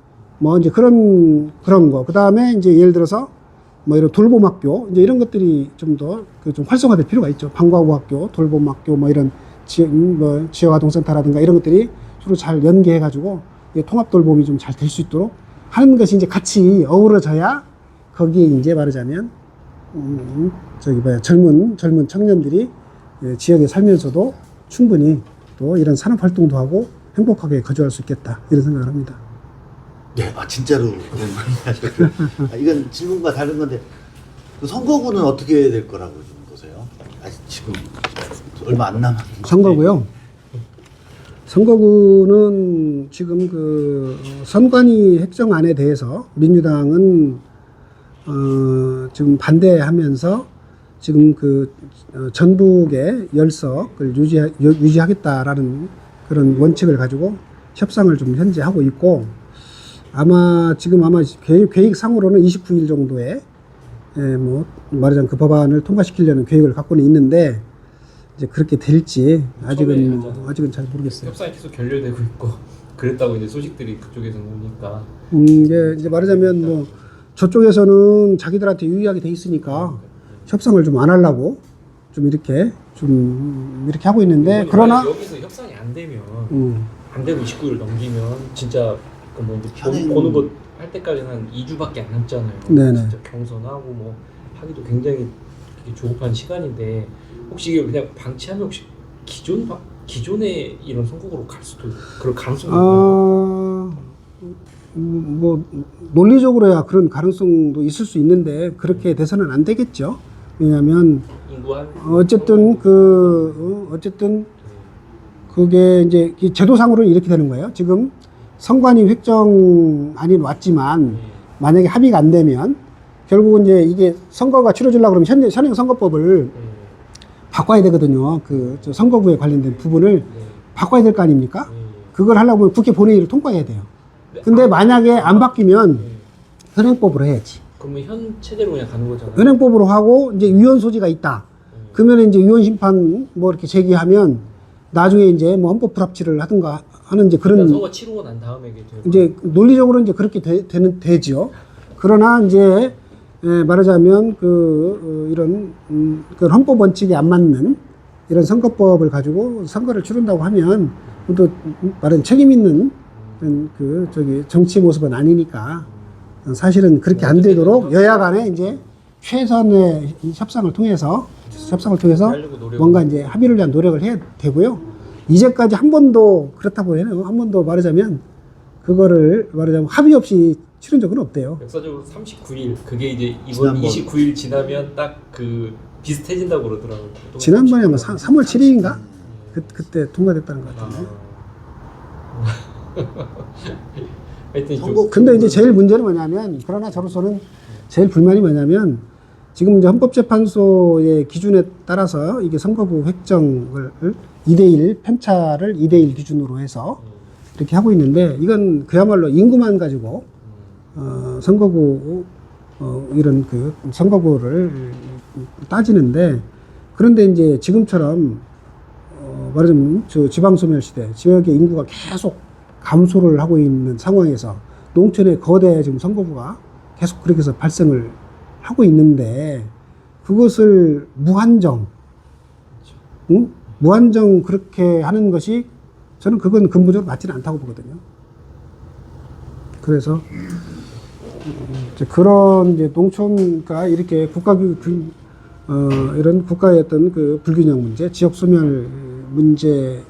이제 그런 거, 그 다음에 이제 예를 들어서 이런 돌봄 학교, 이제 이런 것들이 좀 더 좀 활성화될 필요가 있죠. 방과후 학교, 돌봄 학교, 이런 지역 아동센터라든가 이런 것들이 서로 잘 연계해가지고 통합 돌봄이 좀 잘 될 수 있도록 하는 것이 이제 같이 어우러져야 거기에 이제 말하자면 젊은 청년들이 지역에 살면서도 충분히 또 이런 산업 활동도 하고 행복하게 거주할 수 있겠다, 이런 생각을 합니다. 네, 진짜로 그런 많이 하셨고요. 이건 질문과 다른 건데, 그 선거구는 어떻게 될 거라고 좀 보세요? 아직 지금 얼마 안 남았는데. 선거구요. 선거구는 지금 선관위 획정안에 대해서 민주당은 지금 반대하면서 지금 전북의 열석을 유지하겠다라는 그런 원칙을 가지고 협상을 좀 현재 하고 있고, 아마 계획상으로는 29일 정도에 말하자면 그 법안을 통과시키려는 계획을 갖고는 있는데, 이제 그렇게 될지 아직은 처음에 아직은 잘 모르겠어요. 협상이 계속 결렬되고 있고 그랬다고 이제 소식들이 그쪽에서는 오니까 이게 이제 말하자면 뭐 저쪽에서는 자기들한테 유리하게 돼 있으니까 협상을 좀 안 하려고 좀 이렇게 하고 있는데 그러나 여기서 협상이 안 되면 음, 안 되고 29일 넘기면 진짜 그뭐 이제 현행- 보는 것 할 때까지는 한 2주밖에 안 남잖아요. 네네. 진짜 경선하고 뭐 하기도 굉장히 되게 조급한 시간인데 혹시 이게 그냥 방치하면 혹시 기존의 이런 선거구로 갈 수도 그럴 가능성이 있나요? 뭐 논리적으로야 그런 가능성도 있을 수 있는데 그렇게 돼서는 안 되겠죠. 왜냐하면 인구 한 어쨌든 어쨌든 그게 이제 이 제도상으로는 이렇게 되는 거예요. 지금 선관위 획정안이 왔지만 만약에 합의가 안 되면 결국은 이제 이게 선거가 치러지려고 그러면 현행 선거법을 바꿔야 되거든요. 저 선거구에 관련된 부분을 바꿔야 될 거 아닙니까? 그걸 하려면 국회 본회의를 통과해야 돼요. 근데 만약에 안 바뀌면 현행법으로 해야지. 그러면 현 체제로 그냥 가는 거잖아요. 현행법으로 하고 이제 위헌 소지가 있다. 그러면 이제 위헌 심판 뭐 이렇게 제기하면 나중에 이제 뭐 헌법 불합치를 하든가 하는 이제 일단 그런 선거 치르고 난 다음에 이게 되고. 이제 논리적으로 이제 그렇게 되지요. 그러나 이제 말하자면 이런 그 헌법 원칙에 안 맞는 이런 선거법을 가지고 선거를 치른다고 하면 또 말은 책임 있는 정치 모습은 아니니까 사실은 그렇게 안 되도록 여야 간에 이제 최선의 협상을 통해서 하려고 노력을 뭔가 이제 합의를 위한 노력을 해야 되고요. 이제까지 한 번도 그렇다고 해요. 한 번도 말하자면 합의 없이 치른 적은 없대요. 역사적으로 39일 그게 이제 이번 지난번. 29일 지나면 딱 그 비슷해진다고 그러더라고요. 또 지난번에 아마 3월 7일인가? 그때 통과됐다는 것 같은데. 하여튼 좀 선거- 근데 이제 제일 문제는 뭐냐면, 그러나 저로서는 제일 불만이 뭐냐면, 지금 이제 헌법재판소의 기준에 따라서 이게 선거구 획정을 2대1 편차를 2대1 기준으로 해서 이렇게 하고 있는데, 이건 그야말로 인구만 가지고 선거구 이런 선거구를 따지는데, 그런데 이제 지금처럼 말하자면 지방소멸 시대, 지역의 인구가 계속 감소를 하고 있는 상황에서 농촌의 거대 지금 선거구가 계속 그렇게 해서 발생을 하고 있는데, 그것을 무한정 그렇게 하는 것이 저는 그건 근본적으로 맞지는 않다고 보거든요. 그래서 이제 그런 이제 농촌과 이렇게 이런 국가의 어떤 불균형 문제, 지역 소멸 문제를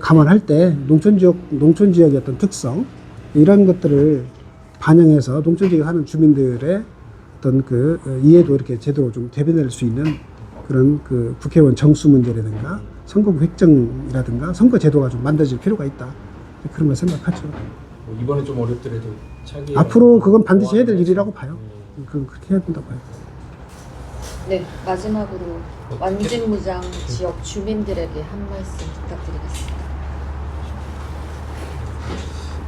감안할 때 농촌 지역의 어떤 특성 이런 것들을 반영해서 농촌 지역에 사는 주민들의 어떤 이해도 이렇게 제대로 좀 대변할 수 있는 그런 국회의원 정수 문제라든가 선거구 획정이라든가 선거 제도가 좀 만들어질 필요가 있다. 그런 걸 생각하죠. 뭐 이번에 좀 어렵더라도 차기 앞으로 그건 반드시 해야 될 일이라고 봐요. 그렇게 해야 된다고 봐요. 네, 마지막으로 완진무장 지역 주민들에게 한 말씀 부탁드리겠습니다.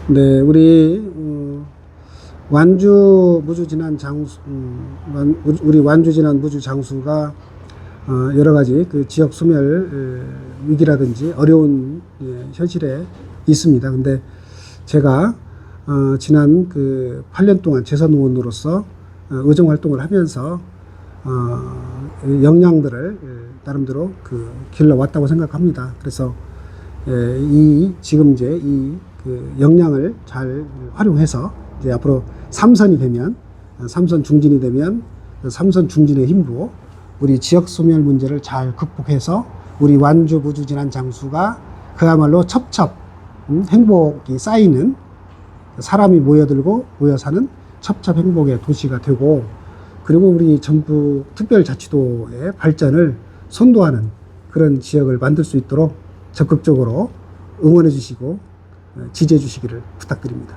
네, 우리 완주 무주 지난 장수, 우리 완주 지난 무주 장수가 여러 가지 지역 소멸 위기라든지 어려운 현실에 있습니다. 근데 제가 지난 8년 동안 재선 의원으로서 의정 활동을 하면서 역량들을 나름대로 길러왔다고 생각합니다. 그래서 지금 이제 이 역량을 잘 활용해서 이제 앞으로 삼선 중진이 되면 삼선 중진의 힘으로 우리 지역 소멸 문제를 잘 극복해서 우리 완주 무주 지난 장수가 그야말로 첩첩 행복이 쌓이는 사람이 모여 사는 첩첩 행복의 도시가 되고, 그리고 우리 전북 특별자치도의 발전을 선도하는 그런 지역을 만들 수 있도록 적극적으로 응원해 주시고 지지해 주시기를 부탁드립니다.